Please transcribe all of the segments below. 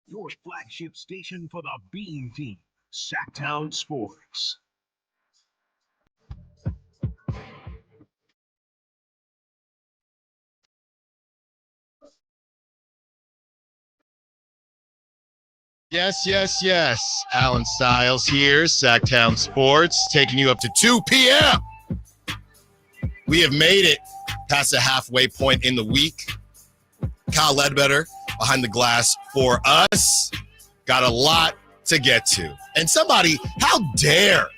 your flagship station for the Beam Team, Sactown Sports. Yes, yes, yes. Allen Stiles here, Sactown Sports, taking you up to 2 p.m. We have made it past the halfway point in the week. Kyle Ledbetter behind the glass for us. Got a lot to get to. And somebody, how dare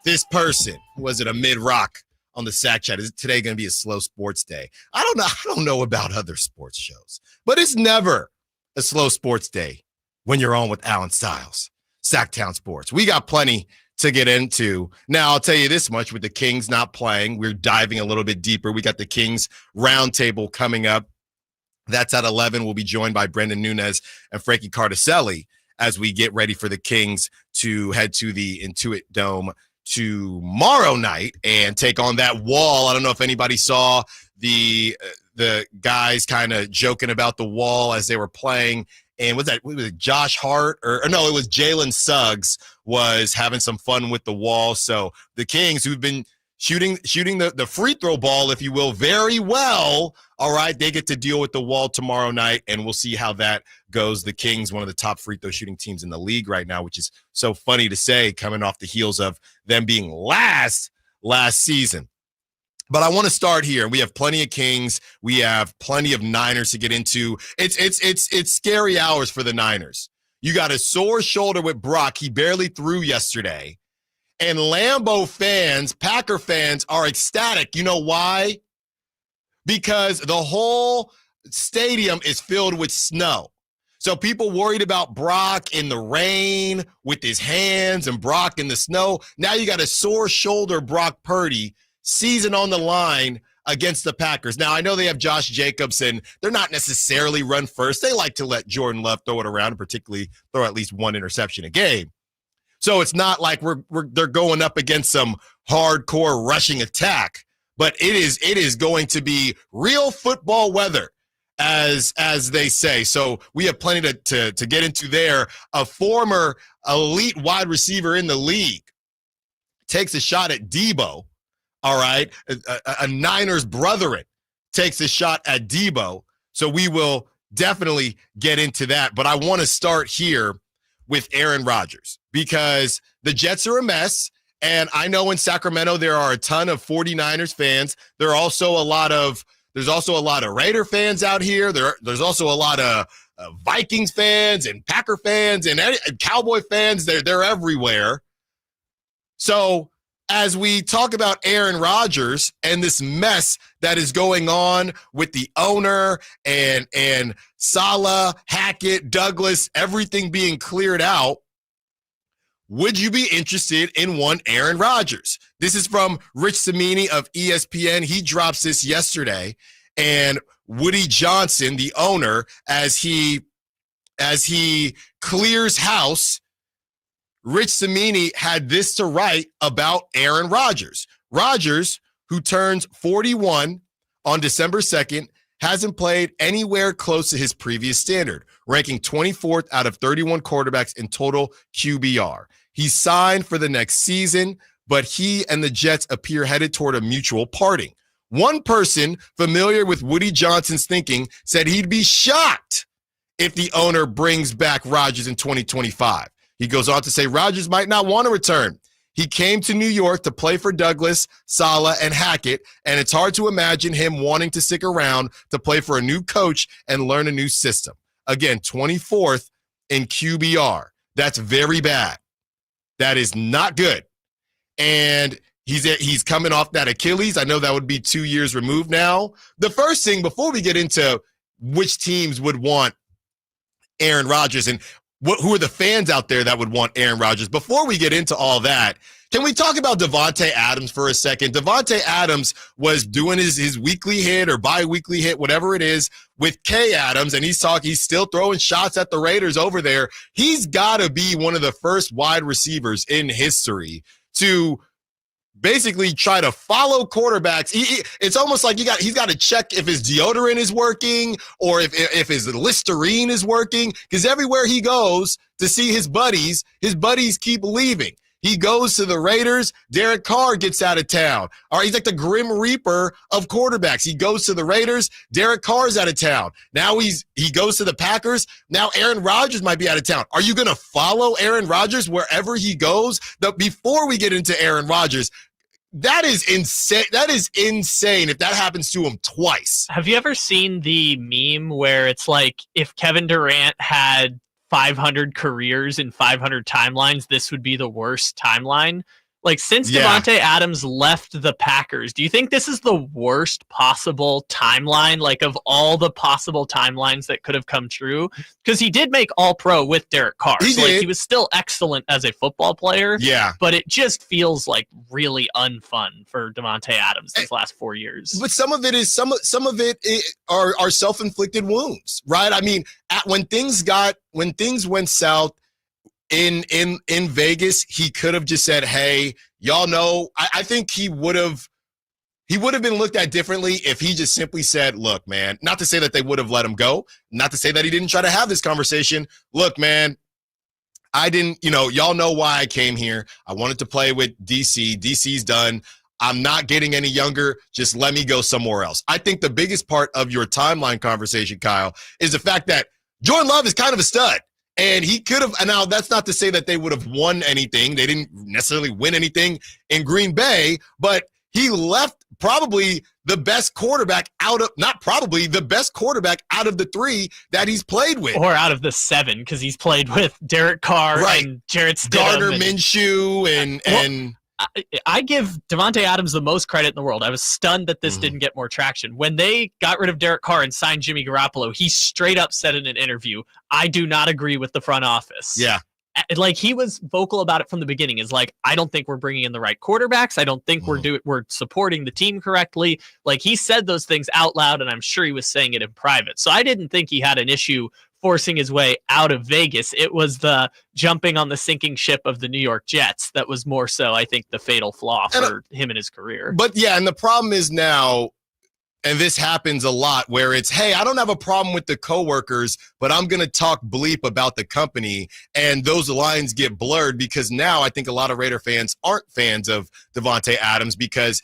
this person, was it a mid-rock on the Sac Chat? Is today going to be a slow sports day? I don't know about other sports shows, but it's never a slow sports day when you're on with Allen Stiles, Sactown Sports. We got plenty to get into. Now, I'll tell you this much, with the Kings not playing, we're diving a little bit deeper. We got the Kings Roundtable coming up. That's at 11. We'll be joined by Brenden, Nunes, and Frankie Cartoscelli as we get ready for the Kings to head to the Intuit Dome tomorrow night and take on that wall. I don't know if anybody saw the guys kind of joking about the wall as they were playing. And was it Josh Hart or no, it was Jalen Suggs was having some fun with the wall. So the Kings, who've been shooting the free throw ball, if you will, very well, all right, they get to deal with the wall tomorrow night, and we'll see how that goes. The Kings, one of the top free throw shooting teams in the league right now, which is so funny to say coming off the heels of them being last season. But I want to start here. We have plenty of Kings. We have plenty of Niners to get into. It's scary hours for the Niners. You got a sore shoulder with Brock. He barely threw yesterday. And Lambeau fans, Packer fans, are ecstatic. You know why? Because the whole stadium is filled with snow. So people worried about Brock in the rain with his hands and Brock in the snow. Now you got a sore shoulder Brock Purdy, season on the line against the Packers. Now, I know they have Josh Jacobs, and they're not necessarily run first. They like to let Jordan Love throw it around, and particularly throw at least one interception a game. So it's not like they're going up against some hardcore rushing attack, but it is going to be real football weather, as they say. So we have plenty to get into there. A former elite wide receiver in the league takes a shot at Debo. All right, a Niners brethren takes a shot at Debo. So we will definitely get into that. But I want to start here with Aaron Rodgers, because the Jets are a mess. And I know in Sacramento there are a ton of 49ers fans. There's also a lot of Raider fans out here. There's also a lot of Vikings fans and Packer fans and Cowboy fans. They're everywhere. So as we talk about Aaron Rodgers and this mess that is going on with the owner and Saleh, Hackett, Douglas, everything being cleared out, would you be interested in one Aaron Rodgers? This is from Rich Cimini of ESPN. He drops this yesterday. And Woody Johnson, the owner, as he clears house, Rich Cimini had this to write about Aaron Rodgers. Rodgers, who turns 41 on December 2nd, hasn't played anywhere close to his previous standard, ranking 24th out of 31 quarterbacks in total QBR. He's signed for the next season, but he and the Jets appear headed toward a mutual parting. One person familiar with Woody Johnson's thinking said he'd be shocked if the owner brings back Rodgers in 2025. He goes on to say Rodgers might not want to return. He came to New York to play for Douglas, Saleh, and Hackett, and it's hard to imagine him wanting to stick around to play for a new coach and learn a new system. Again, 24th in QBR. That's very bad. That is not good. And he's coming off that Achilles. I know that would be 2 years removed now. The first thing, before we get into which teams would want Aaron Rodgers and who are the fans out there that would want Aaron Rodgers, before we get into all that, can we talk about Davante Adams for a second? Davante Adams was doing his weekly hit or bi-weekly hit, whatever it is, with Kay Adams, and he's still throwing shots at the Raiders over there. He's got to be one of the first wide receivers in history to basically try to follow quarterbacks. It's almost like he's got to check if his deodorant is working or if his Listerine is working, because everywhere he goes to see his buddies keep leaving. He goes to the Raiders. Derek Carr gets out of town. All right, he's like the Grim Reaper of quarterbacks. He goes to the Raiders. Derek Carr's out of town. Now he goes to the Packers. Now Aaron Rodgers might be out of town. Are you going to follow Aaron Rodgers wherever he goes? Before we get into Aaron Rodgers, that is insane. That is insane if that happens to him twice. Have you ever seen the meme where it's like if Kevin Durant had 500 careers in 500 timelines, this would be the worst timeline? Like, since Davante Adams left the Packers, do you think this is the worst possible timeline, like of all the possible timelines that could have come true? Because he did make All-Pro with Derek Carr. He was still excellent as a football player. Yeah. But it just feels like really unfun for Davante Adams these last 4 years. But some of it is some of it are self-inflicted wounds, right? I mean, when things went south in Vegas, he could have just said, hey, y'all know, I think he would have been looked at differently if he just simply said, look, man, not to say that they would have let him go, not to say that he didn't try to have this conversation. Look, man, I didn't, y'all know why I came here. I wanted to play with DC. DC's done. I'm not getting any younger. Just let me go somewhere else. I think the biggest part of your timeline conversation, Kyle, is the fact that Jordan Love is kind of a stud. And he could have, now that's not to say that they would have won anything. They didn't necessarily win anything in Green Bay, but he left probably the best quarterback the best quarterback out of the three that he's played with. Or out of the seven, because he's played with Derek Carr and Jarrett Stidham. Gardner Minshew and I give Davante Adams the most credit in the world. I was stunned that this didn't get more traction. When they got rid of Derek Carr and signed Jimmy Garoppolo, he straight up said in an interview, I do not agree with the front office. Yeah. Like, he was vocal about it from the beginning. Is like, I don't think we're bringing in the right quarterbacks. I don't think we're supporting the team correctly. Like, he said those things out loud, and I'm sure he was saying it in private. So I didn't think he had an issue forcing his way out of Vegas. It was the jumping on the sinking ship of the New York Jets that was more so, I think, the fatal flaw for him in his career. But yeah, and the problem is now, and this happens a lot, where it's, hey, I don't have a problem with the coworkers, but I'm going to talk bleep about the company, and those lines get blurred because now I think a lot of Raider fans aren't fans of Davante Adams because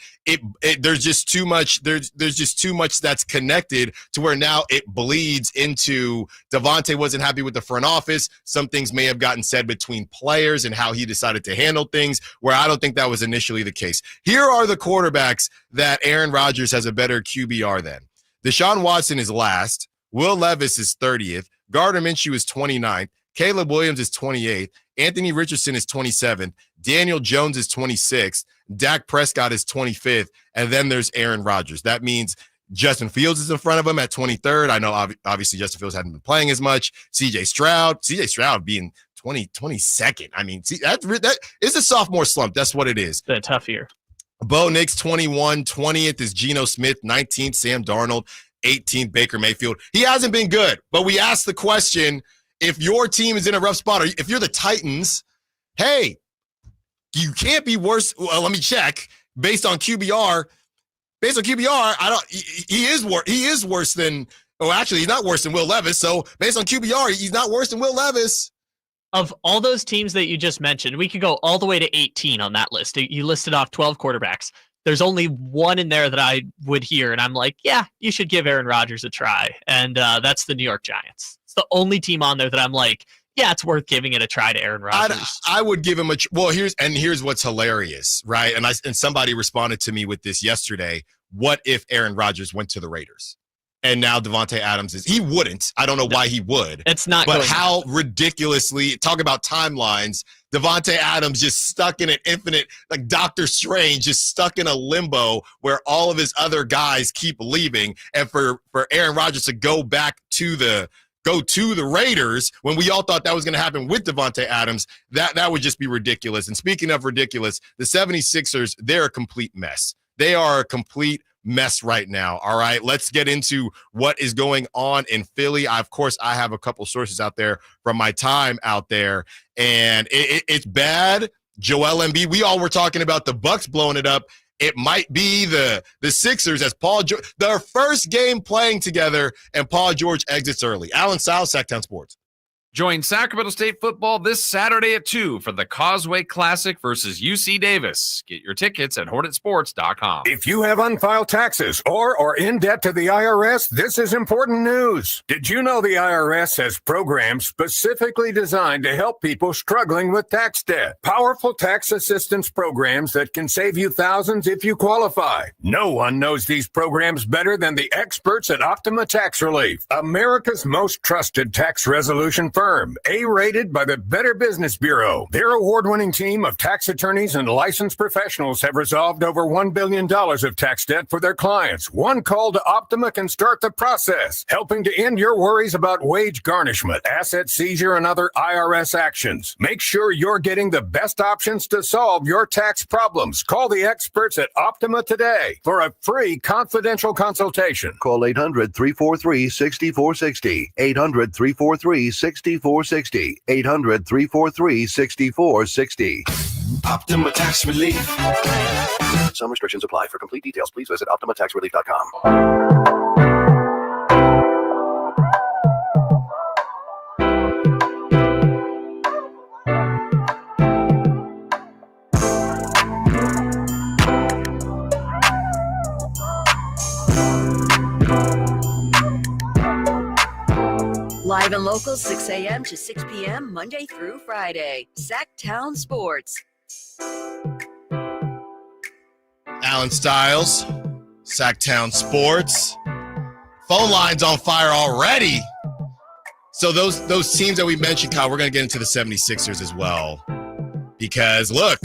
there's just too much. There's just too much that's connected to where now it bleeds into Davante wasn't happy with the front office. Some things may have gotten said between players and how he decided to handle things, where I don't think that was initially the case. Here are the quarterbacks that Aaron Rodgers has a better QBR than. Deshaun Watson is last. Will Levis is 30th. Gardner Minshew is 29th. Caleb Williams is 28th. Anthony Richardson is 27th. Daniel Jones is 26th. Dak Prescott is 25th. And then there's Aaron Rodgers. That means Justin Fields is in front of him at 23rd. I know obviously Justin Fields hadn't been playing as much. CJ Stroud being 22nd. I mean, that is a sophomore slump. That's what it is. It's been a tough year. Bo Nix, 21. 20th is Geno Smith. 19th, Sam Darnold. 18th, Baker Mayfield. He hasn't been good, but we asked the question, if your team is in a rough spot, or if you're the Titans, hey, you can't be worse. Well, let me check. Based on QBR, he is worse than, actually, he's not worse than Will Levis. So based on QBR, he's not worse than Will Levis. Of all those teams that you just mentioned, we could go all the way to 18 on that list. You listed off 12 quarterbacks. There's only one in there that I would hear, and I'm like, yeah, you should give Aaron Rodgers a try. And that's the New York Giants. It's the only team on there that I'm like, yeah, it's worth giving it a try to Aaron Rodgers. I would give him here's what's hilarious, right? And somebody responded to me with this yesterday. What if Aaron Rodgers went to the Raiders? And now Davante Adams he wouldn't. I don't know why he would. It's not. But how ridiculously, talk about timelines, Davante Adams just stuck in an infinite, like Doctor Strange, just stuck in a limbo where all of his other guys keep leaving. And for Aaron Rodgers to go to the Raiders when we all thought that was going to happen with Davante Adams, that would just be ridiculous. And speaking of ridiculous, the 76ers, they're a complete mess. They are a complete mess right now. All right, let's get into what is going on in Philly. I have a couple sources out there from my time out there, and it's bad. Joel Embiid. We all were talking about the Bucks blowing it up. It might be the Sixers as their first game playing together, and Paul George exits early. Allen Stiles, Sactown Sports. Join Sacramento State football this Saturday at 2 for the Causeway Classic versus UC Davis. Get your tickets at hornetsports.com. If you have unfiled taxes or are in debt to the IRS, this is important news. Did you know the IRS has programs specifically designed to help people struggling with tax debt? Powerful tax assistance programs that can save you thousands if you qualify. No one knows these programs better than the experts at Optima Tax Relief, America's most trusted tax resolution firm, A-rated by the Better Business Bureau. Their award-winning team of tax attorneys and licensed professionals have resolved over $1 billion of tax debt for their clients. One call to Optima can start the process, helping to end your worries about wage garnishment, asset seizure, and other IRS actions. Make sure you're getting the best options to solve your tax problems. Call the experts at Optima today for a free confidential consultation. Call 800-343-6460. 800-343-6460. 800-343-6460. Optima Tax Relief. Some restrictions apply. For complete details, please visit OptimaTaxRelief.com. Live and local, 6 a.m. to 6 p.m., Monday through Friday. Sactown Sports. Allen Stiles, Sactown Sports. Phone lines on fire already. So those teams that we mentioned, Kyle, we're going to get into the 76ers as well. Because, look,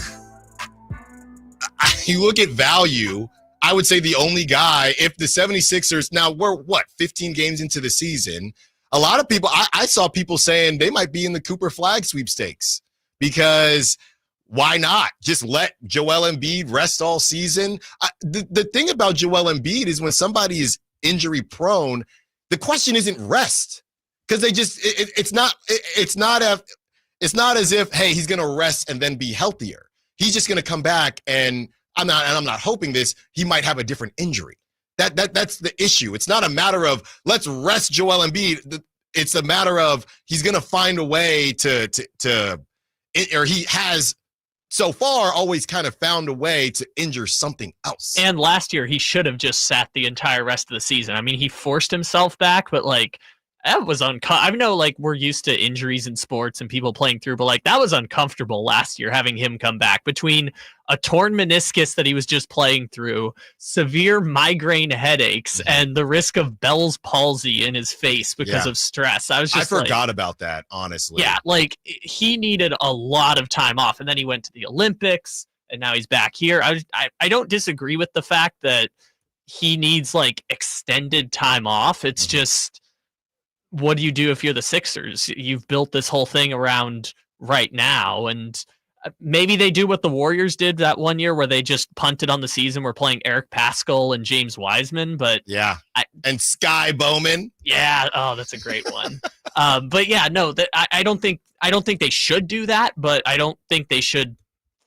you look at value, I would say the only guy, if the 76ers, now we're, 15 games into the season, a lot of people, I saw people saying they might be in the Cooper Flag sweepstakes because why not? Just let Joel Embiid rest all season. The thing about Joel Embiid is when somebody is injury prone, the question isn't rest because they just, it's not as if, hey, he's going to rest and then be healthier. He's just going to come back and I'm not hoping this, he might have a different injury. That's the issue. It's not a matter of let's rest Joel Embiid. It's a matter of he's going to find a way or he has so far always kind of found a way to injure something else. And last year he should have just sat the entire rest of the season. I mean, he forced himself back, but that was I know we're used to injuries in sports and people playing through, but that was uncomfortable last year having him come back between a torn meniscus that he was just playing through, severe migraine headaches, and the risk of Bell's palsy in his face because of stress. I forgot about that, honestly. Yeah, he needed a lot of time off, and then he went to the Olympics, and now he's back here. I don't disagree with the fact that he needs extended time off. It's just, what do you do if you're the Sixers? You've built this whole thing around right now, and maybe they do what the Warriors did that one year where they just punted on the season. We're playing Eric Paschall and James Wiseman, but and Sky Bowman. Yeah. Oh, that's a great one. But yeah, no, I don't think they should do that, but I don't think they should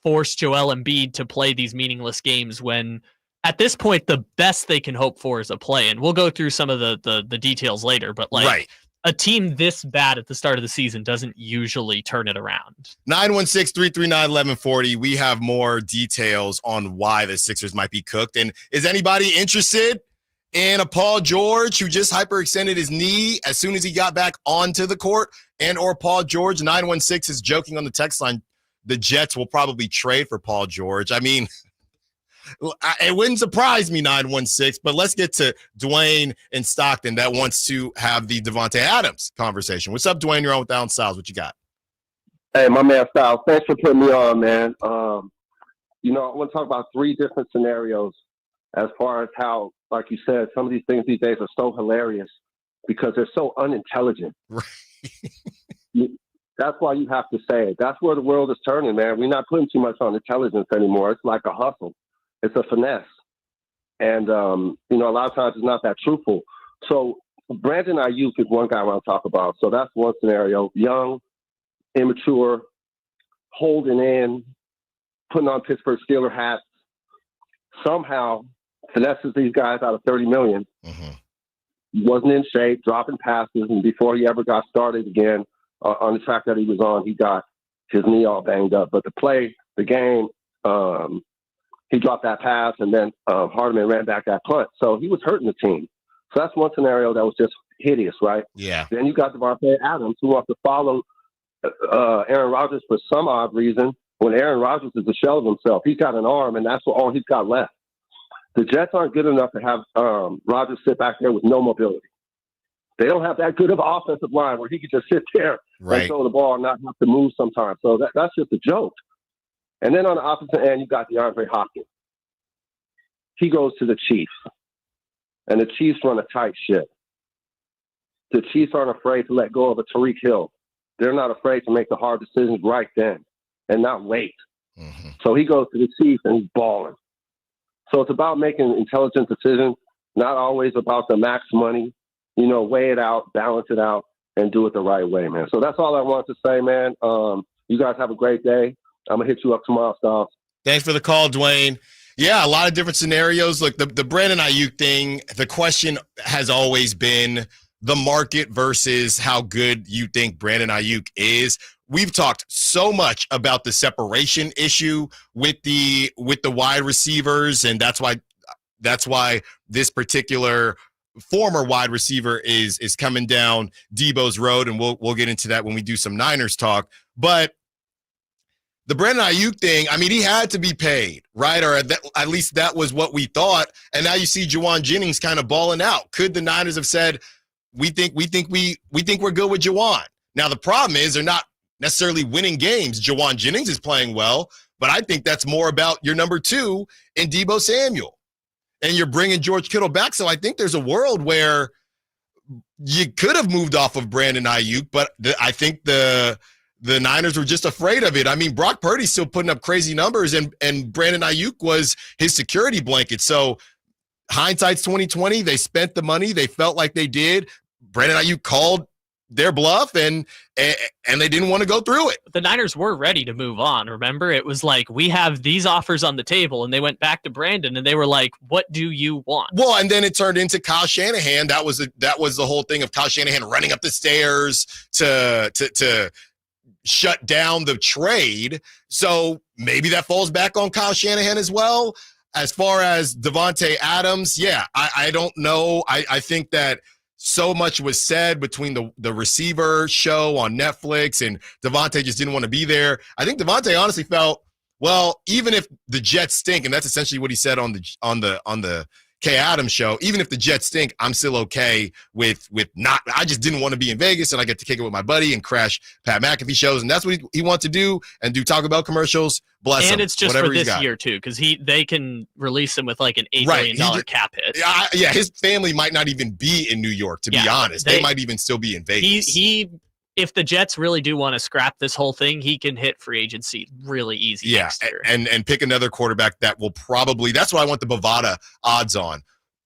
force Joel Embiid to play these meaningless games when at this point, the best they can hope for is a play. And we'll go through some of the details later, but a team this bad at the start of the season doesn't usually turn it around. 916-339-1140. We have more details on why the Sixers might be cooked. And is anybody interested in a Paul George who just hyperextended his knee as soon as he got back onto the court? And or Paul George? 916 is joking on the text line. The Jets will probably trade for Paul George. I mean, it wouldn't surprise me, 916, but let's get to Dwayne in Stockton that wants to have the Davante Adams conversation. What's up, Dwayne? You're on with Allen Stiles. What you got? Hey, my man Stiles, thanks for putting me on, man. I want to talk about three different scenarios as far as how, like you said, some of these things these days are so hilarious because they're so unintelligent. Right. That's why you have to say it. That's where the world is turning, man. We're not putting too much on intelligence anymore. It's like a hustle. It's a finesse. And, a lot of times it's not that truthful. So Brenden Ayuk is one guy I want to talk about. So that's one scenario. Young, immature, holding in, putting on Pittsburgh Steeler hats, somehow finesses these guys out of $30 million. Wasn't in shape, dropping passes, and before he ever got started again on the track that he was on, he got his knee all banged up. But the game, he dropped that pass, and then Hardeman ran back that punt. So he was hurting the team. So that's one scenario that was just hideous, right? Yeah. Then you got Davante Adams, who wants to follow Aaron Rodgers for some odd reason, when Aaron Rodgers is a shell of himself. He's got an arm, and that's all he's got left. The Jets aren't good enough to have Rodgers sit back there with no mobility. They don't have that good of an offensive line where he could just sit there and throw the ball and not have to move sometimes. So that's just a joke. And then on the opposite end, you got DeAndre Hopkins. He goes to the Chiefs, and the Chiefs run a tight ship. The Chiefs aren't afraid to let go of a Tyreek Hill. They're not afraid to make the hard decisions right then and not wait. So he goes to the Chiefs, and he's balling. So it's about making intelligent decisions, not always about the max money. Weigh it out, balance it out, and do it the right way, man. So that's all I wanted to say, man. You guys have a great day. I'm going to hit you up tomorrow, Styles. Thanks for the call, Dwayne. Yeah, a lot of different scenarios. Look, the Brenden Ayuk thing, the question has always been the market versus how good you think Brenden Ayuk is. We've talked so much about the separation issue with the wide receivers, and that's why this particular former wide receiver is coming down Debo's road, and we'll get into that when we do some Niners talk. But the Brenden Ayuk thing, I mean, he had to be paid, right? Or at least that was what we thought. And now you see Juwan Jennings kind of balling out. Could the Niners have said, we think we're good with Juwan? Now the problem is they're not necessarily winning games. Juwan Jennings is playing well, but I think that's more about your number two in Debo Samuel. And you're bringing George Kittle back. So I think there's a world where you could have moved off of Brenden Ayuk, but I think the Niners were just afraid of it. I mean, Brock Purdy's still putting up crazy numbers, and Brenden Ayuk was his security blanket. So hindsight's 2020. They spent the money. They felt like they did. Brenden Ayuk called their bluff, and they didn't want to go through it. The Niners were ready to move on. Remember, it was like, we have these offers on the table, and they went back to Brenden, and they were like, what do you want? Well, and then it turned into Kyle Shanahan. That was the whole thing of Kyle Shanahan running up the stairs to shut down the trade. So maybe that falls back on Kyle Shanahan as well. As far as Davante Adams, yeah, I don't know. I think that so much was said between the receiver show on Netflix, and Davante just didn't want to be there. I think Davante honestly felt, well, even if the Jets stink, and that's essentially what he said on the Kay Adams show, even if the Jets stink, I'm still okay with not. I just didn't want to be in Vegas, and I get to kick it with my buddy and crash Pat McAfee shows, and that's what he wants to do, and do Taco Bell commercials. Bless him. And it's just for this year too, because they can release him with like an $8 million cap hit. Yeah, his family might not even be in New York, to be honest. They might even still be in Vegas. If the Jets really do want to scrap this whole thing, he can hit free agency really easy next year. And pick another quarterback that will probably – that's what I want the Bovada odds on.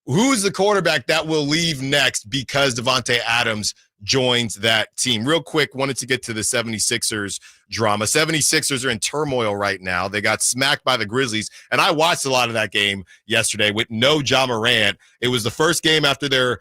Who's the quarterback that will leave next because Davante Adams joins that team? Real quick, wanted to get to the 76ers drama. 76ers are in turmoil right now. They got smacked by the Grizzlies, and I watched a lot of that game yesterday with no Ja Morant. It was the first game after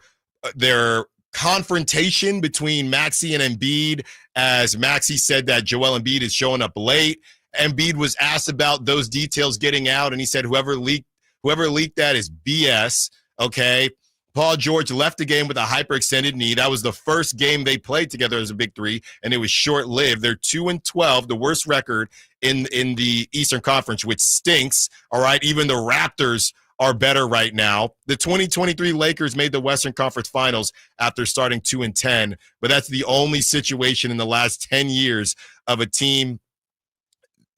their confrontation between Maxey and Embiid, as Maxey said that Joel Embiid is showing up late. Embiid was asked about those details getting out, and he said whoever leaked that is BS. Okay. Paul George left the game with a hyperextended knee. That was the first game they played together as a big three, and it was short-lived. They're 2-12, the worst record in the Eastern Conference, which stinks. All right. Even the Raptors are better right now. The 2023 Lakers made the Western Conference Finals after starting 2-10, but that's the only situation in the last 10 years of a team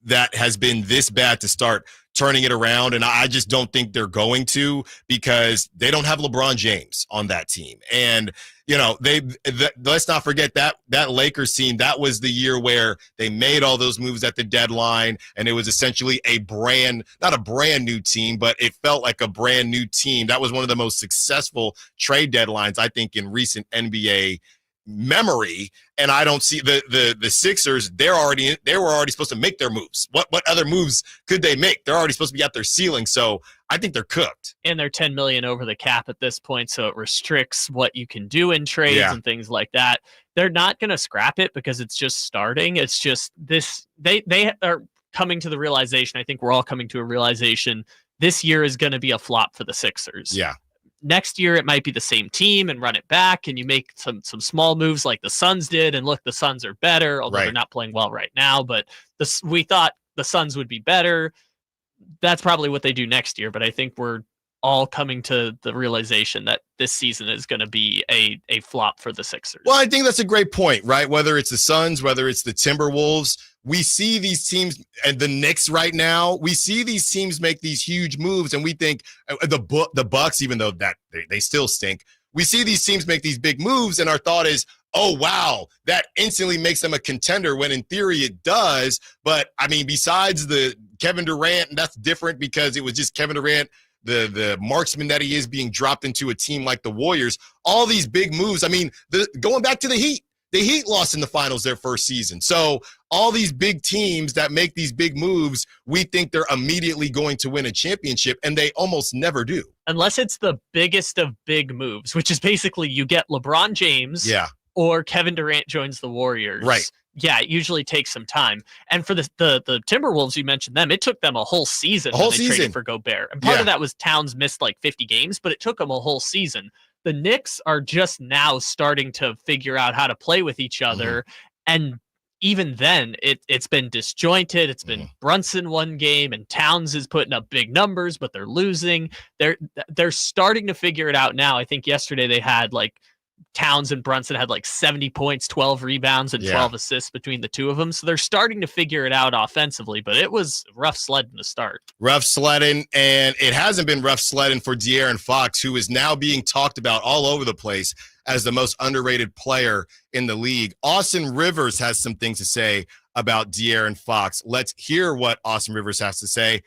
that has been this bad to start turning it around. And I just don't think they're going to, because they don't have LeBron James on that team. And, you know, let's not forget that Lakers team, that was the year where they made all those moves at the deadline. And it was essentially not a brand new team, but it felt like a brand new team. That was one of the most successful trade deadlines, I think, in recent NBA memory, and I don't see the Sixers. They were already supposed to make their moves. What other moves could they make? They're already supposed to be at their ceiling, so I think they're cooked. And they're $10 million over the cap at this point, so it restricts what you can do in trades and things like that. They're not going to scrap it because it's just starting. It's just this. They are coming to the realization. I think we're all coming to a realization. This year is going to be a flop for the Sixers. Yeah. Next year, it might be the same team and run it back, and you make some small moves like the Suns did. And look, the Suns are better, although they're not playing well right now. But we thought the Suns would be better. That's probably what they do next year. But I think we're all coming to the realization that this season is going to be a flop for the Sixers. Well, I think that's a great point, right? Whether it's the Suns, whether it's the Timberwolves, we see these teams, and the Knicks right now, we see these teams make these huge moves, and we think the Bucks, even though that they still stink, we see these teams make these big moves, and our thought is, oh, wow, that instantly makes them a contender, when in theory it does. But, I mean, besides the Kevin Durant, and that's different because it was just Kevin Durant, the marksman that he is, being dropped into a team like the Warriors, all these big moves. I mean, going back to the Heat lost in the finals their first season. So all these big teams that make these big moves, we think they're immediately going to win a championship, and they almost never do. Unless it's the biggest of big moves, which is basically you get LeBron James or Kevin Durant joins the Warriors. Right. Yeah, it usually takes some time. And for the Timberwolves, you mentioned them, it took them a whole season when they traded for Gobert. And part of that was Towns missed like 50 games, but it took them a whole season. The Knicks are just now starting to figure out how to play with each other. And even then, it's been disjointed. It's been Brunson one game, and Towns is putting up big numbers, but they're losing. They're starting to figure it out now. I think yesterday they had like Towns and Brunson had like 70 points, 12 rebounds, and 12 assists between the two of them. So they're starting to figure it out offensively, but it was rough sledding to start. Rough sledding, and it hasn't been rough sledding for De'Aaron Fox, who is now being talked about all over the place as the most underrated player in the league. Austin Rivers has some things to say about De'Aaron Fox. Let's hear what Austin Rivers has to say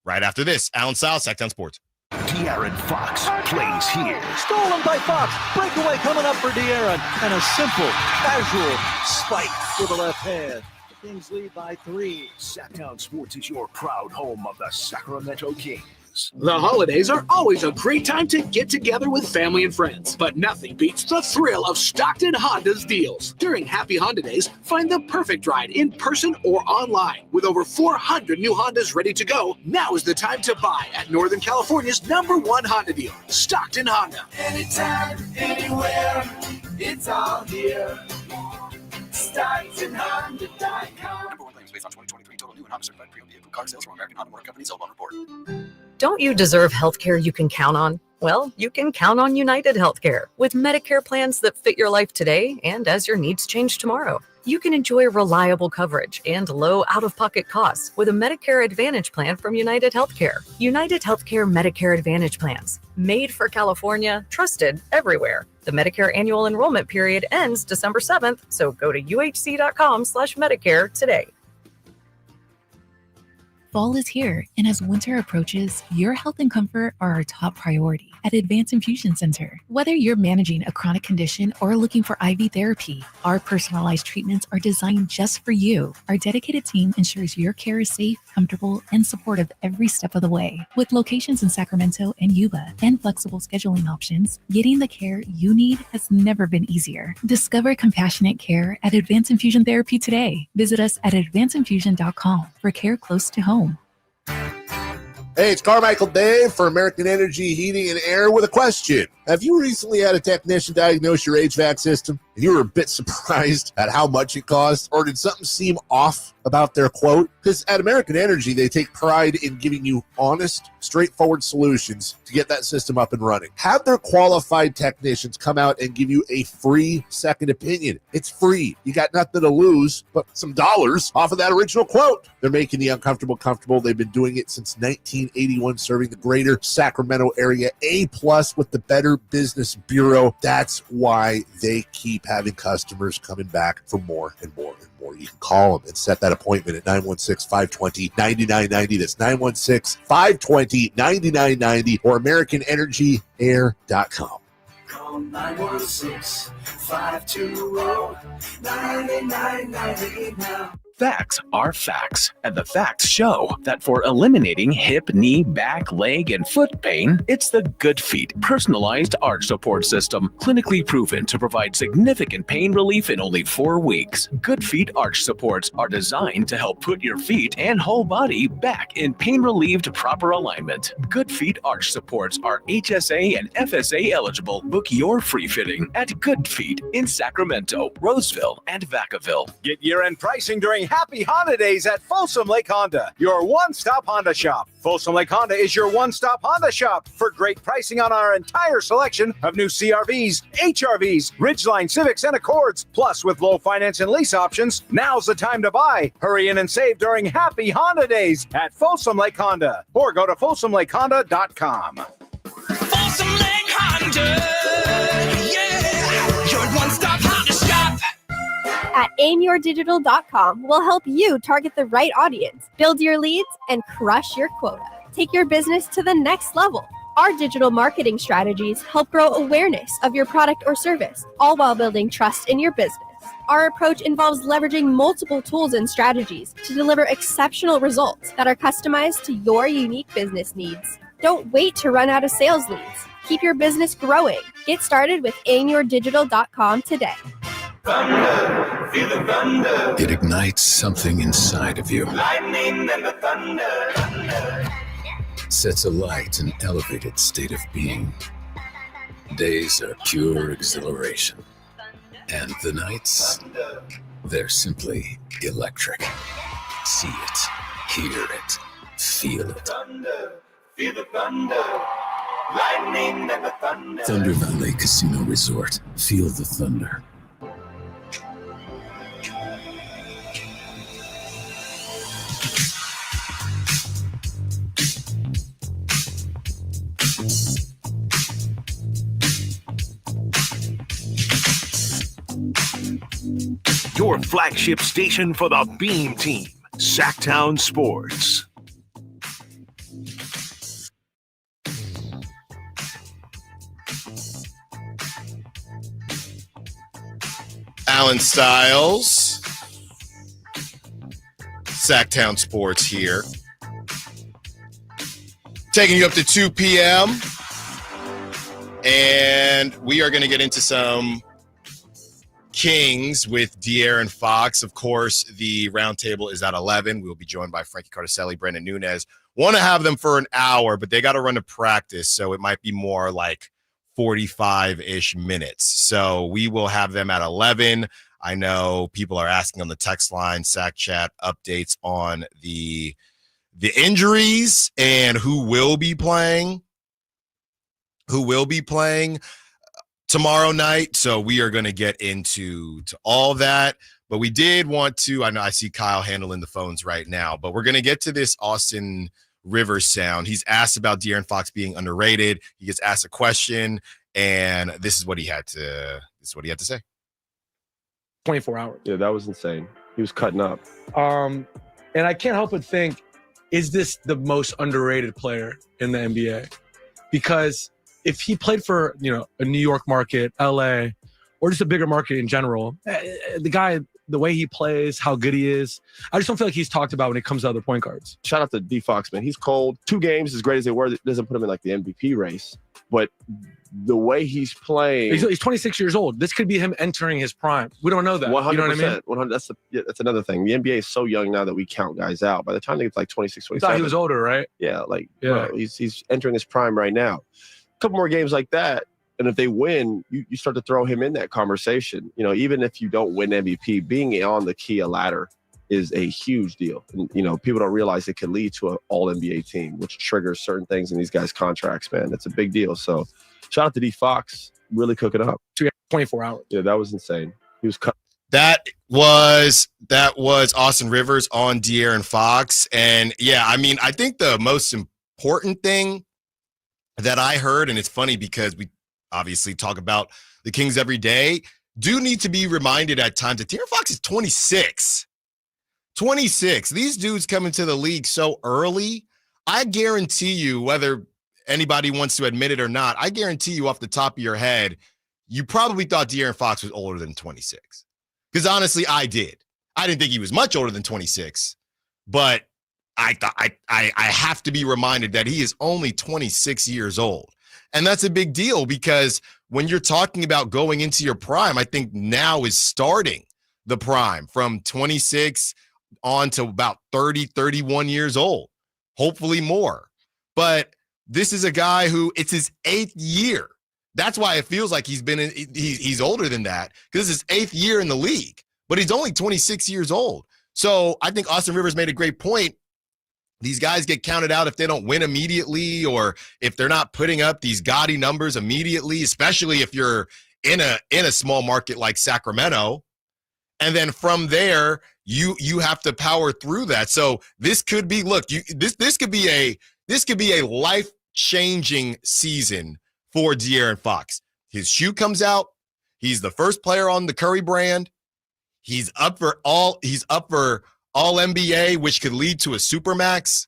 right after this. Allen Stiles, Sactown Sports. De'Aaron Fox plays here. Stolen by Fox. Breakaway coming up for De'Aaron. And a simple, casual spike with the left hand. The Kings lead by 3. Sactown Sports is your proud home of the Sacramento Kings. The holidays are always a great time to get together with family and friends, but nothing beats the thrill of Stockton Honda's deals. During Happy Honda Days, find the perfect ride in person or online. With over 400 new Hondas ready to go, now is the time to buy at Northern California's #1 Honda dealer, Stockton Honda. Anytime, anywhere, it's all here. StocktonHonda.com. Number 1 claims based on 2023 total new and Honda certified pre-owned vehicle car sales from American Honda Motor Company sold on report. Don't you deserve healthcare you can count on? Well, you can count on United Healthcare with Medicare plans that fit your life today and as your needs change tomorrow. You can enjoy reliable coverage and low out-of-pocket costs with a Medicare Advantage plan from United Healthcare. United Healthcare Medicare Advantage plans. Made for California, trusted everywhere. The Medicare annual enrollment period ends December 7th, so go to uhc.com/Medicare today. Fall is here, and as winter approaches, your health and comfort are our top priority at Advanced Infusion Center. Whether you're managing a chronic condition or looking for IV therapy, our personalized treatments are designed just for you. Our dedicated team ensures your care is safe, comfortable, and supportive every step of the way. With locations in Sacramento and Yuba and flexible scheduling options, getting the care you need has never been easier. Discover compassionate care at Advanced Infusion Therapy today. Visit us at advancedinfusion.com for care close to home. Hey, it's Carmichael Dave for American Energy Heating and Air with a question. Have you recently had a technician diagnose your HVAC system and you were a bit surprised at how much it cost? Or did something seem off about their quote? Because at American Energy, they take pride in giving you honest, straightforward solutions to get that system up and running. Have their qualified technicians come out and give you a free second opinion. It's free. You got nothing to lose but some dollars off of that original quote. They're making the uncomfortable comfortable. They've been doing it since 1981, serving the greater Sacramento area. A+ with the Better Business Bureau. That's why they keep having customers coming back for more and more and more. You can call them and set that appointment at 916-520-9990. That's 916-520-9990 or AmericanEnergyAir.com. Call 916-520-9998 now. Facts are facts, and the facts show that for eliminating hip, knee, back, leg, and foot pain, it's the Good Feet personalized arch support system, clinically proven to provide significant pain relief in only 4 weeks. Good Feet arch supports are designed to help put your feet and whole body back in pain-relieved proper alignment. Good Feet arch supports are HSA and FSA eligible. Book your free fitting at Good Feet in Sacramento, Roseville, and Vacaville. Get year-end pricing during Happy Holidays at Folsom Lake Honda, your one-stop Honda shop. Folsom Lake Honda is your one-stop Honda shop for great pricing on our entire selection of new CRVs, HRVs, Ridgeline Civics, and Accords. Plus, with low finance and lease options, now's the time to buy. Hurry in and save during Happy Honda Days at Folsom Lake Honda, or go to folsomlakehonda.com. Folsom Lake Honda, yeah, your one-stop Honda shop. At aimyourdigital.com, we'll help you target the right audience, build your leads, and crush your quota. Take your business to the next level. Our digital marketing strategies help grow awareness of your product or service, all while building trust in your business. Our approach involves leveraging multiple tools and strategies to deliver exceptional results that are customized to your unique business needs. Don't wait to run out of sales leads. Keep your business growing. Get started with aimyourdigital.com today. Thunder, feel the thunder. It ignites something inside of you. Lightning and the thunder. Sets alight an elevated state of being. Days are pure exhilaration. And the nights, they're simply electric. See it, hear it, feel it. Thunder, feel the thunder. Lightning and the thunder. Thunder Valley Casino Resort. Feel the thunder. Your flagship station for the Beam Team, Sactown Sports. Allen Stiles, Sactown Sports here. Taking you up to 2 p.m. And we are going to get into some Kings with De'Aaron Fox. Of course, the roundtable is at 11. We'll be joined by Frankie, Cartoscelli, Brenden, Nunes. Want to have them for an hour, but they got to run to practice, so it might be more like 45-ish minutes. So we will have them at 11. I know people are asking on the text line, Sac Chat, updates on the injuries and who will be playing tomorrow night. So we are going to get into all that. But we did want to, I know I see Kyle handling the phones right now, but we're going to get to this Austin Rivers sound. He's asked about De'Aaron Fox being underrated. He gets asked a question, and this is what he had to say. 24 hours. Yeah, that was insane. He was cutting up. And I can't help but think, is this the most underrated player in the NBA? Because if he played for, a New York market, LA, or just a bigger market in general, the guy, the way he plays, how good he is, I just don't feel like he's talked about when it comes to other point guards. Shout out to D Fox, man. He's cold. 2 games, as great as they were, it doesn't put him in like the MVP race. But the way he's playing, he's 26 years old. This could be him entering his prime. We don't know that. 100%. You know what I mean? 100. That's another thing. The NBA is so young now that we count guys out. By the time they get to like 26, 27, I thought he was older, right? Yeah, bro, he's entering his prime right now. A couple more games like that, and if they win, you start to throw him in that conversation. Even if you don't win MVP, being on the Kia ladder is a huge deal. And, people don't realize it can lead to an all-NBA team, which triggers certain things in these guys' contracts, man. It's a big deal. So shout out to D Fox, really cooking up. 24 hours. Yeah, that was insane. He was cut. That was Austin Rivers on De'Aaron Fox. And yeah, I mean, I think the most important thing that I heard, and it's funny because we obviously talk about the Kings every day, do need to be reminded at times that De'Aaron Fox is 26. 26. These dudes come into the league so early. I guarantee you, whether anybody wants to admit it or not, I guarantee you off the top of your head, you probably thought De'Aaron Fox was older than 26. Because honestly, I did. I didn't think he was much older than 26, but I thought I have to be reminded that he is only 26 years old. And that's a big deal because when you're talking about going into your prime, I think now is starting the prime from 26 on to about 30, 31 years old, hopefully more. But this is a guy who it's his 8th year. That's why it feels like he's older than that, because this is his 8th year in the league, but he's only 26 years old. So I think Austin Rivers made a great point. These guys get counted out if they don't win immediately, or if they're not putting up these gaudy numbers immediately, especially if you're in a small market like Sacramento. And then from there, you have to power through that. So this could be, this could be a life-changing season for De'Aaron Fox. His shoe comes out. He's the first player on the Curry brand. He's up for all NBA, which could lead to a supermax.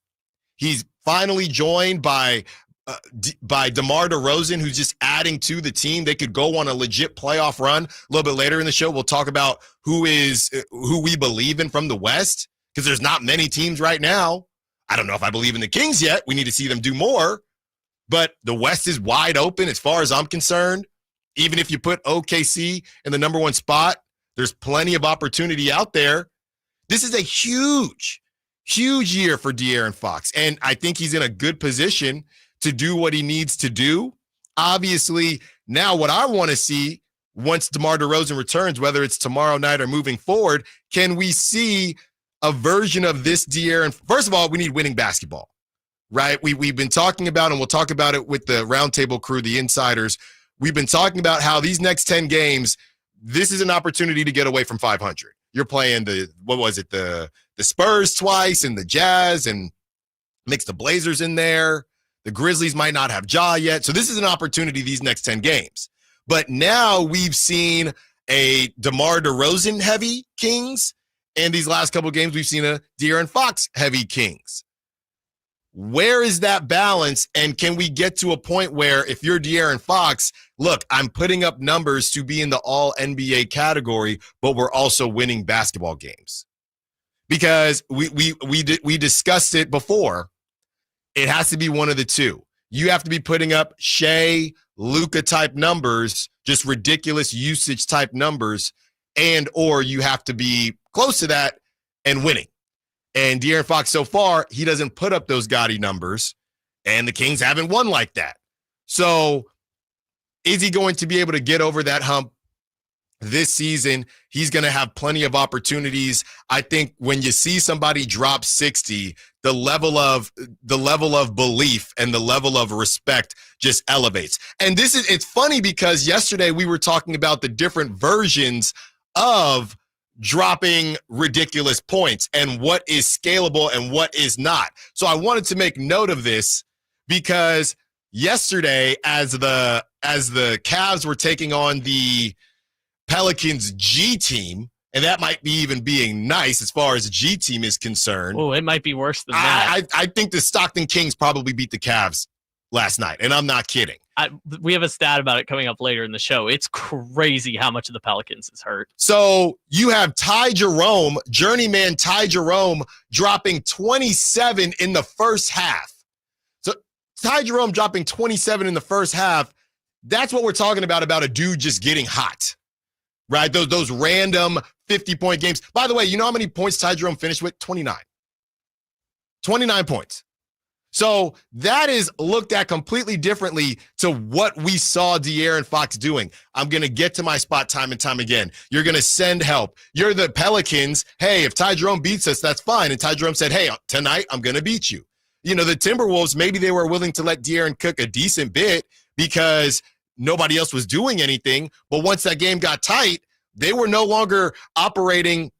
He's finally joined by DeMar DeRozan, who's just adding to the team. They could go on a legit playoff run. A little bit later in the show, we'll talk about who we believe in from the West, because there's not many teams right now. I don't know if I believe in the Kings yet. We need to see them do more. But the West is wide open as far as I'm concerned. Even if you put OKC in the number 1 spot, there's plenty of opportunity out there. This is a huge, huge year for De'Aaron Fox, and I think he's in a good position to do what he needs to do. Obviously, now what I want to see once DeMar DeRozan returns, whether it's tomorrow night or moving forward, can we see a version of this De'Aaron? First of all, we need winning basketball, right? We've been talking about, and we'll talk about it with the Roundtable crew, the insiders. We've been talking about how these next 10 games, this is an opportunity to get away from 500. You're playing the Spurs twice and the Jazz, and mix the Blazers in there. The Grizzlies might not have Ja yet. So this is an opportunity these next 10 games. But now we've seen a DeMar DeRozan heavy Kings, and these last couple of games we've seen a De'Aaron Fox heavy Kings. Where is that balance? And can we get to a point where if you're De'Aaron Fox, look, I'm putting up numbers to be in the all NBA category, but we're also winning basketball games? Because we discussed it before. It has to be one of the two. You have to be putting up Shea, Luka type numbers, just ridiculous usage type numbers, and or you have to be close to that and winning. And De'Aaron Fox, so far, he doesn't put up those gaudy numbers, and the Kings haven't won like that. So is he going to be able to get over that hump this season? He's going to have plenty of opportunities. I think when you see somebody drop 60, the level of belief and the level of respect just elevates. And it's funny because yesterday we were talking about the different versions of dropping ridiculous points and what is scalable and what is not. So I wanted to make note of this because yesterday, as the Cavs were taking on the Pelicans G team, and that might be even being nice as far as the G team is concerned. Oh, it might be worse than that. I think the Stockton Kings probably beat the Cavs last night, and I'm not kidding. We have a stat about it coming up later in the show. It's crazy how much of the Pelicans is hurt. So you have journeyman Ty Jerome, dropping 27 in the first half. So Ty Jerome dropping 27 in the first half, that's what we're talking about a dude just getting hot, right? Those random 50-point games. By the way, you know how many points Ty Jerome finished with? 29. 29 points. So that is looked at completely differently to what we saw De'Aaron Fox doing. I'm going to get to my spot time and time again. You're going to send help. You're the Pelicans. Hey, if Ty Jerome beats us, that's fine. And Ty Jerome said, hey, tonight I'm going to beat you. You know, the Timberwolves, maybe they were willing to let De'Aaron cook a decent bit because nobody else was doing anything. But once that game got tight, they were no longer operating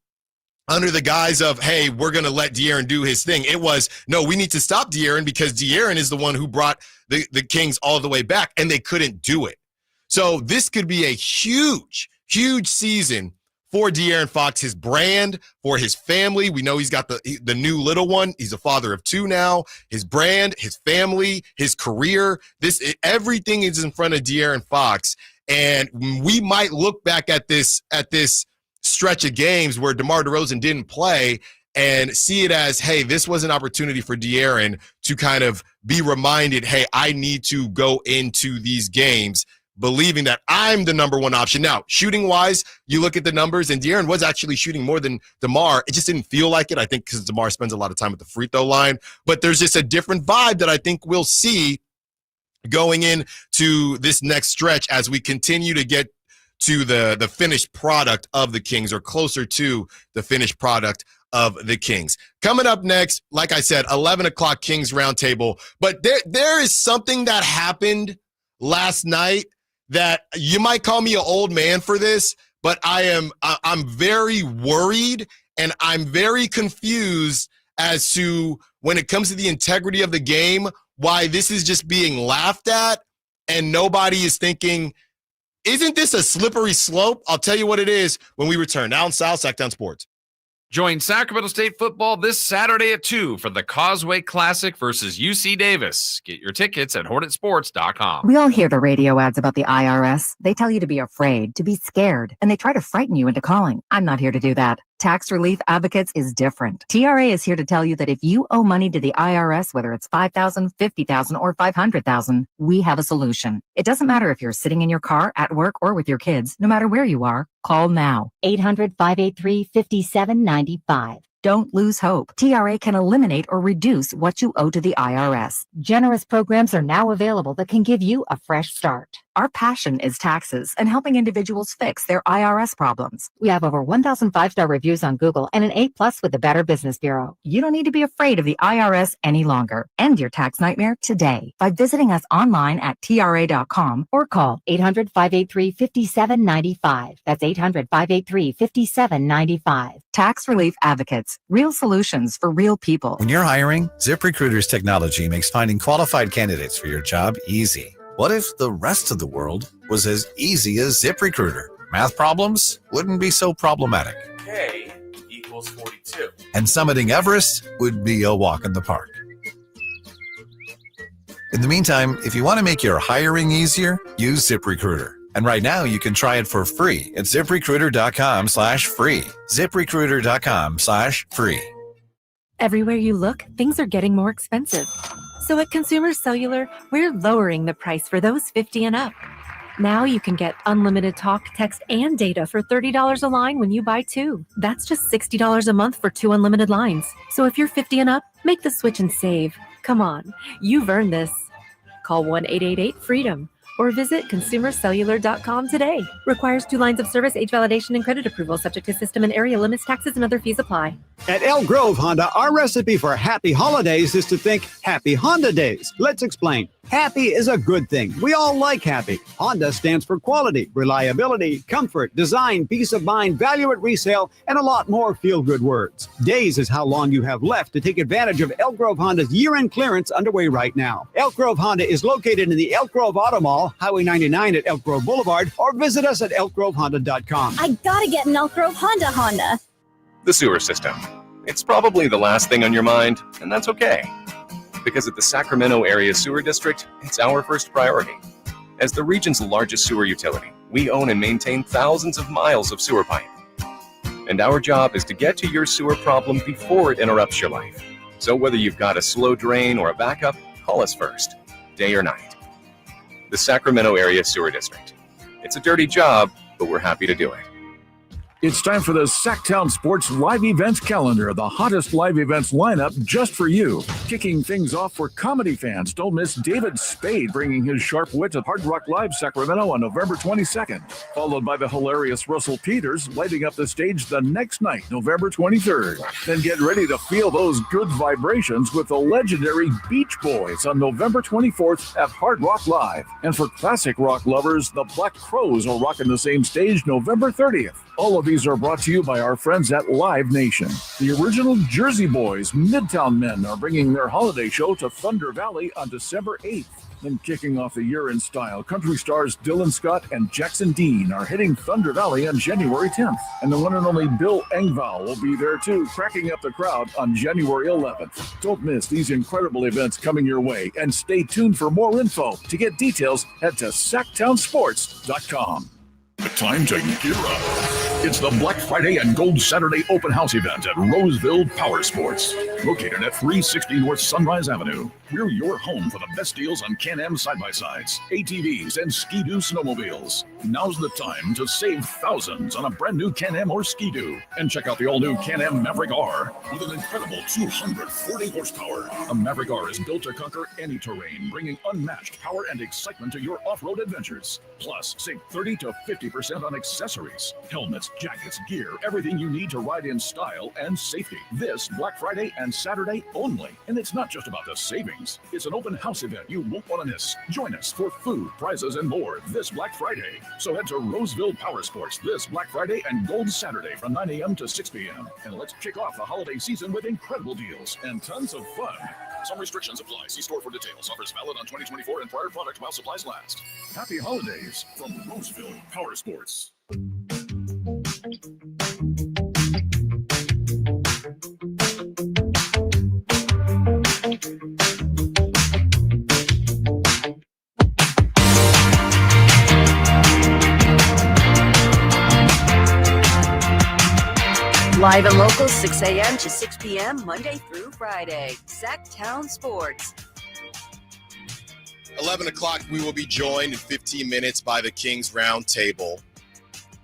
under the guise of, hey, we're going to let De'Aaron do his thing. It was, no, we need to stop De'Aaron because De'Aaron is the one who brought the Kings all the way back, and they couldn't do it. So this could be a huge, huge season for De'Aaron Fox, his brand, for his family. We know he's got the new little one. He's a father of 2 now. His brand, his family, his career, everything is in front of De'Aaron Fox. And we might look back at this stretch of games where DeMar DeRozan didn't play and see it as, hey, this was an opportunity for De'Aaron to kind of be reminded, hey, I need to go into these games believing that I'm the number one option. Now, shooting-wise, you look at the numbers, and De'Aaron was actually shooting more than DeMar. It just didn't feel like it, I think, because DeMar spends a lot of time at the free throw line. But there's just a different vibe that I think we'll see going into this next stretch as we continue to get to the finished product of the Kings, or closer to the finished product of the Kings. Coming up next, like I said, 11 o'clock Kings Roundtable. But there is something that happened last night that you might call me an old man for this, but I'm very worried and I'm very confused as to, when it comes to the integrity of the game, why this is just being laughed at and nobody is thinking, isn't this a slippery slope? I'll tell you what it is when we return. Allen Stiles, Sactown Sports. Join Sacramento State football this Saturday at 2 for the Causeway Classic versus UC Davis. Get your tickets at HornetSports.com. We all hear the radio ads about the IRS. They tell you to be afraid, to be scared, and they try to frighten you into calling. I'm not here to do that. Tax Relief Advocates is different. TRA is here to tell you that if you owe money to the IRS, whether it's $5,000, $50,000, or $500,000, we have a solution. It doesn't matter if you're sitting in your car, at work, or with your kids. No matter where you are, call now. 800-583-5795. Don't lose hope. TRA can eliminate or reduce what you owe to the IRS. Generous programs are now available that can give you a fresh start. Our passion is taxes and helping individuals fix their IRS problems. We have over 1,000 5-star reviews on Google and an A+ with the Better Business Bureau. You don't need to be afraid of the IRS any longer. End your tax nightmare today by visiting us online at TRA.com or call 800-583-5795. That's 800-583-5795. Tax Relief Advocates. Real solutions for real people. When you're hiring, ZipRecruiter's technology makes finding qualified candidates for your job easy. What if the rest of the world was as easy as ZipRecruiter? Math problems wouldn't be so problematic. K equals 42. And summiting Everest would be a walk in the park. In the meantime, if you want to make your hiring easier, use ZipRecruiter. And right now, you can try it for free at ZipRecruiter.com/free. ZipRecruiter.com/free. Everywhere you look, things are getting more expensive. So at Consumer Cellular, we're lowering the price for those 50 and up. Now you can get unlimited talk, text, and data for $30 a line when you buy 2. That's just $60 a month for 2 unlimited lines. So if you're 50 and up, make the switch and save. Come on, you've earned this. Call 1-888-FREEDOM or visit consumercellular.com today. Requires 2 lines of service, age validation, and credit approval, subject to system and area limits, taxes, and other fees apply. At Elk Grove Honda, our recipe for happy holidays is to think Happy Honda Days. Let's explain. Happy is a good thing. We all like happy. Honda stands for quality, reliability, comfort, design, peace of mind, value at resale, and a lot more feel-good words. Days is how long you have left to take advantage of Elk Grove Honda's year-end clearance underway right now. Elk Grove Honda is located in the Elk Grove Auto Mall, Highway 99 at Elk Grove Boulevard, or visit us at elkgrovehonda.com. I gotta get an Elk Grove Honda. The sewer system. It's probably the last thing on your mind, and that's okay. Because at the Sacramento Area Sewer District, it's our first priority. As the region's largest sewer utility, we own and maintain thousands of miles of sewer pipe. And our job is to get to your sewer problem before it interrupts your life. So whether you've got a slow drain or a backup, call us first, day or night. The Sacramento Area Sewer District. It's a dirty job, but we're happy to do it. It's time for the Sactown Sports live events calendar, the hottest live events lineup just for you. Kicking things off for comedy fans, don't miss David Spade bringing his sharp wit to Hard Rock Live Sacramento on November 22nd, followed by the hilarious Russell Peters lighting up the stage the next night, November 23rd. Then get ready to feel those good vibrations with the legendary Beach Boys on November 24th at Hard Rock Live. And for classic rock lovers, the Black Crowes are rocking the same stage November 30th. All of these are brought to you by our friends at Live Nation. The original Jersey Boys, Midtown Men, are bringing their holiday show to Thunder Valley on December 8th. Then kicking off the year in style, country stars Dylan Scott and Jackson Dean are hitting Thunder Valley on January 10th. And the one and only Bill Engvall will be there too, cracking up the crowd on January 11th. Don't miss these incredible events coming your way, and stay tuned for more info. To get details, head to SactownSports.com. Time to gear up. It's the Black Friday and Gold Saturday open house event at Roseville Power Sports, located at 360 North Sunrise Avenue. We're your home for the best deals on Can-Am side-by-sides, ATVs, and Ski-Doo snowmobiles. Now's the time to save thousands on a brand new Can-Am or Ski-Doo. And check out the all-new Can-Am Maverick R with an incredible 240 horsepower. A Maverick R is built to conquer any terrain, bringing unmatched power and excitement to your off-road adventures. Plus, save 30 to 50% on accessories, helmets, jackets, gear, everything you need to ride in style and safety. This Black Friday and Saturday only. And it's not just about the savings. It's an open house event you won't want to miss. Join us for food, prizes, and more this Black Friday. So head to Roseville Power Sports this Black Friday and Gold Saturday from 9 a.m. to 6 p.m. And let's kick off the holiday season with incredible deals and tons of fun. Some restrictions apply. See store for details. Offers valid on 2024 and prior product while supplies last. Happy holidays from Roseville Power Sports. Live and local, 6 a.m. to 6 p.m., Monday through Friday. Sactown Sports. 11 o'clock, we will be joined in 15 minutes by the Kings Roundtable.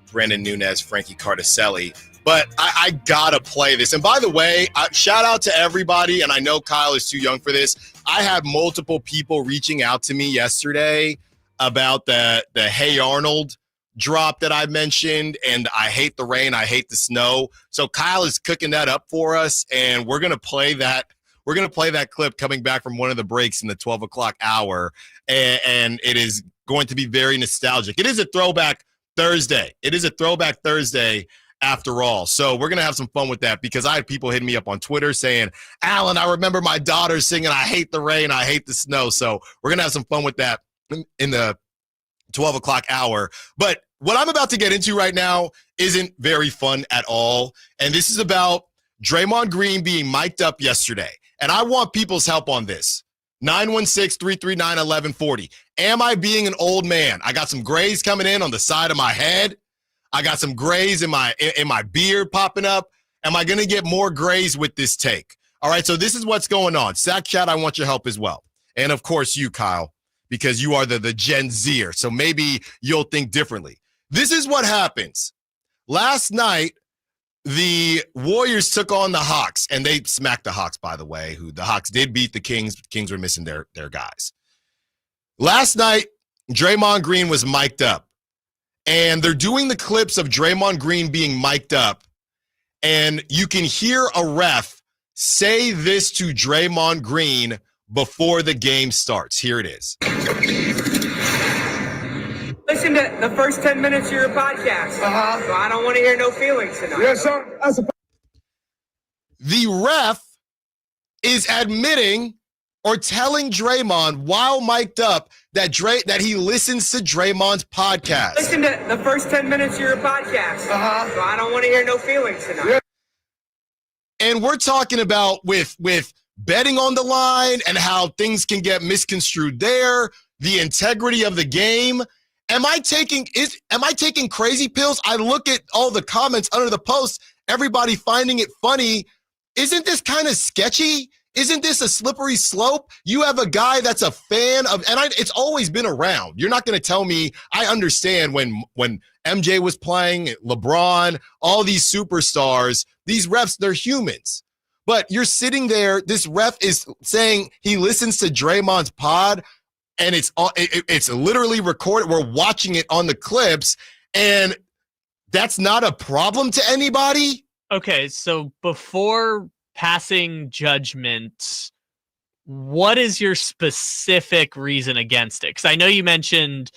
Brenden, Nunes, Frankie, Cartoscelli. But I gotta play this. And by the way, shout out to everybody, and I know Kyle is too young for this. I had multiple people reaching out to me yesterday about the Hey Arnold drop that I mentioned, and I hate the rain, I hate the snow. So Kyle is cooking that up for us, and we're gonna play that. We're gonna play that clip coming back from one of the breaks in the 12 o'clock hour, and it is going to be very nostalgic. It is a throwback Thursday. It is a throwback Thursday after all. So we're gonna have some fun with that, because I had people hitting me up on Twitter saying, Allen, I remember my daughter singing, I hate the rain, I hate the snow. So we're gonna have some fun with that in the 12 o'clock hour. But what I'm about to get into right now isn't very fun at all. And this is about Draymond Green being mic'd up yesterday. And I want people's help on this. 916-339-1140. Am I being an old man? I got some grays coming in on the side of my head. I got some grays in my beard popping up. Am I going to get more grays with this take? All right, so this is what's going on. Sack Chat, I want your help as well. And, of course, you, Kyle, because you are the Gen Zer, so maybe you'll think differently. This is what happens. Last night, the Warriors took on the Hawks, and they smacked the Hawks, by the way, who the Hawks did beat the Kings. The Kings were missing their guys. Last night, Draymond Green was mic'd up, and they're doing the clips of Draymond Green being mic'd up, and you can hear a ref say this to Draymond Green before the game starts. Here it is. Listen to the first 10 minutes of your podcast. So I don't want to hear no feelings tonight. Yes, sir. The ref is admitting or telling Draymond while mic'd up that he listens to Draymond's podcast. Listen to the first 10 minutes of your podcast. So I don't want to hear no feelings tonight. And we're talking about with betting on the line and how things can get misconstrued there, the integrity of the game. Am I taking crazy pills? I look at all the comments under the post, everybody finding it funny. Isn't this kind of sketchy? Isn't this a slippery slope? You have a guy that's a fan of, and it's always been around. You're not going to tell me. I understand when MJ was playing, LeBron, all these superstars, these refs, they're humans. But you're sitting there, this ref is saying he listens to Draymond's pod, and it's literally recorded. We're watching it on the clips, and that's not a problem to anybody? Okay, so before passing judgment, what is your specific reason against it? Because I know you mentioned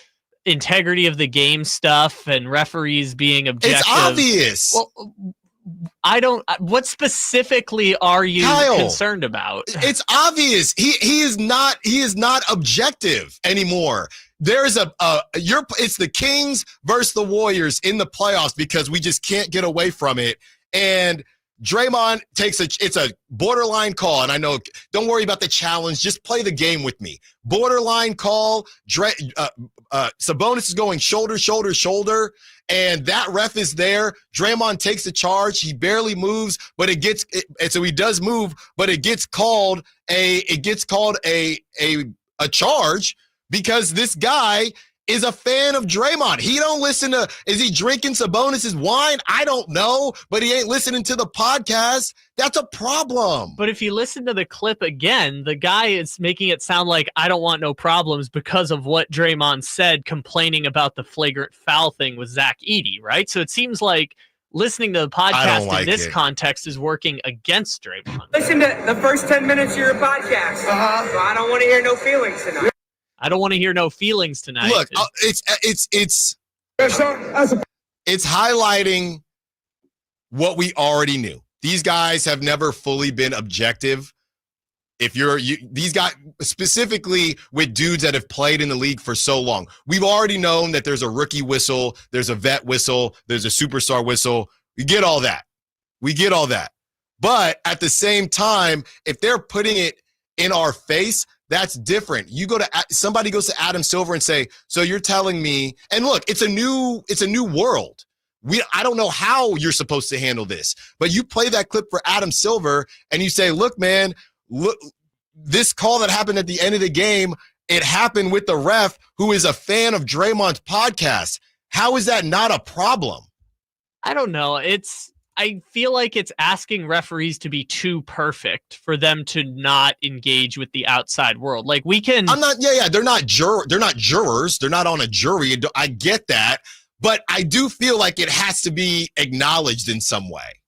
integrity of the game stuff and referees being objective. It's obvious. Well, What specifically are you Kyle, concerned about? It's obvious. He is not objective anymore. There's it's the Kings versus the Warriors in the playoffs because we just can't get away from it. And Draymond it's a borderline call. And I know, don't worry about the challenge. Just play the game with me. Borderline call. Sabonis is going shoulder, shoulder, shoulder. And that ref is there. Draymond takes the charge. He barely moves, but so he does move, but it gets called a charge because this guy is a fan of Draymond. He don't listen to, is he drinking Sabonis' wine? I don't know, but he ain't listening to the podcast. That's a problem. But if you listen to the clip again, the guy is making it sound like I don't want no problems because of what Draymond said, complaining about the flagrant foul thing with Zach Edey, right? So it seems like listening to the podcast in this context is working against Draymond. Listen to the first 10 minutes of your podcast. So I don't want to hear no feelings tonight. I don't want to hear no feelings tonight. Look, it's highlighting what we already knew. These guys have never fully been objective. These guys, specifically with dudes that have played in the league for so long, we've already known that there's a rookie whistle, there's a vet whistle, there's a superstar whistle. We get all that. But at the same time, if they're putting it in our face, that's different. Somebody goes to Adam Silver and say, so you're telling me, and look, it's a new world. I don't know how you're supposed to handle this, but you play that clip for Adam Silver and you say, look, man, look, this call that happened at the end of the game, it happened with the ref who is a fan of Draymond's podcast. How is that not a problem? I don't know. I feel like it's asking referees to be too perfect for them to not engage with the outside world. Like we can. They're not jurors. They're not on a jury. I get that, but I do feel like it has to be acknowledged in some way.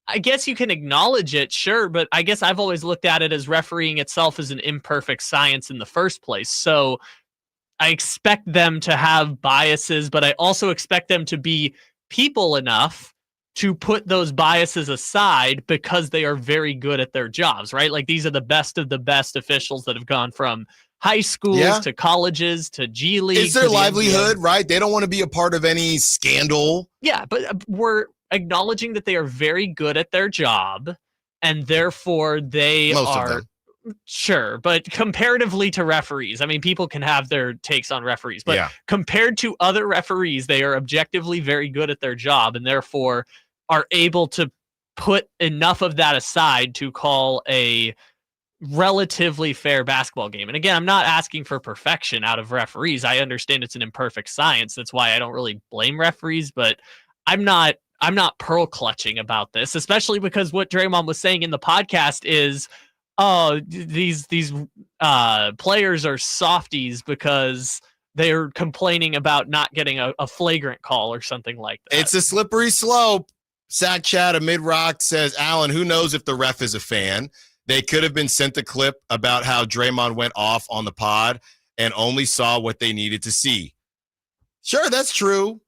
I guess you can acknowledge it, sure, but I guess I've always looked at it as refereeing itself as an imperfect science in the first place. So I expect them to have biases, but I also expect them to be people enough to put those biases aside because they are very good at their jobs, right? Like these are the best of the best officials that have gone from high schools to colleges to G League. It's their livelihood, right? They don't want to be a part of any scandal. Yeah, but we're acknowledging that they are very good at their job and therefore they are. Sure, but comparatively to referees, I mean, people can have their takes on referees, but compared to other referees, they are objectively very good at their job and therefore are able to put enough of that aside to call a relatively fair basketball game. And again, I'm not asking for perfection out of referees. I understand it's an imperfect science. That's why I don't really blame referees, but I'm not pearl clutching about this, especially because what Draymond was saying in the podcast is, oh, these players are softies because they're complaining about not getting a flagrant call or something like that. It's a slippery slope. Sack Chat of Mid-Rock says, Allen, who knows if the ref is a fan? They could have been sent the clip about how Draymond went off on the pod and only saw what they needed to see. Sure, that's true.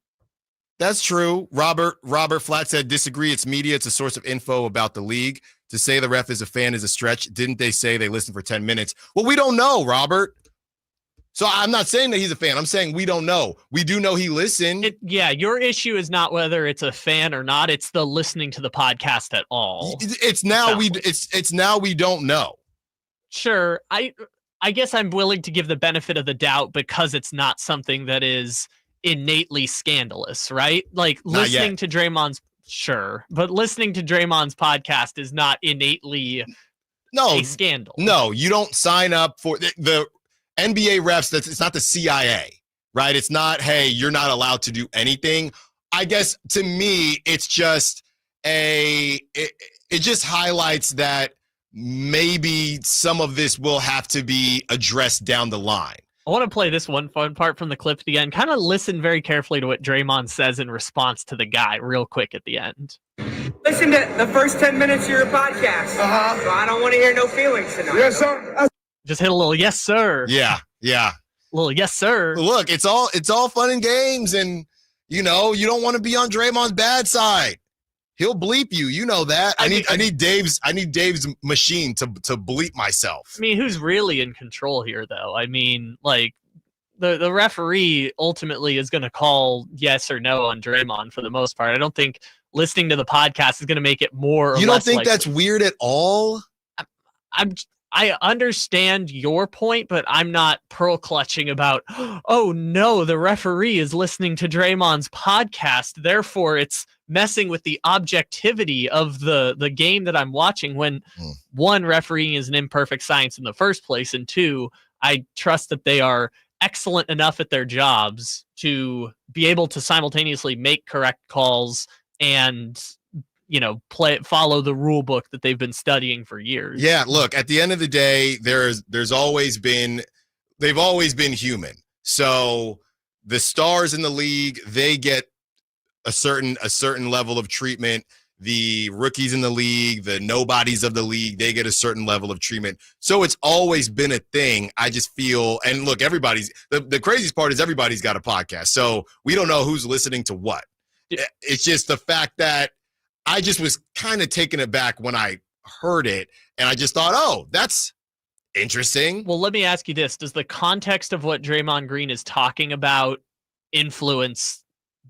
That's true. Robert Flat said, disagree. It's media. It's a source of info about the league. To say the ref is a fan is a stretch. Didn't they say they listened for 10 minutes? Well, we don't know, Robert. So I'm not saying that he's a fan. I'm saying we don't know. We do know he listened. Your issue is not whether it's a fan or not. It's the listening to the podcast at all. It's now we don't know. Sure. I guess I'm willing to give the benefit of the doubt because it's not something that is innately scandalous, right? Like listening to Draymond's listening to Draymond's podcast is not innately a scandal. No, you don't sign up for the NBA refs. It's not the CIA, right? It's not, hey, you're not allowed to do anything. I guess to me, it's just it just highlights that maybe some of this will have to be addressed down the line. I want to play this one fun part from the clip at the end. Kind of listen very carefully to what Draymond says in response to the guy real quick at the end. Listen to the first 10 minutes of your podcast. So I don't want to hear no feelings tonight. Yes, sir. Just hit a little yes, sir. Yeah. A little yes, sir. Look, it's all fun and games, and you don't want to be on Draymond's bad side. He'll bleep you. You know that. I need Dave's machine to bleep myself. I mean, who's really in control here, though? I mean, like, the referee ultimately is going to call yes or no on Draymond for the most part. I don't think listening to the podcast is going to make it more or less. You don't think likely. that's weird at all? I understand your point, but I'm not pearl clutching about, oh no, the referee is listening to Draymond's podcast. Therefore, it's messing with the objectivity of the game that I'm watching when one, refereeing is an imperfect science in the first place. And two, I trust that they are excellent enough at their jobs to be able to simultaneously make correct calls and, you know, follow the rule book that they've been studying for years. Yeah, look, at the end of the day, they've always been human. So the stars in the league, they get a certain level of treatment. The rookies in the league, the nobodies of the league, they get a certain level of treatment. So it's always been a thing. I just feel, and look, the craziest part is everybody's got a podcast. So we don't know who's listening to what. It's just the fact that I just was kind of taken aback when I heard it, and I just thought, oh, that's interesting. Well, let me ask you this. Does the context of what Draymond Green is talking about influence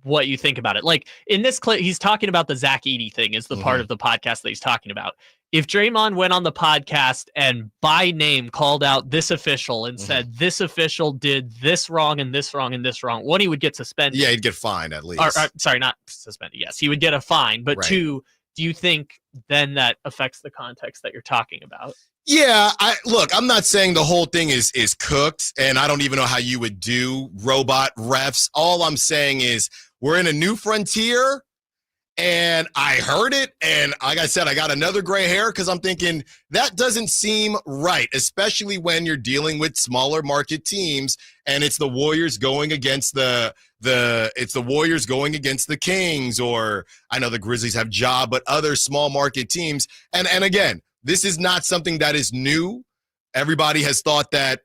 what you think about it? Like, in this clip, he's talking about the Zach Edey thing is the part of the podcast that he's talking about. If Draymond went on the podcast and by name called out this official and said, this official did this wrong and this wrong and this wrong, one, he would get suspended. Yeah, he'd get fined at least. Sorry, not suspended. Yes, he would get a fine. But two, do you think then that affects the context that you're talking about? Yeah, I'm not saying the whole thing is cooked, and I don't even know how you would do robot refs. All I'm saying is we're in a new frontier, and I heard it, and like I said, I got another gray hair because I'm thinking that doesn't seem right, especially when you're dealing with smaller market teams, and it's the Warriors going against the Kings, or I know the Grizzlies have Ja, but other small market teams, and again, this is not something that is new. Everybody has thought that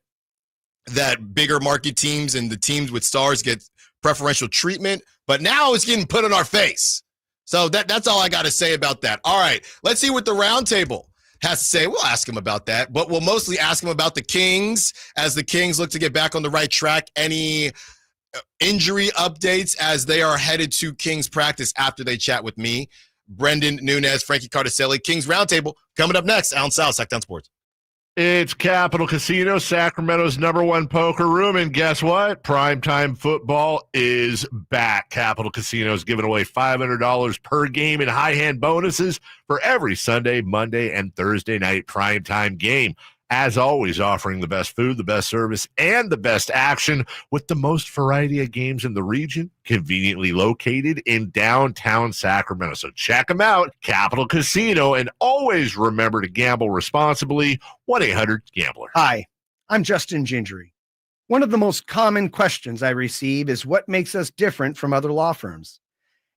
bigger market teams and the teams with stars get preferential treatment, but now it's getting put in our face. So that's all I got to say about that. All right, let's see what the Roundtable has to say. We'll ask him about that, but we'll mostly ask him about the Kings as the Kings look to get back on the right track. Any injury updates as they are headed to Kings practice after they chat with me, Brenden, Nunes, Frankie, Cartoscelli. Kings Roundtable coming up next. Allen Stiles, Sactown Sports. It's Capital Casino, Sacramento's #1 poker room, and guess what? Primetime football is back. Capital Casino is giving away $500 per game in high hand bonuses for every Sunday, Monday, and Thursday night primetime game. As always, offering the best food, the best service, and the best action with the most variety of games in the region, conveniently located in downtown Sacramento. So check them out, Capital Casino, and always remember to gamble responsibly. 1-800-GAMBLER. Hi, I'm Justin Gingery. One of the most common questions I receive is what makes us different from other law firms.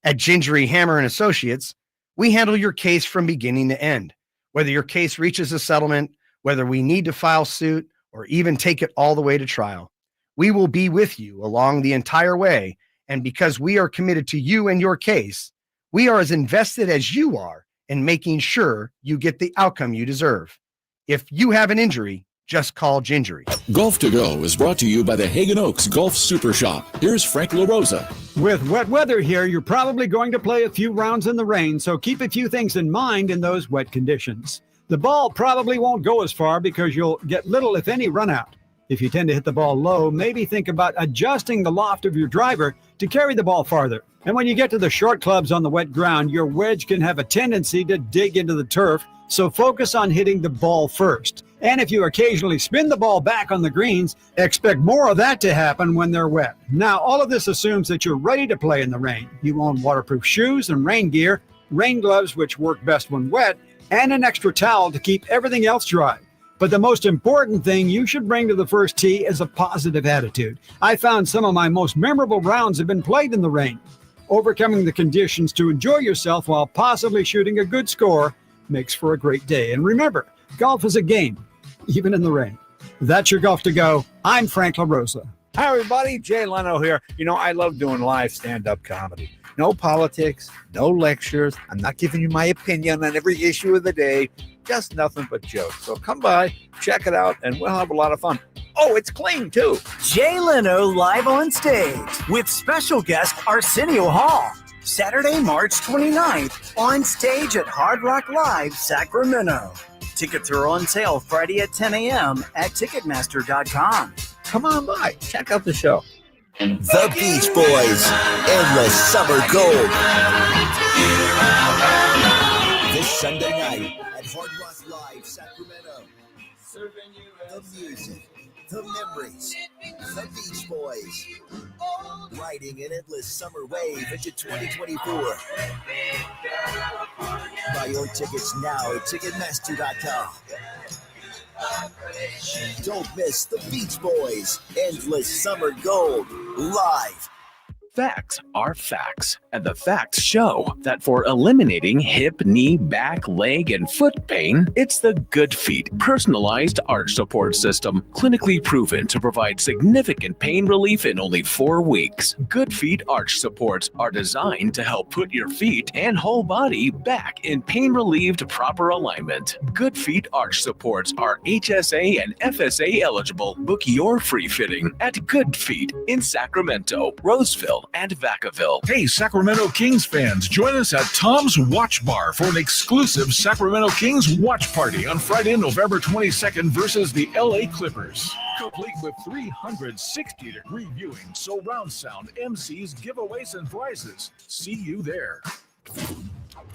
At Gingery, Hammer & Associates, we handle your case from beginning to end. Whether your case reaches a settlement, whether we need to file suit, or even take it all the way to trial, we will be with you along the entire way. And because we are committed to you and your case, we are as invested as you are in making sure you get the outcome you deserve. If you have an injury, just call Gingery. Golf to Go is brought to you by the Hagen Oaks Golf Super Shop. Here's Frank LaRosa. With wet weather here, you're probably going to play a few rounds in the rain, so keep a few things in mind in those wet conditions. The ball probably won't go as far because you'll get little, if any, run out. If you tend to hit the ball low, maybe think about adjusting the loft of your driver to carry the ball farther. And when you get to the short clubs on the wet ground, your wedge can have a tendency to dig into the turf, so focus on hitting the ball first. And if you occasionally spin the ball back on the greens, expect more of that to happen when they're wet. Now, all of this assumes that you're ready to play in the rain. You own waterproof shoes and rain gear, rain gloves, which work best when wet, and an extra towel to keep everything else dry. But the most important thing you should bring to the first tee is a positive attitude. I found some of my most memorable rounds have been played in the rain. Overcoming the conditions to enjoy yourself while possibly shooting a good score makes for a great day. And remember, golf is a game, even in the rain. That's your Golf to Go. I'm Frank LaRosa. Hi, everybody. Jay Leno here. You know, I love doing live stand-up comedy. No politics, no lectures. I'm not giving you my opinion on every issue of the day. Just nothing but jokes. So come by, check it out, and we'll have a lot of fun. Oh, it's clean, too. Jay Leno live on stage with special guest Arsenio Hall. Saturday, March 29th, on stage at Hard Rock Live, Sacramento. Tickets are on sale Friday at 10 a.m. at Ticketmaster.com. Come on by. Check out the show. The Beach Boys, Endless Summer Gold. This Sunday night at Hard Rock Live, Sacramento. The music, the memories, the Beach Boys. Riding an endless summer wave into 2024. Buy your tickets now at Ticketmaster.com. Don't miss the Beach Boys, Endless Summer Gold, live. Facts are facts, and the facts show that for eliminating hip, knee, back, leg, and foot pain, it's the Good Feet personalized arch support system, clinically proven to provide significant pain relief in only 4 weeks. Good Feet arch supports are designed to help put your feet and whole body back in pain-relieved proper alignment. Good Feet arch supports are HSA and FSA eligible. Book your free fitting at Good Feet in Sacramento, Roseville, and Vacaville. Hey, Sacramento Kings fans, join us at Tom's Watch Bar for an exclusive Sacramento Kings watch party on Friday, November 22nd versus the LA Clippers. Complete with 360-degree viewing, surround sound, MCs, giveaways, and prizes. See you there.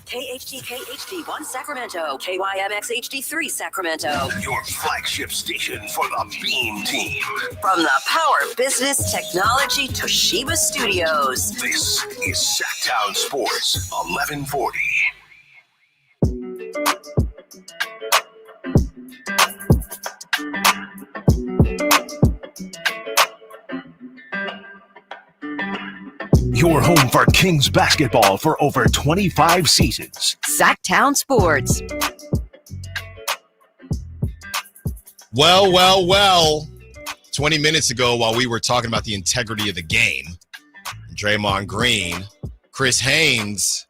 KHD1 Sacramento, KYMX HD3 Sacramento. Your flagship station for the Beam Team. From the Power Business Technology Toshiba Studios. This is Sactown Sports 1140. Your home for Kings basketball for over 25 seasons. Sactown Sports. Well. 20 minutes ago, while we were talking about the integrity of the game, Draymond Green, Chris Haynes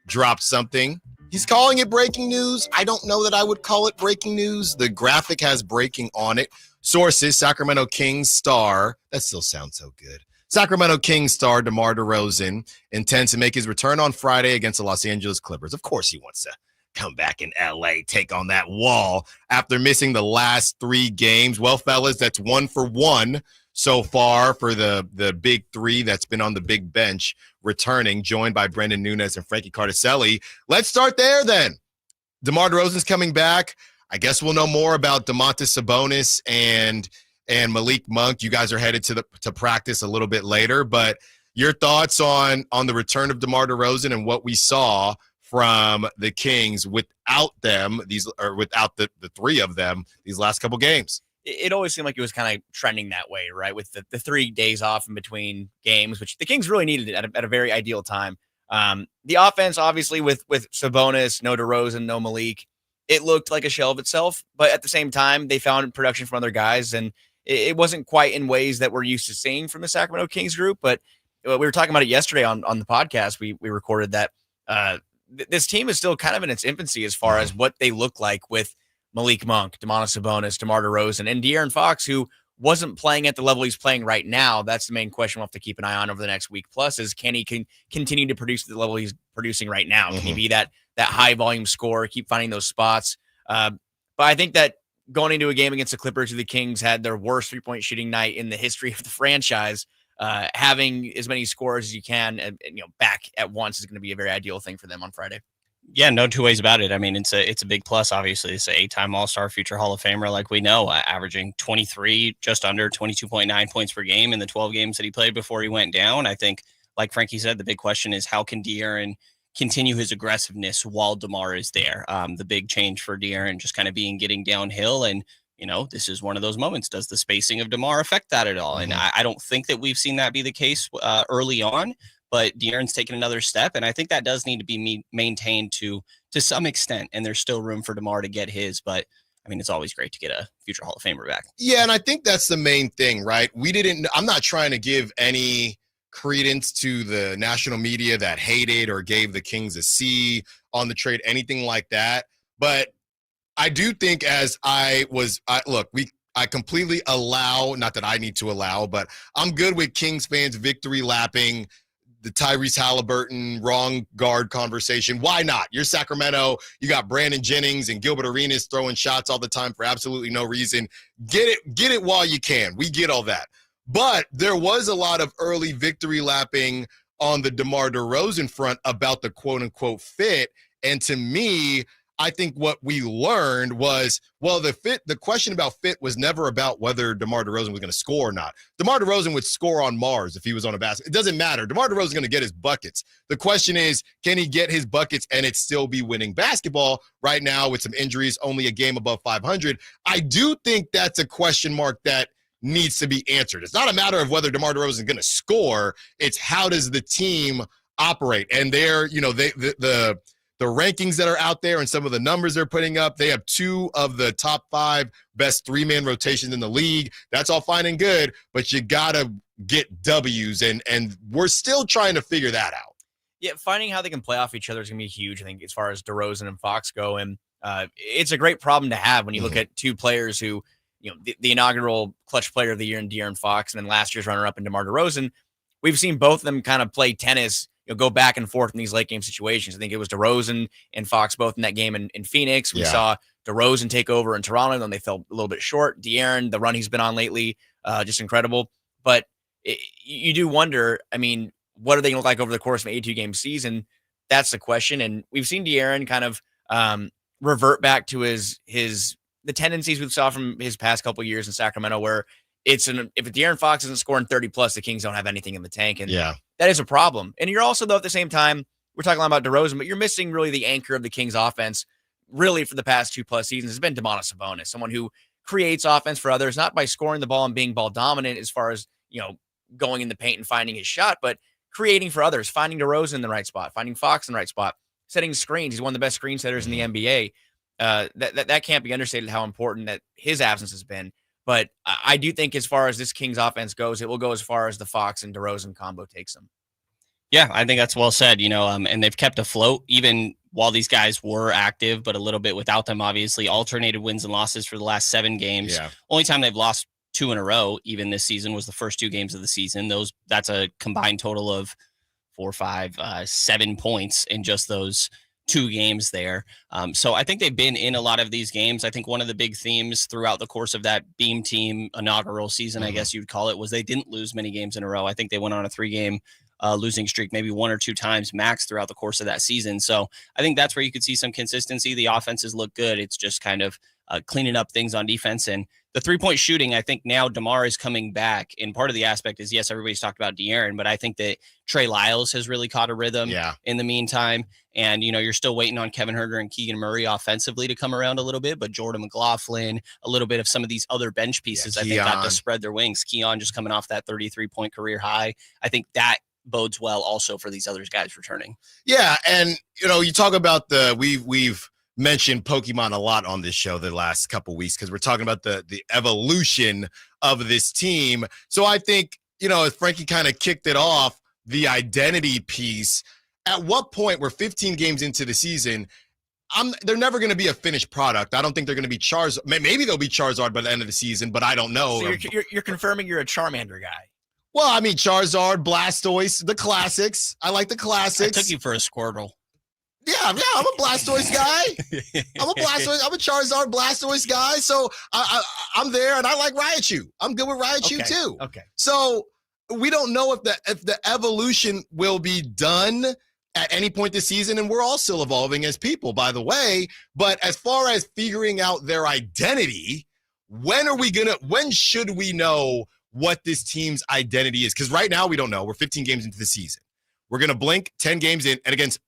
dropped something. He's calling it breaking news. I don't know that I would call it breaking news. The graphic has breaking on it. Sources, Sacramento Kings star. That still sounds so good. Sacramento Kings star DeMar DeRozan intends to make his return on Friday against the Los Angeles Clippers. Of course he wants to come back in LA, take on that wall after missing the last 3 games. Well, fellas, that's 1 for 1 so far for the big 3 that's been on the big bench returning, joined by Brenden, Nunes, and Frankie Cartoscelli. Let's start there then. DeMar DeRozan's coming back. I guess we'll know more about Domantas, Sabonis, and Malik Monk. You guys are headed to practice a little bit later, but your thoughts on the return of DeMar DeRozan and what we saw from the Kings without them, without the 3 of them these last couple games. It always seemed like it was kind of trending that way, right? With the 3 days off in between games, which the Kings really needed at a very ideal time. The offense, obviously, with Sabonis, no DeRozan, no Malik, it looked like a shell of itself. But at the same time, they found production from other guys, and it wasn't quite in ways that we're used to seeing from the Sacramento Kings group. But we were talking about it yesterday on the podcast. We recorded that this team is still kind of in its infancy as far as what they look like with Malik Monk, Domantas Sabonis, DeMar DeRozan, and De'Aaron Fox, who wasn't playing at the level he's playing right now. That's the main question we'll have to keep an eye on over the next week plus is can he continue to produce at the level he's producing right now? Can he be that high volume scorer, keep finding those spots? But I think that going into a game against the Clippers, who the Kings had their worst 3-point shooting night in the history of the franchise, having as many scorers as you can and back at once is going to be a very ideal thing for them on Friday. Yeah, no two ways about it. I mean, it's a big plus, obviously. It's an 8-time All-Star, future Hall of Famer, like we know, averaging 23, just under 22.9 points per game in the 12 games that he played before he went down. I think, like Frankie said, the big question is how can De'Aaron continue his aggressiveness while DeMar is there? The big change for De'Aaron just kind of getting downhill. And, this is one of those moments. Does the spacing of DeMar affect that at all? And I don't think that we've seen that be the case early on. But De'Aaron's taken another step, and I think that does need to be maintained to some extent, and there's still room for DeMar to get his, but, I mean, it's always great to get a future Hall of Famer back. Yeah, and I think that's the main thing, right? I'm not trying to give any credence to the national media that hated or gave the Kings a C on the trade, anything like that. But I do think I completely allow, not that I need to allow, but I'm good with Kings fans victory lapping the Tyrese Halliburton wrong guard conversation. Why not? You're Sacramento. You got Brandon Jennings and Gilbert Arenas throwing shots all the time for absolutely no reason. Get it while you can. We get all that. But there was a lot of early victory lapping on the DeMar DeRozan front about the quote-unquote fit. And to me, I think what we learned was, well, the question about fit was never about whether DeMar DeRozan was going to score or not. DeMar DeRozan would score on Mars if he was on a basket. It doesn't matter. DeMar DeRozan is going to get his buckets. The question is, can he get his buckets and it still be winning basketball? Right now, with some injuries, only a game above 500. I do think that's a question mark that needs to be answered. It's not a matter of whether DeMar DeRozan is going to score. It's how does the team operate? And the rankings that are out there and some of the numbers they're putting up, they have 2 of the top 5 best 3-man rotations in the league. That's all fine and good, but you got to get W's, and we're still trying to figure that out. Yeah, finding how they can play off each other is going to be huge, I think, as far as DeRozan and Fox go. And it's a great problem to have when you look at 2 players who, the inaugural clutch player of the year in De'Aaron Fox and then last year's runner-up in DeMar DeRozan. We've seen both of them kind of play tennis, go back and forth in these late game situations. I think it was DeRozan and Fox both in that game in Phoenix. We saw DeRozan take over in Toronto, and then they fell a little bit short. De'Aaron, the run he's been on lately, just incredible. But you do wonder, what are they going to look like over the course of an 82-game season? That's the question. And we've seen De'Aaron kind of revert back to the tendencies we saw from his past couple of years in Sacramento, where if De'Aaron Fox isn't scoring 30+, the Kings don't have anything in the tank. And that is a problem. And you're also, though, at the same time, we're talking a lot about DeRozan, but you're missing really the anchor of the Kings offense, really for the past 2+ seasons, has been Domantas Sabonis, someone who creates offense for others, not by scoring the ball and being ball dominant as far as, going in the paint and finding his shot, but creating for others, finding DeRozan in the right spot, finding Fox in the right spot, setting screens. He's one of the best screen setters in the NBA. That can't be understated how important that his absence has been. But I do think as far as this Kings offense goes, it will go as far as the Fox and DeRozan combo takes them. Yeah, I think that's well said, and they've kept afloat even while these guys were active, but a little bit without them, obviously. Alternated wins and losses for the last 7 games. Yeah. Only time they've lost 2 in a row, even this season, was the first 2 games of the season. That's a combined total of 4, 5, 7 points in just those 2 games there. So I think they've been in a lot of these games. I think one of the big themes throughout the course of that Beam Team inaugural season, I guess you'd call it, was they didn't lose many games in a row. I think they went on a 3-game losing streak, maybe 1 or 2 times max throughout the course of that season. So I think that's where you could see some consistency. The offenses look good. It's just kind of cleaning up things on defense. And the 3-point shooting, I think now DeMar is coming back. And part of the aspect is, yes, everybody's talked about De'Aaron, but I think that Trey Lyles has really caught a rhythm in the meantime. And, you're still waiting on Kevin Huerter and Keegan Murray offensively to come around a little bit, but Jordan McLaughlin, a little bit of some of these other bench pieces, I think got to spread their wings. Keon just coming off that 33-point career high. I think that bodes well also for these other guys returning. Yeah. And, you talk about we've mentioned Pokemon a lot on this show the last couple weeks because we're talking about the evolution of this team. So I think, as Frankie kind of kicked it off, the identity piece, at what point we're 15 games into the season, they're never going to be a finished product. I don't think they're going to be Charizard. Maybe they'll be Charizard by the end of the season, but I don't know. So you're confirming you're a Charmander guy. Well, Charizard, Blastoise, the classics. I like the classics. I took you for a Squirtle. Yeah, I'm a Blastoise guy. I'm a Charizard Blastoise guy. So I'm there, and I like Raichu. I'm good with Raichu too. Okay. So we don't know if the evolution will be done at any point this season, and we're all still evolving as people, by the way. But as far as figuring out their identity, when should we know what this team's identity is? Because right now we don't know. We're 15 games into the season. We're going to blink 10 games in, and against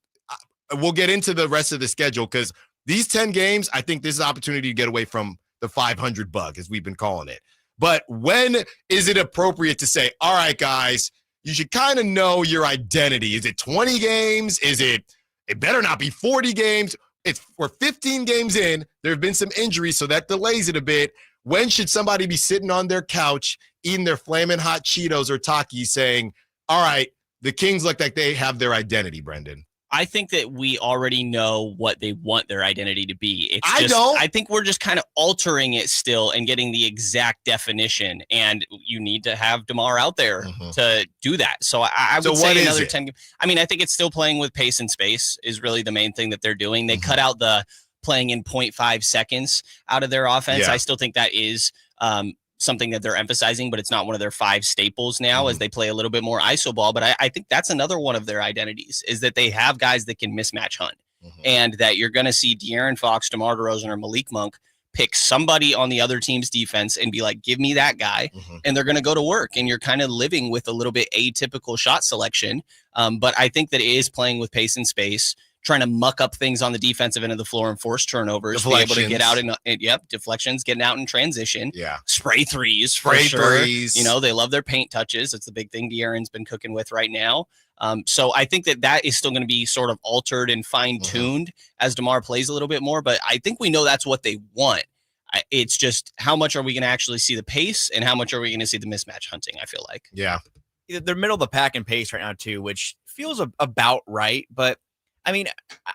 we'll get into the rest of the schedule because these 10 games, I think this is an opportunity to get away from the 500 bug, as we've been calling it. But when is it appropriate to say, all right, guys, you should kind of know your identity? Is it 20 games? It better not be 40 games. We're 15 games in. There have been some injuries, so that delays it a bit. When should somebody be sitting on their couch, eating their flaming hot Cheetos or Takis saying, all right, the Kings look like they have their identity, Brenden. I think that we already know what they want their identity to be. I think we're just kind of altering it still and getting the exact definition. And you need to have DeMar out there to do that. So I would say another 10. I mean, I think it's still playing with pace and space is really the main thing that they're doing. They cut out the playing in 0.5 seconds out of their offense. Yeah. I still think that is something that they're emphasizing, but it's not one of their 5 staples now as they play a little bit more iso ball. But I think that's another one of their identities is that they have guys that can mismatch hunt and that you're going to see De'Aaron Fox, DeMar DeRozan, or Malik Monk pick somebody on the other team's defense and be like, give me that guy. And they're going to go to work. And you're kind of living with a little bit atypical shot selection. But I think that it is playing with pace and space, trying to muck up things on the defensive end of the floor and force turnovers, be able to get out in deflections, getting out in transition, spray threes, threes. You know, they love their paint touches. It's the big thing De'Aaron's been cooking with right now. So I think that is still going to be sort of altered and fine-tuned as DeMar plays a little bit more, but I think we know that's what they want. It's just how much are we going to actually see the pace and how much are we going to see the mismatch hunting, I feel like. Yeah. They're middle of the pack in pace right now too, which feels about right, but I mean,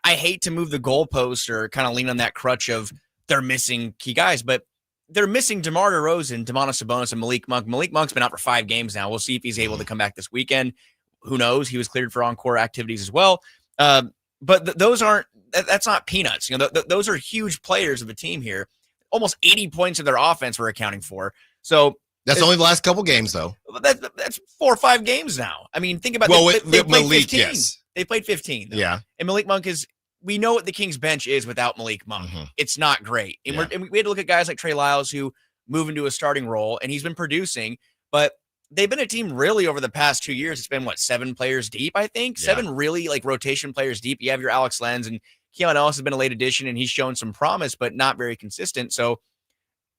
I hate to move the goalpost or kind of lean on that crutch of they're missing key guys, but they're missing DeMar DeRozan, Domantas Sabonis, and Malik Monk. Malik Monk's been out for 5 games now. We'll see if he's able to come back this weekend. Who knows? He was cleared for encore activities as well. But those aren't – that's not peanuts. You know, those are huge players of the team here. Almost 80 points of their offense we're accounting for. So that's only the last couple games, though. That's 4 or 5 games now. I mean, think about they played Malik, 15. Yes. They played 15. Though. Yeah. And Malik Monk is – we know what the Kings bench is without Malik Monk. It's not great. And, we had to look at guys like Trey Lyles who move into a starting role, and he's been producing. But they've been a team really over the past 2 years. It's been, 7 players deep, I think? 7 really, rotation players deep. You have your Alex Lenz, and Keon Ellis has been a late addition, and he's shown some promise, but not very consistent. So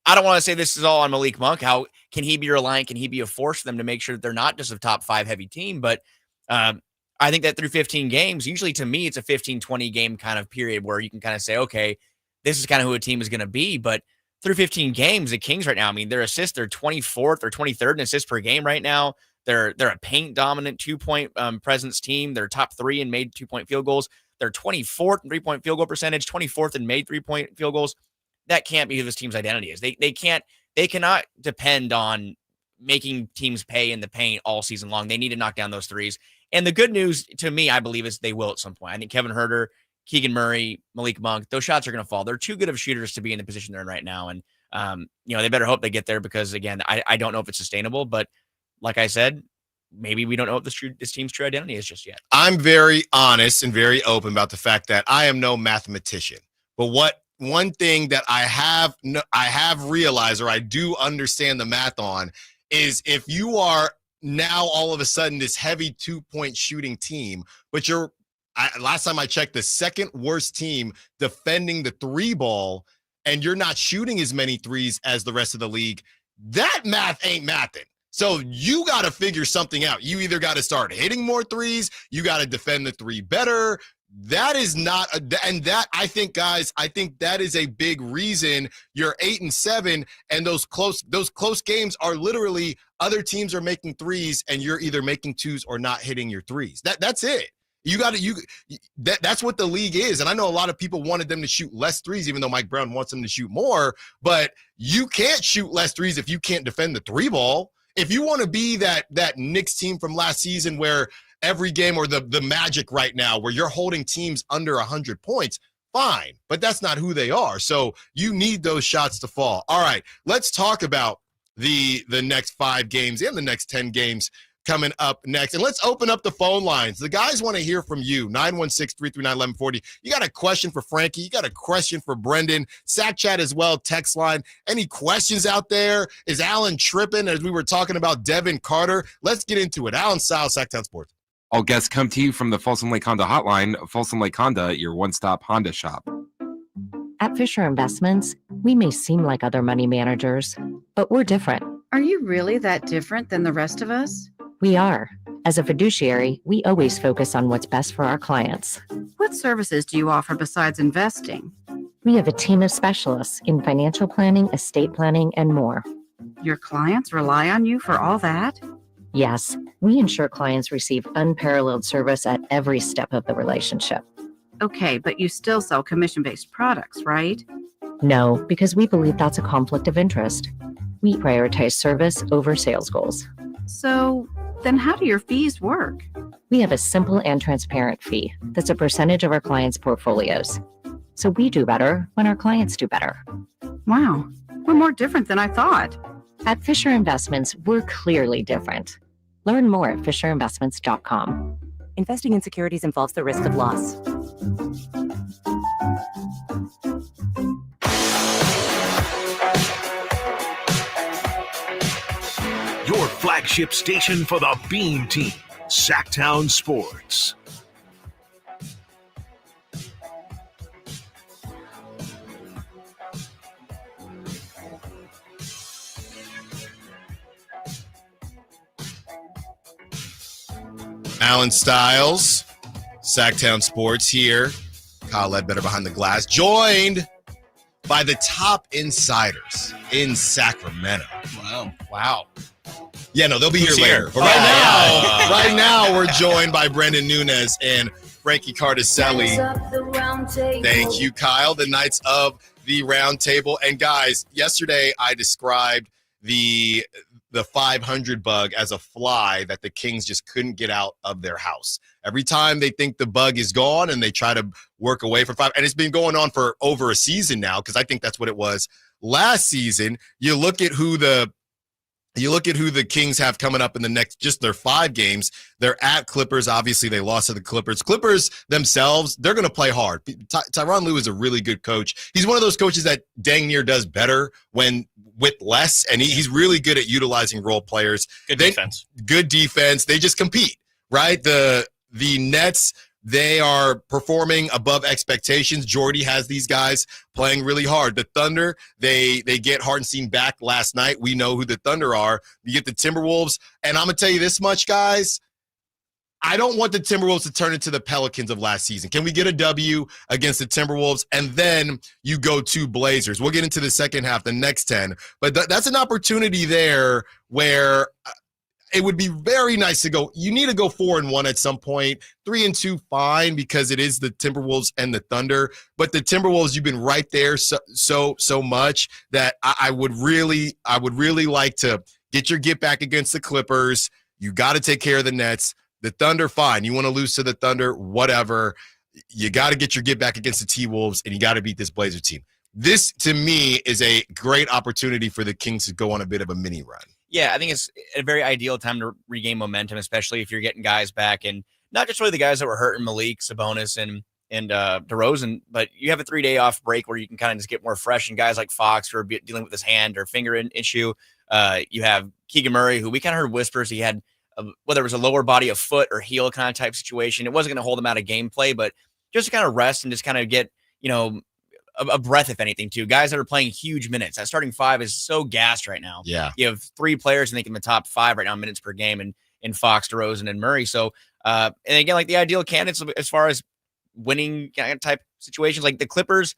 I don't want to say this is all on Malik Monk. How can he be reliant? Can he be a force for them to make sure that they're not just a top 5 heavy team? But I think that through 15 games, usually to me, it's a 15-20 game kind of period where you can kind of say, okay, this is kind of who a team is going to be. But through 15 games, the Kings right now, I mean, their assists, they're 24th or 23rd in assists per game right now. They're a paint dominant 2-point presence team. They're top 3 in made 2-point field goals. They're 24th in 3-point field goal percentage, 24th in made 3-point field goals. That can't be who this team's identity is. They cannot depend on making teams pay in the paint all season long. They need to knock down those threes. And the good news to me, I believe, is they will at some point. I think Kevin Huerter, Keegan Murray, Malik Monk, those shots are going to fall. They're too good of shooters to be in the position they're in right now. And, they better hope they get there because, again, I don't know if it's sustainable. But like I said, maybe we don't know what this team's true identity is just yet. I'm very honest and very open about the fact that I am no mathematician. But one thing that I have realized, or I do understand the math on, is if you are now all of a sudden this heavy 2-point shooting team, but last time I checked, the second worst team defending the 3 ball, and you're not shooting as many threes as the rest of the league, that math ain't mathing. So you got to figure something out. You either got to start hitting more threes, you got to defend the 3 better. That is not, I think, guys, that is a big reason you're 8-7, and those close games are literally other teams are making threes, and you're either making 2s or not hitting your 3s. That's it. That's what the league is. And I know a lot of people wanted them to shoot less threes, even though Mike Brown wants them to shoot more. But you can't shoot less threes if you can't defend the 3 ball. If you want to be that Knicks team from last season where every game, or the Magic right now, where you're holding teams under 100 points, fine. But that's not who they are. So you need those shots to fall. All right, let's talk about the next 5 games and the next 10 games coming up next. And let's open up the phone lines. The guys want to hear from you. 916-339-1140. You got a question for Frankie? You got a question for Brenden? Sack chat as well, text line. Any questions out there? Is Allen tripping as we were talking about Devin Carter? Let's get into it. Allen Stiles, Sactown Sports. All guests come to you from the Folsom Lake Honda hotline. Folsom Lake Honda, your one-stop Honda shop. At Fisher Investments, we may seem like other money managers, but we're different. Are you really that different than the rest of us? We are. As a fiduciary, we always focus on what's best for our clients. What services do you offer besides investing? We have a team of specialists in financial planning, estate planning, and more. Your clients rely on you for all that? Yes, we ensure clients receive unparalleled service at every step of the relationship. Okay, but you still sell commission-based products, right? No, because we believe that's a conflict of interest. We prioritize service over sales goals. So then how do your fees work? We have a simple and transparent fee that's a percentage of our clients' portfolios. So we do better when our clients do better. Wow, we're more different than I thought. At Fisher Investments, we're clearly different. Learn more at FisherInvestments.com. Investing in securities involves the risk of loss. Your flagship station for the Beam Team, Sactown Sports. Allen Stiles, Sactown Sports here. Kyle Ledbetter behind the glass, joined by the top insiders in Sacramento. Wow. Yeah, no, they'll be Who's here later. here? But right now, we're joined by Brenden Nunes and Frankie Cartoscelli. Thank you, Kyle. The Knights of the Roundtable. And guys, yesterday I described the 500 bug as a fly that the Kings just couldn't get out of their house. Every time they think the bug is gone and they try to work away for 5, and it's been going on for over a season now, because I think that's what it was last season. You look at who the Kings have coming up in the next, just their 5 games. They're at Clippers. Obviously, they lost to the Clippers. Clippers themselves, they're going to play hard. Tyronn Lue is a really good coach. He's one of those coaches that dang near does better with less, and he's really good at utilizing role players. Good defense. Good defense. They just compete, right? The Nets, they are performing above expectations. Jordy has these guys playing really hard. The Thunder, they get Hartenstein back last night. We know who the Thunder are. You get the Timberwolves, and I'm going to tell you this much, guys. I don't want the Timberwolves to turn into the Pelicans of last season. Can we get a W against the Timberwolves? And then you go to Blazers. We'll get into the second half, the next 10. But that's an opportunity there where it would be very nice to go. You need to go 4-1 at some point. 3-2, fine, because it is the Timberwolves and the Thunder. But the Timberwolves, you've been right there so much that I would really like to get back against the Clippers. You got to take care of the Nets. The Thunder, fine. You want to lose to the Thunder, whatever. You got to get your get back against the T-Wolves, and you got to beat this Blazer team. This, to me, is a great opportunity for the Kings to go on a bit of a mini run. Yeah, I think it's a very ideal time to regain momentum, especially if you're getting guys back, and not just really the guys that were hurt in Malik, Sabonis, and DeRozan, but you have a 3-day off break where you can kind of just get more fresh, and guys like Fox who are dealing with his hand or finger issue. You have Keegan Murray, who we kind of heard whispers he had whether it was a lower body, a foot, or heel kind of type situation. It wasn't going to hold him out of gameplay, but just to kind of rest and just kind of get, a breath, if anything, too. Guys that are playing huge minutes. That starting 5 is so gassed right now. Yeah. You have 3 players, I think, in the top 5 right now, minutes per game, in Fox, DeRozan, and Murray. So, and again, like the ideal candidates as far as winning type situations, like the Clippers,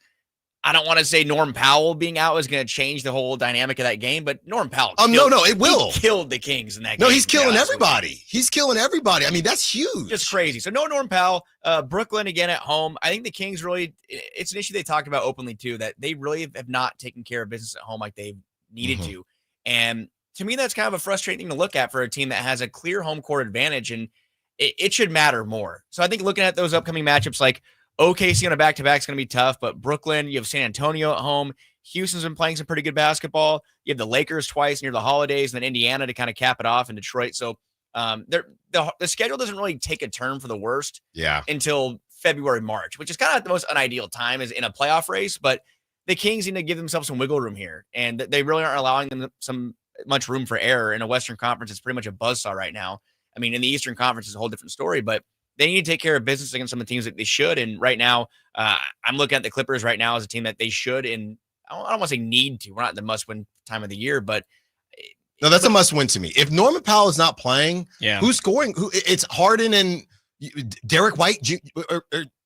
I don't want to say Norm Powell being out is going to change the whole dynamic of that game, but Norm Powell. No, it will. He killed the Kings in that game. No, he's killing everybody. He's killing everybody. I mean, that's huge. Just crazy. So no Norm Powell. Brooklyn again at home. I think the Kings really, it's an issue they talked about openly too, that they really have not taken care of business at home like they needed to. And to me, that's kind of a frustrating thing to look at for a team that has a clear home court advantage, and it should matter more. So I think looking at those upcoming matchups, like OKC on a back-to-back is going to be tough, but Brooklyn, you have San Antonio at home. Houston's been playing some pretty good basketball. You have the Lakers twice near the holidays, and then Indiana to kind of cap it off in Detroit. So the schedule doesn't really take a turn for the worst until February, March, which is kind of the most unideal time is in a playoff race. But the Kings need to give themselves some wiggle room here, and they really aren't allowing them much room for error. In a Western Conference, it's pretty much a buzzsaw right now. I mean, in the Eastern Conference, it's a whole different story, but they need to take care of business against some of the teams that they should. And right now, I'm looking at the Clippers right now as a team that they should, and I don't want to say need to. We're not the must-win time of the year, but no, that's a must-win to me. If Norman Powell is not playing, who's scoring? It's Harden and Derek White, or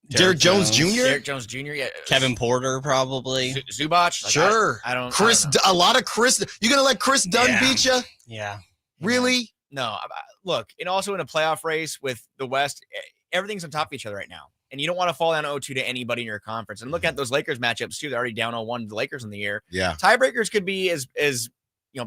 Derek Jones Jr. Derek Jones Jr. Yeah, Kevin Porter probably. Zubac. Sure. I don't. Chris. I don't know. A lot of Chris. You gonna let Chris Dunn beat you? Yeah. Really? No. look, and also in a playoff race with the West, everything's on top of each other right now. And you don't want to fall down 0-2 to anybody in your conference. And look at those Lakers matchups too. They're already down 0-1 to the Lakers in the year. Yeah. Tiebreakers could be as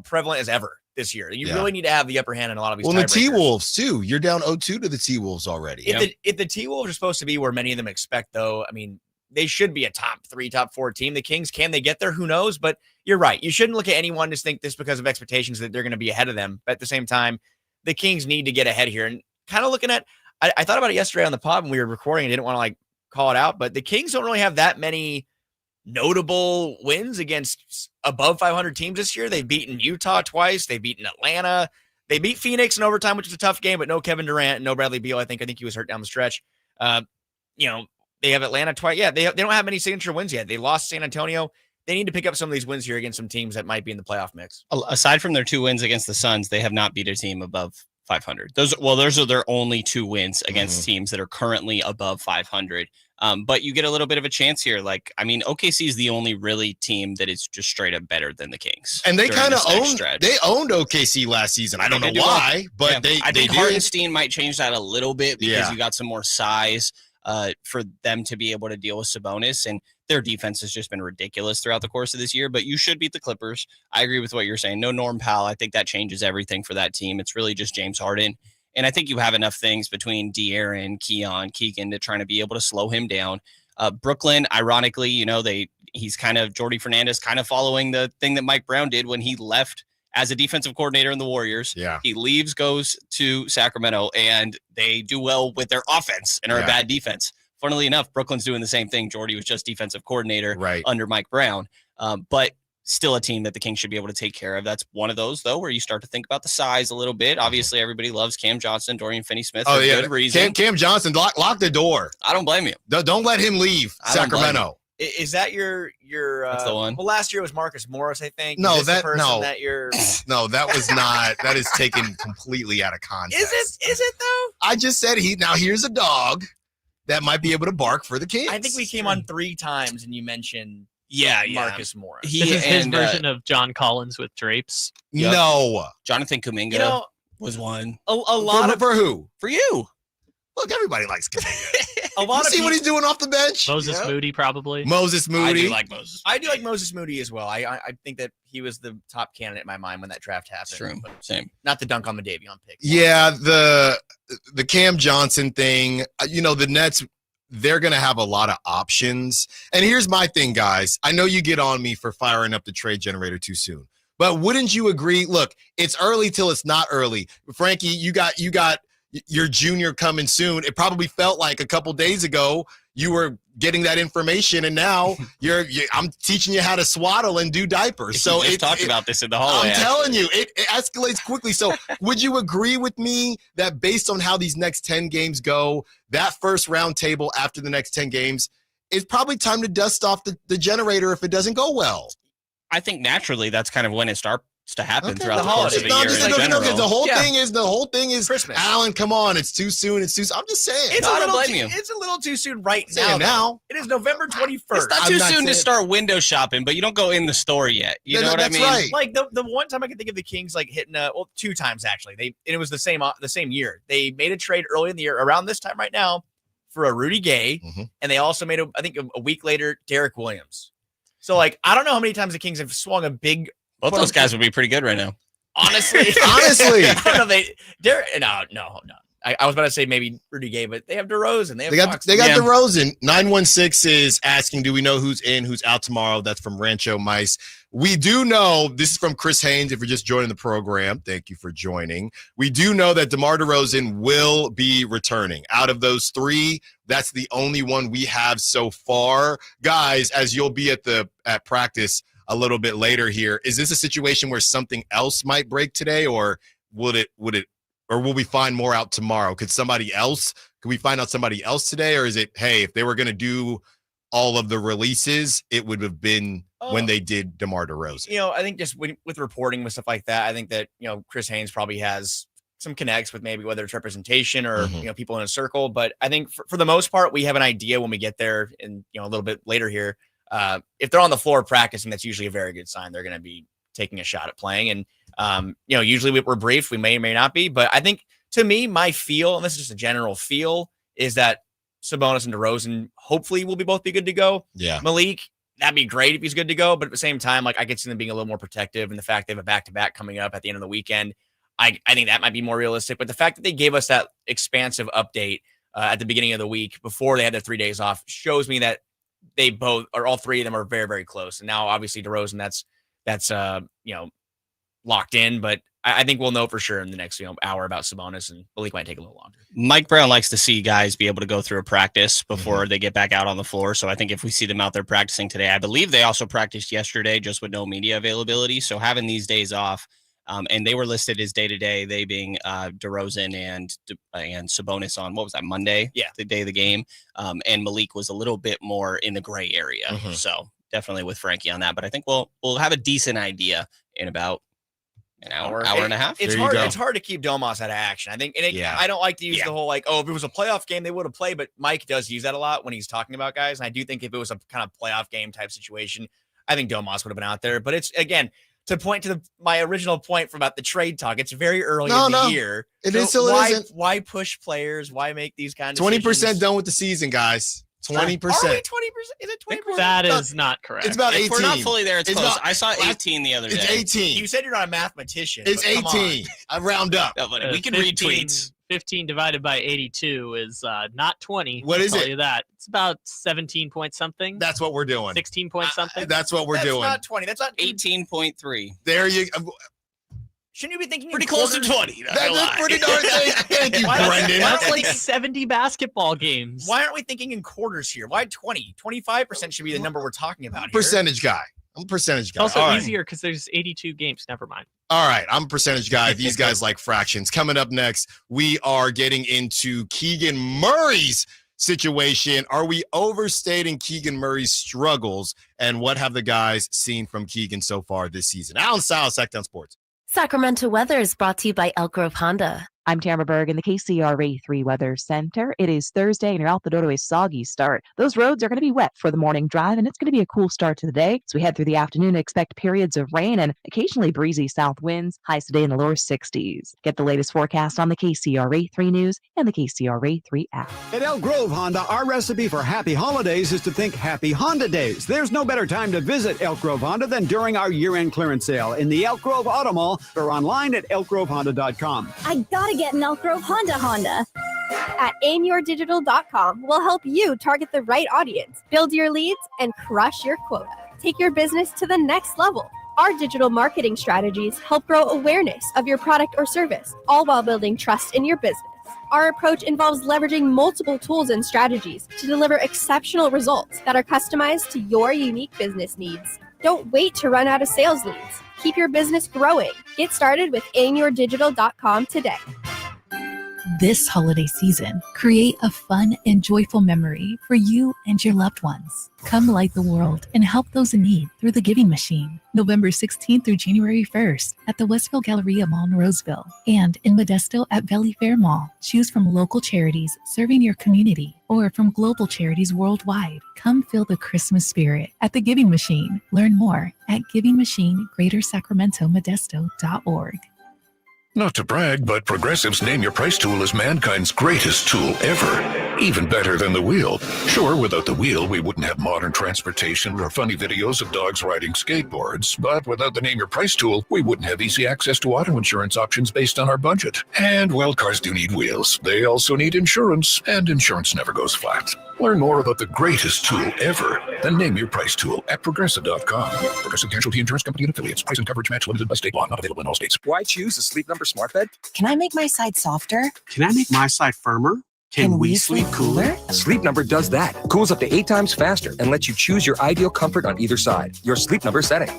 prevalent as ever this year. You really need to have the upper hand in a lot of these. Well, tiebreakers. the T-Wolves too. You're down 0-2 to the T-Wolves already. If the T-Wolves are supposed to be where many of them expect, though, I mean, they should be a top 3, top 4 team. The Kings, can they get there? Who knows? But you're right. You shouldn't look at anyone just think this because of expectations that they're going to be ahead of them. But at the same time, the Kings need to get ahead here. And kind of looking at, I thought about it yesterday on the pod when we were recording. I didn't want to call it out, but the Kings don't really have that many notable wins against above 500 teams this year. They've beaten Utah twice. They've beaten Atlanta. They beat Phoenix in overtime, which was a tough game, but no Kevin Durant, no Bradley Beal. I think he was hurt down the stretch. They have Atlanta twice. Yeah, they don't have many signature wins yet. They lost San Antonio. They need to pick up some of these wins here against some teams that might be in the playoff mix. Aside from their 2 wins against the Suns, they have not beat a team above 500. Those are their only 2 wins against teams that are currently above 500. But you get a little bit of a chance here. OKC is the only really team that is just straight up better than the Kings. And they kind of owned OKC last season. I don't know why, but I think Hartenstein might change that a little bit because you got some more size for them to be able to deal with Sabonis, and their defense has just been ridiculous throughout the course of this year. But you should beat the Clippers. I agree with what you're saying. No Norm Powell. I think that changes everything for that team. It's really just James Harden. And I think you have enough things between De'Aaron, Keegan to trying to be able to slow him down. Brooklyn, ironically, he's kind of Jordy Fernandez kind of following the thing that Mike Brown did when he left as a defensive coordinator in the Warriors. Yeah. He leaves, goes to Sacramento, and they do well with their offense and are a bad defense. Funnily enough, Brooklyn's doing the same thing. Jordy was just defensive coordinator under Mike Brown. But still a team that the Kings should be able to take care of. That's one of those, though, where you start to think about the size a little bit. Obviously, everybody loves Cam Johnson, Dorian Finney-Smith for good reason. Cam Johnson, lock the door. I don't blame you. Don't let him leave Sacramento. Is that your That's the one. Well, last year was Marcus Morris, I think. No, that was not. That is taken completely out of context. Is it though? I just said here's a dog that might be able to bark for the Kings. I think we came on 3 times and you mentioned Marcus Morris. This is his version of John Collins with drapes. Yep. No. Jonathan Kuminga was one. A lot for who? For you. Look, everybody likes Kuminga. A lot you see what he's doing off the bench? Moses Moody, probably. Moses Moody. I do like Moses Moody as well. I think that he was the top candidate in my mind when that draft happened. True. Same. Not the dunk on the Davion pick. Yeah, the Cam Johnson thing. The Nets, they're going to have a lot of options. And here's my thing, guys. I know you get on me for firing up the trade generator too soon, but wouldn't you agree? Look, it's early till it's not early. Frankie, you got your junior coming soon. It probably felt like a couple days ago you were getting that information, and now I'm teaching you how to swaddle and do diapers. So we talked about this in the hallway. I'm telling you, it escalates quickly. So would you agree with me that based on how these next 10 games go, that first round table after the next 10 games, it's probably time to dust off the generator if it doesn't go well? I think naturally that's kind of when it starts to happen throughout the course of the year. The whole thing is Christmas. Alan, come on, it's too soon. I'm just saying. It's a little too soon right now. It is November 21st. It's not too soon to start window shopping, but you don't go in the store yet. You know what I mean? Right. Like the one time I can think of the Kings hitting 2 times actually. It was the same year. They made a trade early in the year around this time right now for a Rudy Gay, and they also made a week later Derek Williams. So I don't know how many times the Kings have swung a big. Both those guys would be pretty good right now. Honestly. I don't know. No. I was about to say maybe Rudy Gay, but they have DeRozan. They got DeRozan. 916 is asking, do we know who's in, who's out tomorrow? That's from Rancho Mice. We do know, this is from Chris Haynes, if you're just joining the program. Thank you for joining. We do know that DeMar DeRozan will be returning. Out of those 3, that's the only one we have so far. Guys, as you'll be at practice a little bit later here, is this a situation where something else might break today, or will we find more out tomorrow? Could we find out somebody else today? Or is it, hey, if they were going to do all of the releases, it would have been when they did DeMar DeRozan? I think just with reporting with stuff like that, I think that, Chris Haynes probably has some connects with maybe whether it's representation or, people in a circle. But I think for the most part, we have an idea when we get there and, a little bit later here. If they're on the floor practicing, that's usually a very good sign. They're going to be taking a shot at playing. And, usually we're briefed. We may or may not be. But I think to me, my feel, and this is just a general feel, is that Sabonis and DeRozan hopefully will both be good to go. Yeah. Malik, that'd be great if he's good to go, but at the same time, like I could see them being a little more protective, and the fact they have a back-to-back coming up at the end of the weekend, I think that might be more realistic. But the fact that they gave us that expansive update at the beginning of the week before they had their 3 days off shows me that they both, or all three of them, are very, very close. And now, obviously, DeRozan, that's locked in, but I think we'll know for sure in the next hour about Sabonis, and Malik might take a little longer. Mike Brown likes to see guys be able to go through a practice before they get back out on the floor. So I think if we see them out there practicing today, I believe they also practiced yesterday just with no media availability. So having these days off, and they were listed as day-to-day, they being DeRozan and Sabonis on, what was that, Monday? Yeah. The day of the game. And Malik was a little bit more in the gray area. So definitely with Frankie on that. But I think we'll have a decent idea in about an hour and a half. It's hard. It's hard to keep Domas out of action. I think, I don't like to use the whole if it was a playoff game, they would have played. But Mike does use that a lot when he's talking about guys. And I do think if it was a kind of playoff game type situation, I think Domas would have been out there. But it's, again, to point to my original point from about the trade talk, it's very early in the year. It is still isn't. Why push players? Why make these kinds of 20% done with the season, guys. 20%. Are we 20%? Is it 20%? That is not correct. It's about 18. If we're not fully there, it's close. Not, I saw 18 the other day. It's 18. You said you're not a mathematician. It's 18. I round up. No, but we can read tweets. 15 divided by 82 is not 20. What is I'll it? tell you that. It's about 17 point something. That's what we're doing. 16 point something. That's what we're doing. That's not 20. That's not 18.3. There you Shouldn't you be thinking pretty close to 20? That's pretty darn thing. Thank you, Brenden. That's like 70 basketball games. Why aren't we thinking in quarters here? Why 20? 25% should be the number we're talking about here. Percentage guy. I'm a percentage guy. It's also easier because there's 82 games. Never mind. All right. I'm a percentage guy. These guys like fractions. Coming up next, we are getting into Keegan Murray's situation. Are we overstating Keegan Murray's struggles? And what have the guys seen from Keegan so far this season? Allen Stiles, Sactown Sports. Sacramento weather is brought to you by Elk Grove Honda. I'm Tamara Berg in the KCRA 3 Weather Center. It is Thursday and you're out the door to a soggy start. Those roads are going to be wet for the morning drive, and it's going to be a cool start to the day. As we head through the afternoon, expect periods of rain and occasionally breezy south winds. Highs today in the lower 60s. Get the latest forecast on the KCRA 3 News and the KCRA 3 app. At Elk Grove Honda, our recipe for happy holidays is to think Happy Honda Days. There's no better time to visit Elk Grove Honda than during our year-end clearance sale in the Elk Grove Auto Mall or online at elkgrovehonda.com. I gotta get an Elk Grove Honda. At aimyourdigital.com, we'll help you target the right audience, build your leads, and crush your quota. Take your business to the next level. Our digital marketing strategies help grow awareness of your product or service, all while building trust in your business. Our approach involves leveraging multiple tools and strategies to deliver exceptional results that are customized to your unique business needs. Don't wait to run out of sales leads. Keep your business growing. Get started with aimyourdigital.com today. This holiday season, create a fun and joyful memory for you and your loved ones. Come light the world and help those in need through the Giving Machine, November 16th through January 1st at the Westfield Galleria Mall in Roseville and in Modesto at Valley Fair Mall. Choose from local charities serving your community or from global charities worldwide. Come feel the Christmas spirit at the Giving Machine. Learn more at givingmachine.greatersacramentomodesto.org. Not to brag, but Progressive's Name Your Price tool is mankind's greatest tool ever. Even better than the wheel. Sure, without the wheel, we wouldn't have modern transportation or funny videos of dogs riding skateboards. But without the Name Your Price tool, we wouldn't have easy access to auto insurance options based on our budget. And, well, cars do need wheels. They also need insurance, and insurance never goes flat. Learn more about the greatest tool ever, the Name Your Price tool at Progressive.com. Progressive Casualty Insurance Company and Affiliates. Price and coverage match limited by state law. Not available in all states. Why choose a Sleep Number smart bed? Can I make my side softer? Can I make my side firmer? Can we sleep cooler? Sleep Number does that. Cools up to 8 times faster and lets you choose your ideal comfort on either side. Your Sleep Number setting.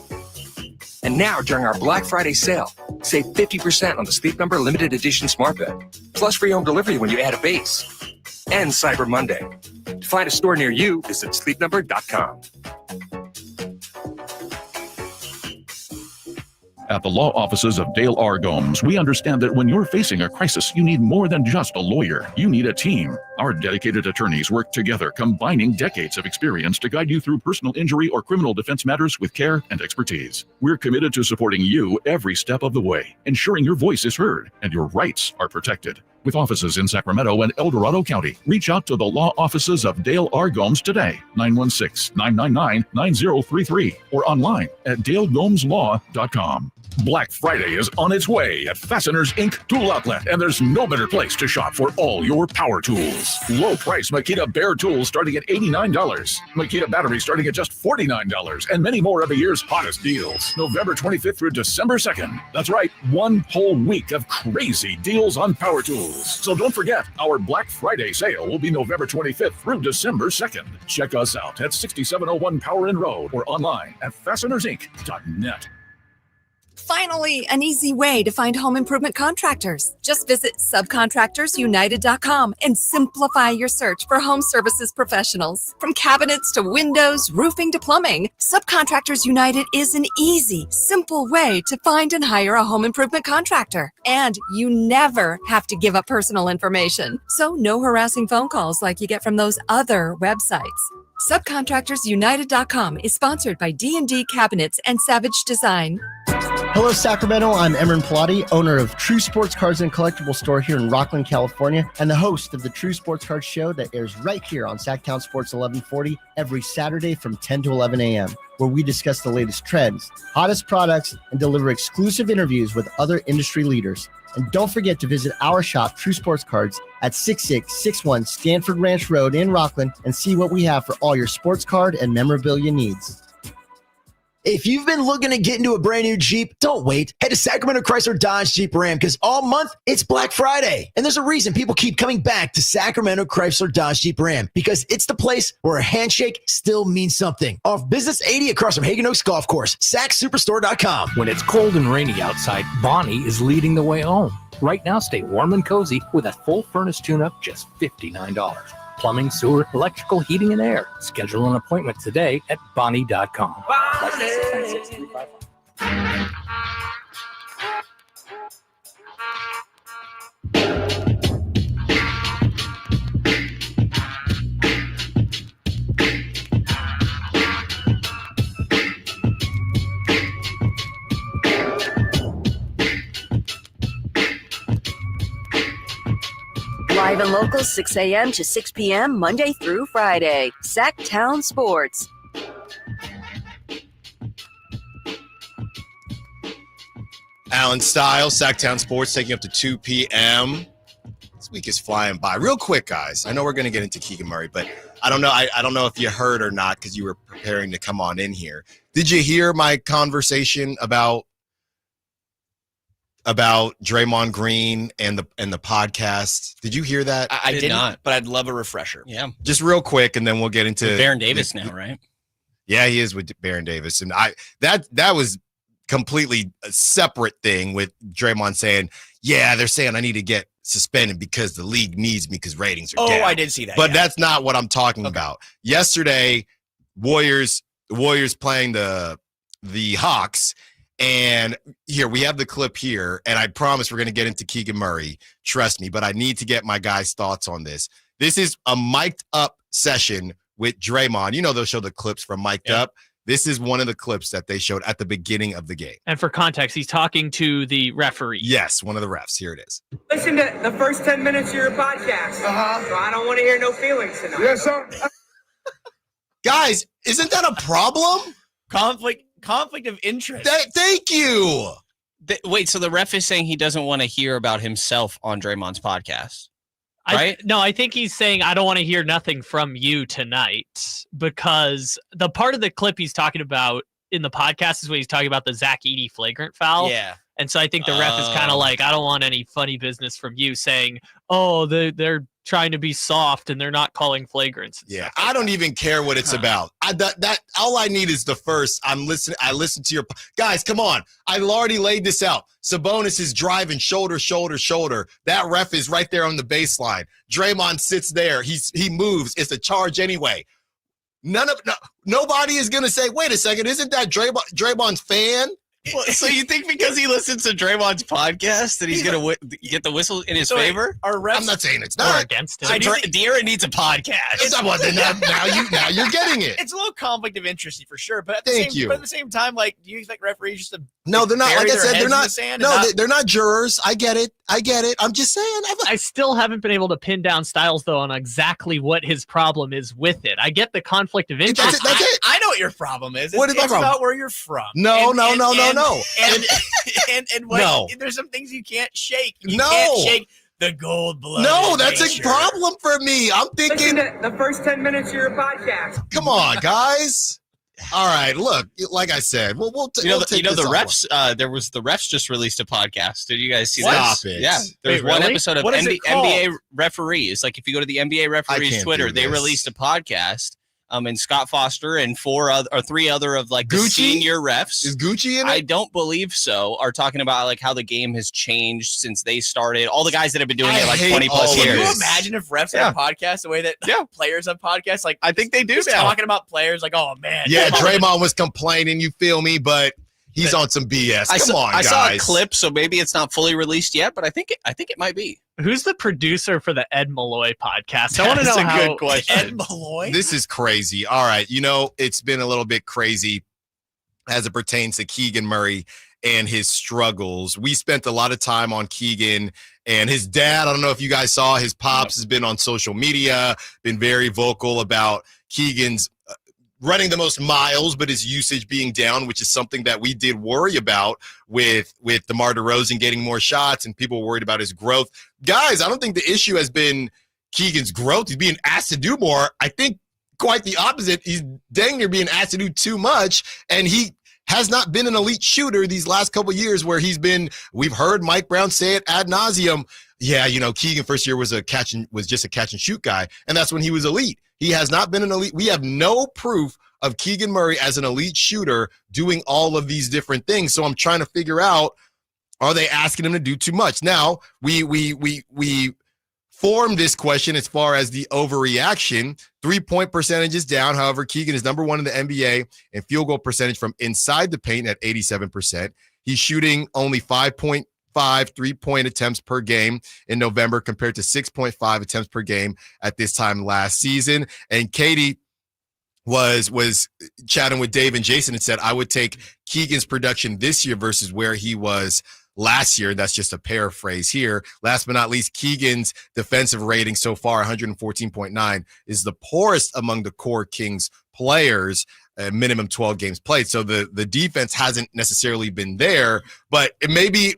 And now, during our Black Friday sale, save 50% on the Sleep Number limited edition smart bed. Plus free home delivery when you add a base. And Cyber Monday. To find a store near you, visit sleepnumber.com. At the law offices of Dale R. Gomes, we understand that when you're facing a crisis, you need more than just a lawyer. You need a team. Our dedicated attorneys work together, combining decades of experience to guide you through personal injury or criminal defense matters with care and expertise. We're committed to supporting you every step of the way, ensuring your voice is heard and your rights are protected. With offices in Sacramento and El Dorado County, reach out to the law offices of Dale R. Gomes today, 916-999-9033, or online at dalegomslaw.com. Black Friday is on its way at Fasteners Inc. Tool Outlet, and there's no better place to shop for all your power tools. Low price Makita Bear tools starting at $89, Makita batteries starting at just $49, and many more of the year's hottest deals. November 25th through December 2nd. That's right, one whole week of crazy deals on power tools. So don't forget, our Black Friday sale will be November 25th through December 2nd. Check us out at 6701 Power Inn Road or online at fastenersinc.net. Finally, an easy way to find home improvement contractors. Just visit subcontractorsunited.com and simplify your search for home services professionals. From cabinets to windows, roofing to plumbing, Subcontractors United is an easy, simple way to find and hire a home improvement contractor. And you never have to give up personal information. So no harassing phone calls like you get from those other websites. Subcontractorsunited.com is sponsored by D&D Cabinets and Savage Design. Hello, Sacramento. I'm Emran Pilati, owner of True Sports Cards and Collectible Store here in Rockland, California, and the host of the True Sports Cards Show that airs right here on Sactown Sports 1140 every Saturday from 10 to 11 a.m., where we discuss the latest trends, hottest products, and deliver exclusive interviews with other industry leaders. And don't forget to visit our shop, True Sports Cards, at 6661 Stanford Ranch Road in Rockland and see what we have for all your sports card and memorabilia needs. If you've been looking to get into a brand new Jeep, don't wait. Head to Sacramento Chrysler Dodge Jeep Ram because all month it's Black Friday. And there's a reason people keep coming back to Sacramento Chrysler Dodge Jeep Ram because it's the place where a handshake still means something. Off Business 80 across from Hagen Oaks Golf Course, SacSuperstore.com. When it's cold and rainy outside, Bonnie is leading the way home. Right now, stay warm and cozy with a full furnace tune-up, just $59. Plumbing, sewer, electrical, heating, and air. Schedule an appointment today at Bonnie.com. Live and local, 6 a.m. to 6 p.m., Monday through Friday. Sactown Sports. Allen Stiles, Sactown Sports, taking up to 2 p.m. This week is flying by. Real quick, guys. I know we're going to get into Keegan Murray, but I don't know. I don't know if you heard or not because you were preparing to come on in here. Did you hear my conversation about Draymond Green and the podcast? Did you hear that? I did not, but I'd love a refresher. Yeah. Just real quick, and then we'll get into Baron Davis now, right? Yeah, he is with Baron Davis. And that was completely a separate thing with Draymond saying, yeah, they're saying I need to get suspended because the league needs me because ratings are down. I did see that. But that's not what I'm talking about. Yesterday, the Warriors playing the Hawks. And here, we have the clip here, and I promise we're going to get into Keegan Murray. Trust me, but I need to get my guys' thoughts on this. This is a mic'd up session with Draymond. You know they'll show the clips from mic'd up. This is one of the clips that they showed at the beginning of the game. And for context, he's talking to the referee. Yes, one of the refs. Here it is. Listen to the first 10 minutes of your podcast. So I don't want to hear no feelings tonight. Yes, sir. Guys, isn't that a problem? Conflict of interest. Thank you. Wait, so the ref is saying he doesn't want to hear about himself on Draymond's podcast, right? I think he's saying I don't want to hear nothing from you tonight because the part of the clip he's talking about in the podcast is when he's talking about the Zach Edey flagrant foul. Yeah. And so I think the ref is kind of like, I don't want any funny business from you saying, oh, they're trying to be soft and they're not calling flagrants. Yeah, I don't even care what it's about. That all I need is the first. I listen to your guys. Come on, I already laid this out. Sabonis is driving shoulder. That ref is right there on the baseline. Draymond sits there. He moves. It's a charge anyway. Nobody is gonna say, wait a second, isn't that Draymond's fan? Well, so you think because he listens to Draymond's podcast that he's going to get the whistle in his favor? I'm not saying it's Or not. against So him. De'Aaron needs a podcast. Now you're getting it. It's a little conflict of interest for sure, but at the Thank same, you. But at the same time, like, do you expect referees just to No, they're not. bury Like I their said, heads they're in the not. sand and No, not- they're not jurors. I get it. I'm just saying. I still haven't been able to pin down Stiles, though, on exactly what his problem is with it. I get the conflict of interest. That's it. I know what your problem is. What is my it's problem? about where you're from. No. And what, No. there's some things you can't shake. You No. can't shake the gold-blooded No, that's nature. a problem for me. I'm thinking. Listen to the first 10 minutes of your podcast. Come on, guys. All right, look, like I said, we'll take the this refs. There was the refs just released a podcast. Did you guys see that? Stop it. Yeah, there's Wait, one really? episode of What is it called? NBA referees. Like if you go to the NBA referees can't Twitter, do they this. released a podcast. And Scott Foster and three other of like the Gucci? senior refs. Is Gucci in it? I don't believe so. Are talking about like how the game has changed since they started. All the guys that have been doing I it like hate 20 all plus of years. Can you this. imagine if refs Yeah. have podcasts the way that players have podcasts? Like, I think they do just now. talking about players like, oh, man. Yeah, come on. Draymond was complaining. You feel me? But he's on some BS. I Guys. saw a clip, so maybe it's not fully released yet, but I think it might be. Who's the producer for the Ed Malloy podcast? I want to That's know a how. good question. Ed Malloy? This is crazy. All right, it's been a little bit crazy as it pertains to Keegan Murray and his struggles. We spent a lot of time on Keegan and his dad. I don't know if you guys saw, his pops has been on social media, been very vocal about Keegan's running the most miles, but his usage being down, which is something that we did worry about with DeMar DeRozan getting more shots and people worried about his growth. Guys, I don't think the issue has been Keegan's growth. He's being asked to do more. I think quite the opposite. He's dang near being asked to do too much, and he has not been an elite shooter these last couple of years where we've heard Mike Brown say it ad nauseum. Yeah, Keegan first year was just a catch and shoot guy, and that's when he was elite. He has not been an elite. We have no proof of Keegan Murray as an elite shooter doing all of these different things. So I'm trying to figure out, are they asking him to do too much? Now, we formed this question as far as the overreaction. 3-point percentage is down. However, Keegan is number one in the NBA in field goal percentage from inside the paint at 87%. He's shooting only 5.5 3-point attempts per game in November compared to 6.5 attempts per game at this time last season. And Katie was chatting with Dave and Jason and said, I would take Keegan's production this year versus where he was last year. That's just a paraphrase here. Last but not least, Keegan's defensive rating so far, 114.9, is the poorest among the core Kings players, minimum 12 games played. So the defense hasn't necessarily been there, but it maybe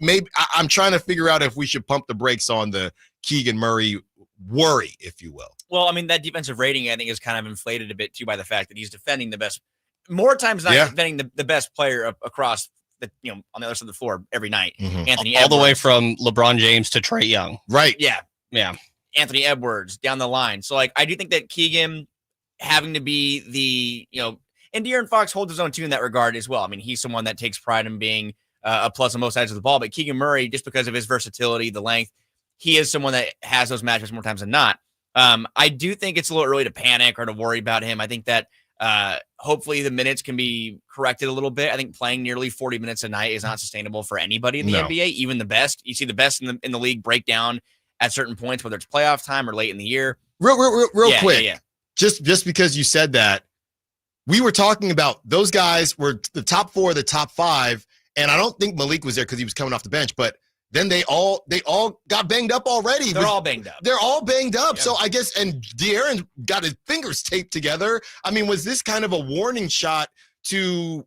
I'm trying to figure out if we should pump the brakes on the Keegan Murray worry, if you will. Well, I mean, that defensive rating, I think, is kind of inflated a bit, too, by the fact that he's defending the best, more times than not, defending the best player across the, on the other side of the floor every night. Mm-hmm. Anthony all Edwards. the way from LeBron James to Trae Young. Right. Yeah. Yeah. Anthony Edwards down the line. So, like, I do think that Keegan having to be the, and De'Aaron Fox holds his own too in that regard as well. I mean, he's someone that takes pride in being a plus on both sides of the ball. But Keegan Murray, just because of his versatility, the length, he is someone that has those matchups more times than not. I do think it's a little early to panic or to worry about him. I think that hopefully the minutes can be corrected a little bit. I think playing nearly 40 minutes a night is not sustainable for anybody in the NBA, even the best. You see the best in the league break down at certain points, whether it's playoff time or late in the year. Real quick. Yeah. Just because you said that, we were talking about those guys were the top 4, the top 5, and I don't think Malik was there because he was coming off the bench, but then they all got banged up already. They're all banged up. They're all banged up. Yeah. So I guess, and De'Aaron got his fingers taped together. I mean, was this kind of a warning shot to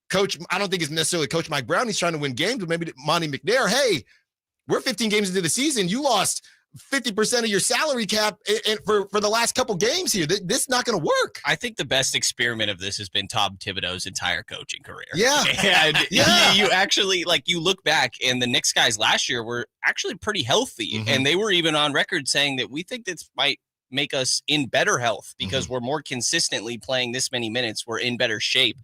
Coach? I don't think it's necessarily Coach Mike Brown. He's trying to win games, but maybe Monty McNair. Hey, we're 15 games into the season. You lost 50% of your salary cap for the last couple games here. This is not going to work. I think the best experiment of this has been Tom Thibodeau's entire coaching career. Yeah. And you actually, like, you look back, and the Knicks guys last year were actually pretty healthy, and they were even on record saying that we think this might make us in better health because we're more consistently playing this many minutes. We're in better shape.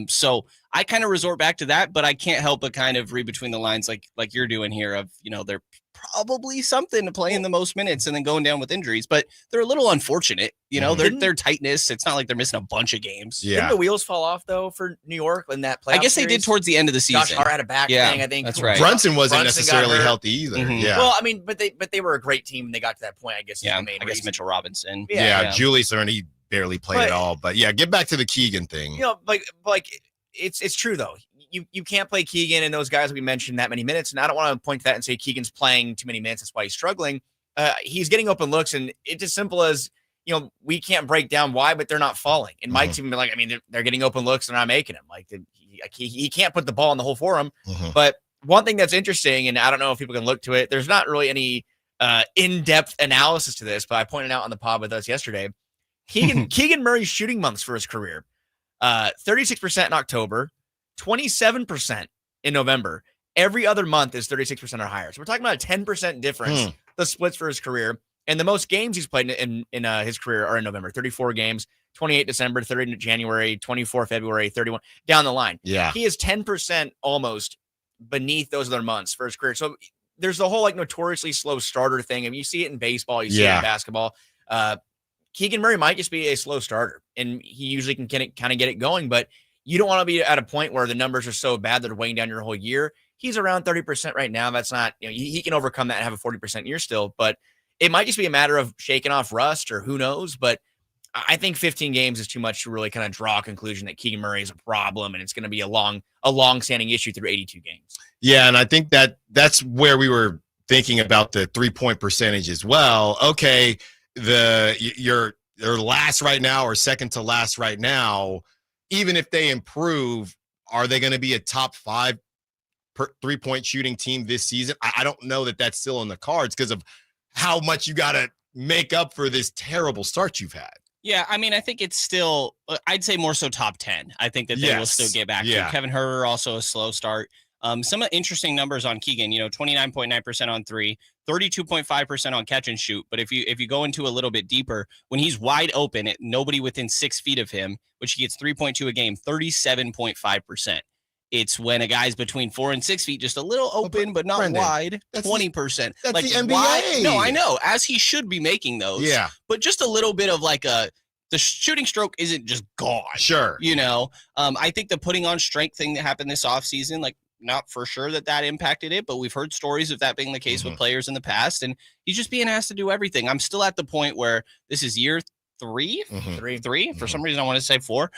So I kind of resort back to that, but I can't help but kind of read between the lines like you're doing here of, they're probably something to playing the most minutes and then going down with injuries, but they're a little unfortunate. You know, their tightness. It's not like they're missing a bunch of games. Yeah. Didn't the wheels fall off though for New York in that playoff I guess they series? did towards the end of the season. Josh Hart had a back thing, I think. That's right. Brunson wasn't necessarily healthy either. Yeah. Well, I mean, but they were a great team and they got to that point, I guess. Yeah. The main I guess reason. Mitchell Robinson. Yeah. Julius Ernie barely played at all. But yeah, get back to the Keegan thing. You know, like it's true though. You can't play Keegan and those guys we mentioned that many minutes. And I don't want to point to that and say Keegan's playing too many minutes. That's why he's struggling. He's getting open looks, and it's as simple as, you know, we can't break down why, but they're not falling. And Mike's even been like, I mean, they're getting open looks and not making them. Like he can't put the ball in the hole for him. But one thing that's interesting, and I don't know if people can look to it, there's not really any in-depth analysis to this, but I pointed out on the pod with us yesterday, Keegan Murray's shooting months for his career, 36% in October, 27% in November. Every other month is 36% or higher. So we're talking about a 10% difference, the splits for his career. And the most games he's played in his career are in November, 34 games, 28 December, 30 January, 24 February, 31, down the line. Yeah. He is 10% almost beneath those other months for his career. So there's the whole like notoriously slow starter thing. I mean, you see it in baseball, you see it in basketball. Keegan Murray might just be a slow starter, and he usually can kind of get it going, but you don't want to be at a point where the numbers are so bad that are weighing down your whole year. He's around 30% right now. That's not, you know, he can overcome that and have a 40% year still, but it might just be a matter of shaking off rust or who knows. But I think 15 games is too much to really kind of draw a conclusion that Keegan Murray is a problem and it's going to be a long-standing issue through 82 games. Yeah, and I think that's where we were thinking about the 3-point percentage as well. Okay, you're last right now or second to last right now. Even if they improve, are they going to be a top 5 3-point shooting team this season? I don't know that that's still in the cards because of how much you got to make up for this terrible start you've had. Yeah, I mean, I think it's still, I'd say more so top 10. I think that they will still get back to. Kevin Huerter, also a slow start. Some interesting numbers on Keegan, 29.9% on three, 32.5% on catch and shoot. But if you go into a little bit deeper, when he's wide open, nobody within 6 feet of him, which he gets 3.2 a game, 37.5%. It's when a guy's between 4 and 6 feet, just a little open, but not Brenden, wide, 20%. That's like the NBA. Wide, no, I know, as he should be making those. Yeah. But just a little bit of the shooting stroke isn't just gone. Sure. I think the putting on strength thing that happened this offseason, not for sure that impacted it, but we've heard stories of that being the case with players in the past, and he's just being asked to do everything. I'm still at the point where this is year 3. For some reason I want to say 4.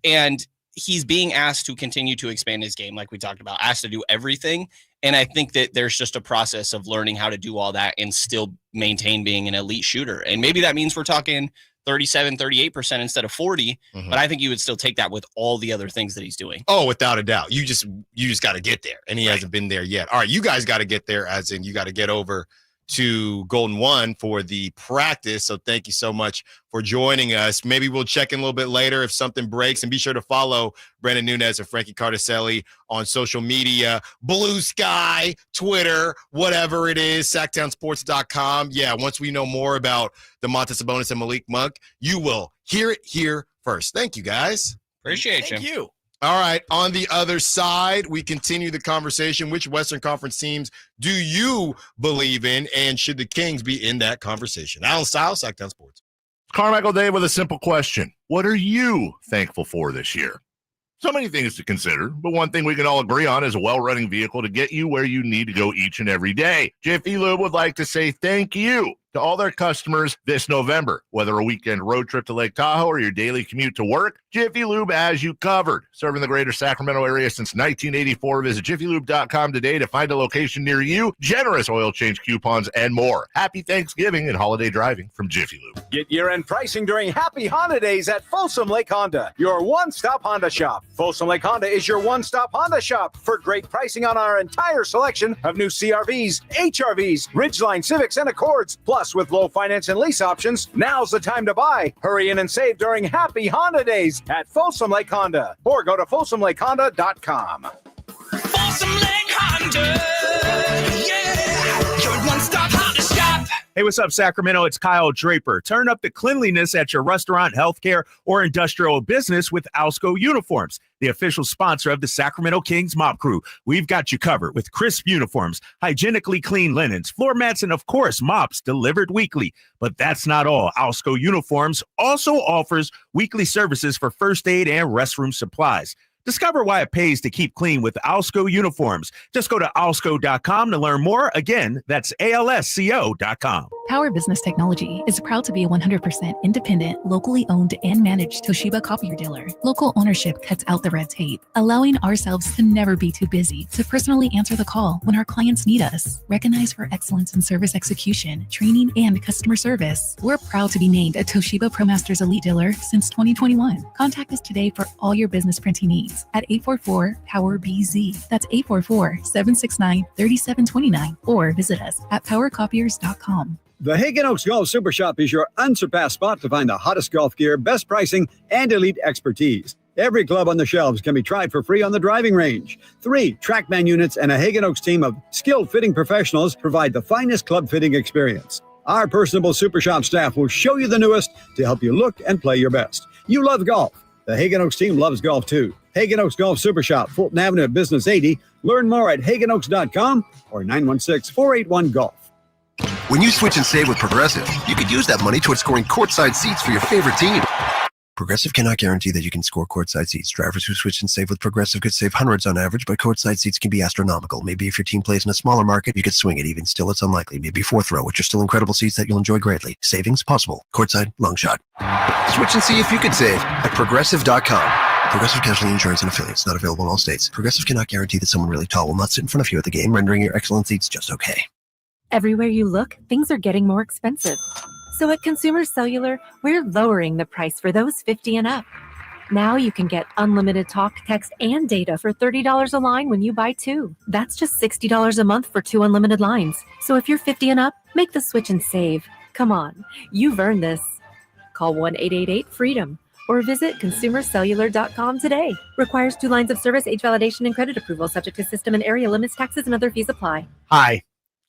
And he's being asked to continue to expand his game, like we talked about, asked to do everything. And I think that there's just a process of learning how to do all that and still maintain being an elite shooter. And maybe that means we're talking 37, 38% instead of 40, but I think you would still take that with all the other things that he's doing. Oh, without a doubt. You just got to get there, and he hasn't been there yet. All right, you guys got to get there, as in you got to get over to Golden One for the practice. So thank you so much for joining us. Maybe we'll check in a little bit later if something breaks, and be sure to follow Brenden Nunes and Frankie Cartoscelli on social media, Blue Sky, Twitter, whatever it is, SactownSports.com. Yeah, once we know more about Domantas, Sabonis, and Malik Monk, you will hear it here first. Thank you, guys. Appreciate you. Thank you. All right, on the other side, we continue the conversation. Which Western Conference teams do you believe in, and should the Kings be in that conversation? Allen Stiles, Sactown Sports. Carmichael Dave with a simple question. What are you thankful for this year? So many things to consider, but one thing we can all agree on is a well-running vehicle to get you where you need to go each and every day. Jiffy Lube would like to say thank you to all their customers this November. Whether a weekend road trip to Lake Tahoe or your daily commute to work, Jiffy Lube has you covered. Serving the greater Sacramento area since 1984. Visit jiffylube.com today to find a location near you, generous oil change coupons, and more. Happy Thanksgiving and holiday driving from Jiffy Lube. Get year-end pricing during Happy Honda Days at Folsom Lake Honda, your one-stop Honda shop. Folsom Lake Honda is your one-stop Honda shop for great pricing on our entire selection of new CRVs, HRVs, Ridgeline Civics, and Accords. Plus, with low finance and lease options, now's the time to buy. Hurry in and save during Happy Honda Days at Folsom Lake Honda, or go to folsomlakehonda.com. Folsom Lake Honda, yeah, your one-stop Honda shop. Hey, what's up, Sacramento? It's Kyle Draper. Turn up the cleanliness at your restaurant, healthcare, or industrial business with Alsco Uniforms, the official sponsor of the Sacramento Kings Mop Crew. We've got you covered with crisp uniforms, hygienically clean linens, floor mats, and, of course, mops delivered weekly. But that's not all. Alsco Uniforms also offers weekly services for first aid and restroom supplies. Discover why it pays to keep clean with Alsco Uniforms. Just go to alsco.com to learn more. Again, that's alsco.com. Power Business Technology is proud to be a 100% independent, locally owned and managed Toshiba copier dealer. Local ownership cuts out the red tape, allowing ourselves to never be too busy to personally answer the call when our clients need us. Recognized for excellence in service execution, training, and customer service, we're proud to be named a Toshiba ProMasters Elite Dealer since 2021. Contact us today for all your business printing needs at 844-POWER-BZ. That's 844-769-3729, or visit us at powercopiers.com. The Hagen Oaks Golf Super Shop is your unsurpassed spot to find the hottest golf gear, best pricing, and elite expertise. Every club on the shelves can be tried for free on the driving range. 3 TrackMan units and a Hagen Oaks team of skilled fitting professionals provide the finest club fitting experience. Our personable Super Shop staff will show you the newest to help you look and play your best. You love golf. The Hagen Oaks team loves golf too. Hagen Oaks Golf Super Shop, Fulton Avenue at Business 80. Learn more at hagenoaks.com or 916-481-GOLF. When you switch and save with Progressive, you could use that money towards scoring courtside seats for your favorite team. Progressive cannot guarantee that you can score courtside seats. Drivers who switch and save with Progressive could save hundreds on average, but courtside seats can be astronomical. Maybe if your team plays in a smaller market, you could swing it. Even still, it's unlikely. Maybe 4th row, which are still incredible seats that you'll enjoy greatly. Savings possible. Courtside, long shot. Switch and see if you could save at Progressive.com. Progressive Casualty Insurance and Affiliates. Not available in all states. Progressive cannot guarantee that someone really tall will not sit in front of you at the game, rendering your excellent seats just okay. Everywhere you look, things are getting more expensive. So at Consumer Cellular, we're lowering the price for those 50 and up. Now you can get unlimited talk, text, and data for $30 a line when you buy 2. That's just $60 a month for 2 unlimited lines. So if you're 50 and up, make the switch and save. Come on, you've earned this. Call 1-888-FREEDOM or visit consumercellular.com today. Requires 2 lines of service, age validation, and credit approval, subject to system and area limits, taxes, and other fees apply. Hi,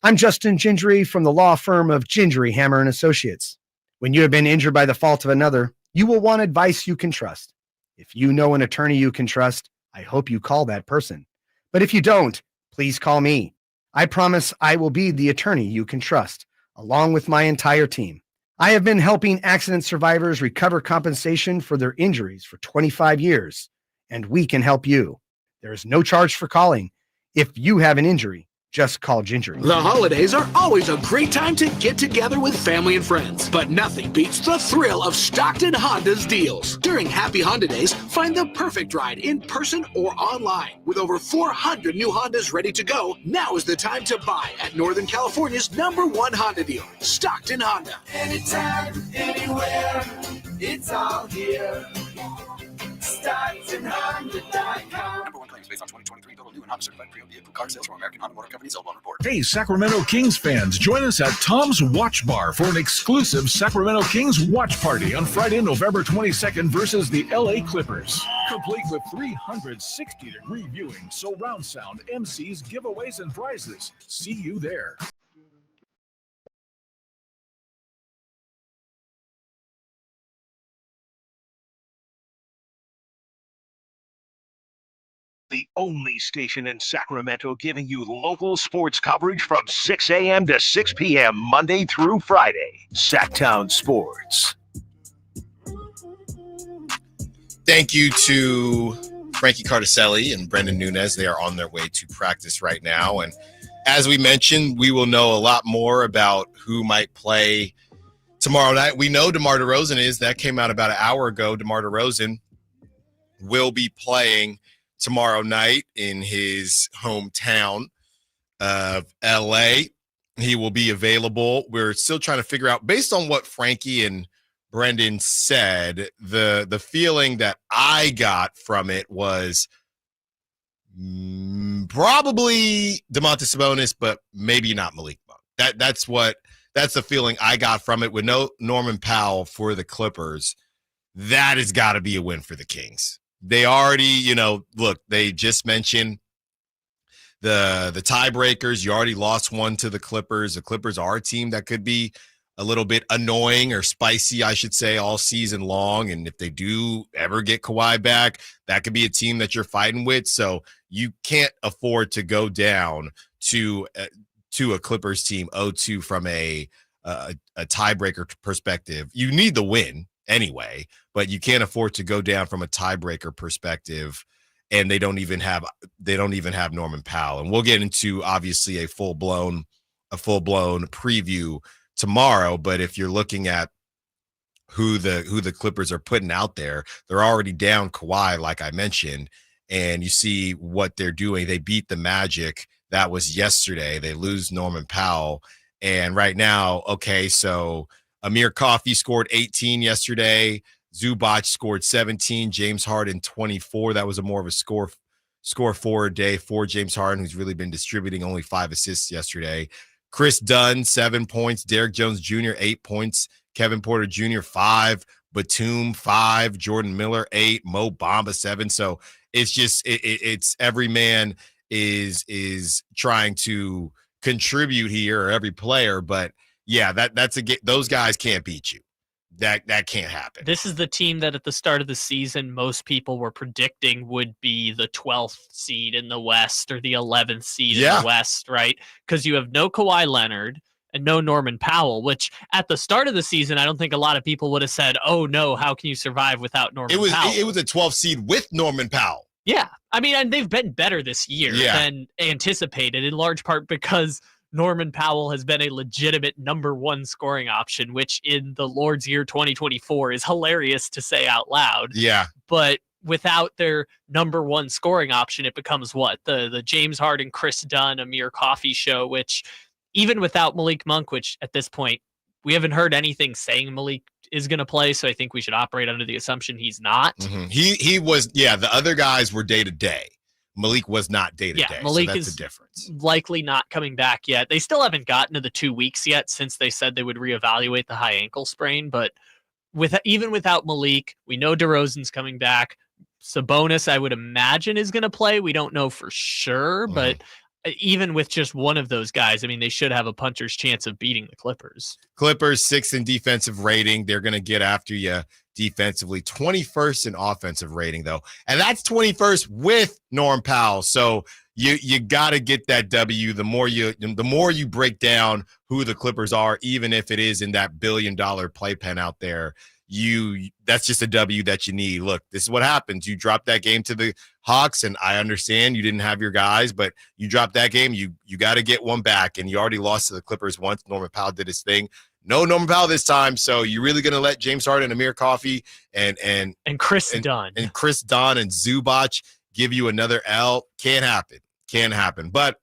I'm Justin Gingery from the law firm of Gingery, Hammer & Associates. When you have been injured by the fault of another, you will want advice you can trust. If you know an attorney you can trust, I hope you call that person. But if you don't, please call me. I promise I will be the attorney you can trust, along with my entire team. I have been helping accident survivors recover compensation for their injuries for 25 years, and we can help you. There is no charge for calling. If you have an injury, just call Gingery. The holidays are always a great time to get together with family and friends, but nothing beats the thrill of Stockton Honda's deals. During Happy Honda Days, find the perfect ride in person or online. With over 400 new Hondas ready to go, now is the time to buy at Northern California's #1 Honda dealer, Stockton Honda. Anytime, anywhere, it's all here. StocktonHonda.com. #1 claims based on 2023 total new and Honda certified pre-owned vehicle car sales from American Honda Motor Company, sold on report. Hey, Sacramento Kings fans, join us at Tom's Watch Bar for an exclusive Sacramento Kings watch party on Friday, November 22nd versus the LA Clippers. Complete with 360-degree viewing, surround sound, MCs, giveaways, and prizes. See you there. The only station in Sacramento giving you local sports coverage from 6 a.m. to 6 p.m. Monday through Friday. Sactown Sports. Thank you to Frankie Cartoscelli and Brenden Nunes. They are on their way to practice right now. And as we mentioned, we will know a lot more about who might play tomorrow night. We know DeMar DeRozan is. That came out about an hour ago. DeMar DeRozan will be playing tomorrow night in his hometown of LA. He will be available. We're still trying to figure out, based on what Frankie and Brenden said, the feeling that I got from it was probably Domantas Sabonis, but maybe not Malik. That's the feeling I got from it. With no Norman Powell for the Clippers, that has got to be a win for the Kings. They already, look, they just mentioned the tiebreakers. You already lost one to the Clippers. The Clippers are a team that could be a little bit annoying or spicy, I should say, all season long. And if they do ever get Kawhi back, that could be a team that you're fighting with. So you can't afford to go down to a Clippers team 0-2 from a tiebreaker perspective. You need the win anyway, but you can't afford to go down from a tiebreaker perspective. And they don't even have Norman Powell. And we'll get into obviously a full blown preview tomorrow. But if you're looking at who the Clippers are putting out there, they're already down Kawhi, like I mentioned, and you see what they're doing. They beat the Magic. That was yesterday. They lose Norman Powell. And right now, okay, so Amir Coffey scored 18 yesterday. Zubac scored 17. James Harden 24. That was more of a score forward day for James Harden, who's really been distributing only 5 assists yesterday. Chris Dunn, 7 points. Derrick Jones Jr., 8 points. Kevin Porter Jr., 5. Batum, 5. Jordan Miller, 8. Mo Bamba, 7. So it's just it's every man is trying to contribute here, or every player. But yeah, that's those guys can't beat you. That can't happen. This is the team that at the start of the season, most people were predicting would be the 12th seed in the West or the 11th seed in the West, right? Because you have no Kawhi Leonard and no Norman Powell, which at the start of the season, I don't think a lot of people would have said, oh no, how can you survive without Norman Powell? It was a 12th seed with Norman Powell. Yeah. I mean, and they've been better this year than anticipated, in large part because Norman Powell has been a legitimate number 1 scoring option, which in the Lord's year 2024 is hilarious to say out loud. Yeah. But without their number 1 scoring option, it becomes what? The James Harden, Chris Dunn, Amir Coffey show, which even without Malik Monk, which at this point, we haven't heard anything saying Malik is going to play, so I think we should operate under the assumption he's not. Mm-hmm. He was, the other guys were day to day. Malik was not day to day. Malik so that's is a difference. likely not coming back yet. They still haven't gotten to the 2 weeks yet since they said they would reevaluate the high ankle sprain. But even without Malik, we know DeRozan's coming back. Sabonis, I would imagine, is going to play. We don't know for sure, but even with just one of those guys, I mean, they should have a puncher's chance of beating the Clippers. Clippers 6th in defensive rating. They're going to get after you defensively. 21st in offensive rating, though. And that's 21st with Norm Powell. So you got to get that W. The more you break down who the Clippers are, even if it is in that $1 billion playpen out there, that's just a W that you need. Look, this is what happens. You drop that game to the Hawks, and I understand you didn't have your guys, but you dropped that game. You got to get one back, and you already lost to the Clippers once. Norman Powell did his thing. No Norman Powell this time, so you're really going to let James Harden, Amir Coffey, and Chris Dunn and Zubac give you another L? Can't happen. But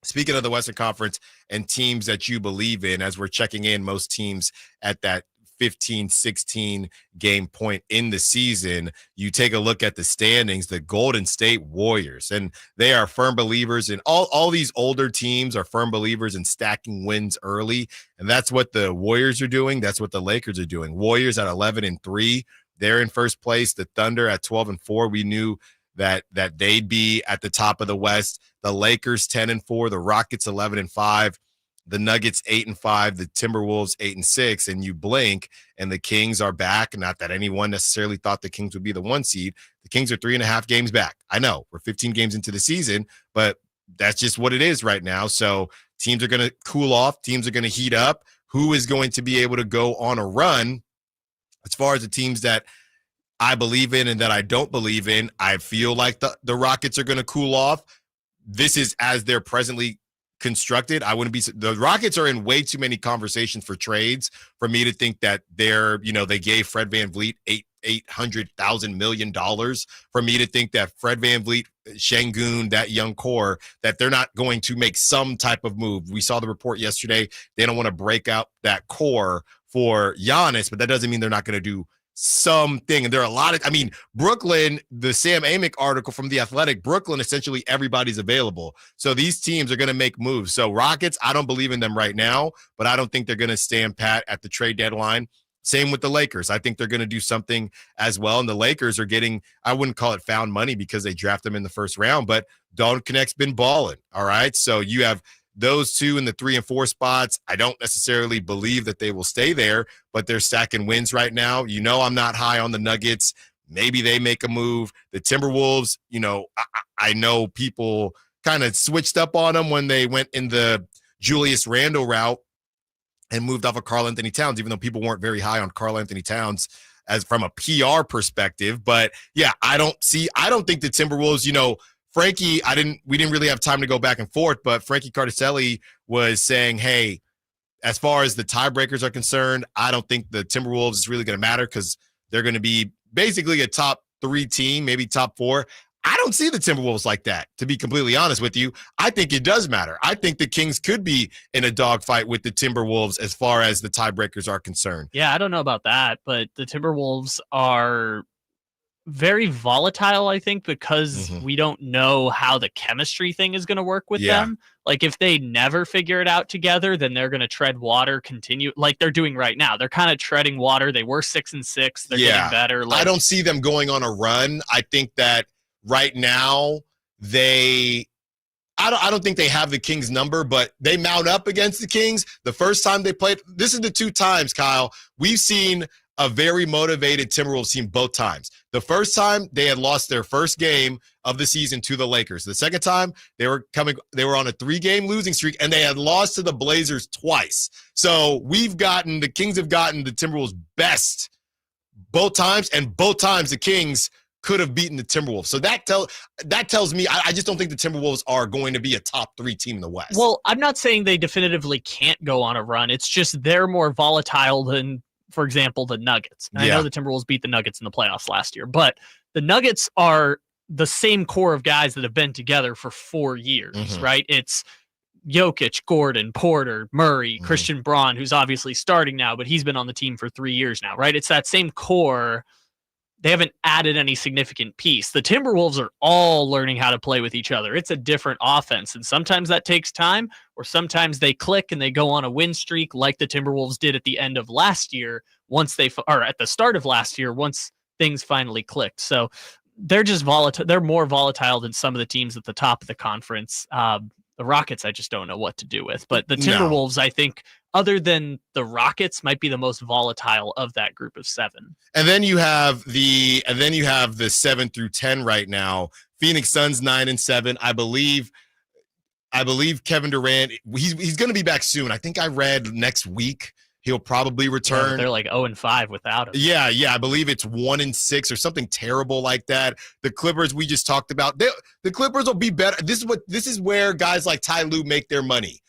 speaking of the Western Conference and teams that you believe in, as we're checking in most teams at that 15-16 game point in the season, you take a look at the standings, the Golden State Warriors, and they are firm believers in all these older teams are firm believers in stacking wins early. And that's what the Warriors are doing. That's what the Lakers are doing. Warriors at 11-3. They're in first place. The Thunder at 12-4. We knew that they'd be at the top of the West. The Lakers 10-4. The Rockets 11-5. The Nuggets 8-5, the Timberwolves 8-6, and you blink, and the Kings are back. Not that anyone necessarily thought the Kings would be the 1 seed. The Kings are 3.5 games back. I know we're 15 games into the season, but that's just what it is right now. So teams are going to cool off. Teams are going to heat up. Who is going to be able to go on a run? As far as the teams that I believe in and that I don't believe in, I feel like the Rockets are going to cool off. This is as they're presently constructed. The Rockets are in way too many conversations for trades for me to think that they gave Fred VanVleet $800,000 million for me to think that Fred VanVleet, Şengün, that young core, that they're not going to make some type of move. We saw the report yesterday. They don't want to break out that core for Giannis, but that doesn't mean they're not going to do something. And there are a lot of, Brooklyn, the Sam Amick article from The Athletic, Brooklyn, essentially everybody's available. So these teams are going to make moves. So Rockets, I don't believe in them right now, but I don't think they're going to stand pat at the trade deadline. Same with the Lakers. I think they're going to do something as well. And the Lakers are getting, I wouldn't call it found money because they draft them in the first round, but Dalton Connect's been balling. All right. So you have those two in the 3 and 4 spots. I don't necessarily believe that they will stay there, but they're stacking wins right now. I'm not high on the Nuggets. Maybe they make a move. The Timberwolves, I know people kind of switched up on them when they went in the Julius Randle route and moved off of Karl Anthony Towns, even though people weren't very high on Karl Anthony Towns as from a PR perspective. But yeah, I don't think the Timberwolves, Frankie, we didn't really have time to go back and forth, but Frankie Cartoscelli was saying, hey, as far as the tiebreakers are concerned, I don't think the Timberwolves is really going to matter because they're going to be basically a top 3 team, maybe top 4. I don't see the Timberwolves like that, to be completely honest with you. I think it does matter. I think the Kings could be in a dogfight with the Timberwolves as far as the tiebreakers are concerned. Yeah, I don't know about that, but the Timberwolves are very volatile, I think, because we don't know how the chemistry thing is going to work with them. Like, if they never figure it out together, then they're going to tread water, continue like they're doing right now. They're kind of treading water. They were 6-6. They're getting better. I don't see them going on a run. I think that right now, I don't think they have the Kings number, but they mount up against the Kings. The first time they played, this is the 2 times, Kyle, we've seen a very motivated Timberwolves team both times. The first time, they had lost their first game of the season to the Lakers. The second time, they were on a 3-game losing streak, and they had lost to the Blazers twice. So the Kings have gotten the Timberwolves best both times, and both times the Kings could have beaten the Timberwolves. So that tells me I just don't think the Timberwolves are going to be a top 3 team in the West. Well, I'm not saying they definitively can't go on a run. It's just they're more volatile than, for example, the Nuggets. I know the Timberwolves beat the Nuggets in the playoffs last year, but the Nuggets are the same core of guys that have been together for 4 years, right? It's Jokic, Gordon, Porter, Murray, Christian Braun, who's obviously starting now, but he's been on the team for 3 years now, right? It's that same core. They haven't added any significant piece. The Timberwolves are all learning how to play with each other. It's a different offense, and sometimes that takes time, or sometimes they click and they go on a win streak like the Timberwolves did at the end of last year, at the start of last year, once things finally clicked. So they're just volatile. They're more volatile than some of the teams at the top of the conference. The Rockets, I just don't know what to do with. But the Timberwolves, I think, other than the Rockets, might be the most volatile of that group of 7. And then you have the 7 through 10 right now. Phoenix Suns 9-7. I believe Kevin Durant. He's going to be back soon. I think I read next week he'll probably return. Yeah, they're like 0-5 without him. Yeah. I believe it's 1-6 or something terrible like that. The Clippers we just talked about. The Clippers will be better. This is where guys like Ty Lue make their money.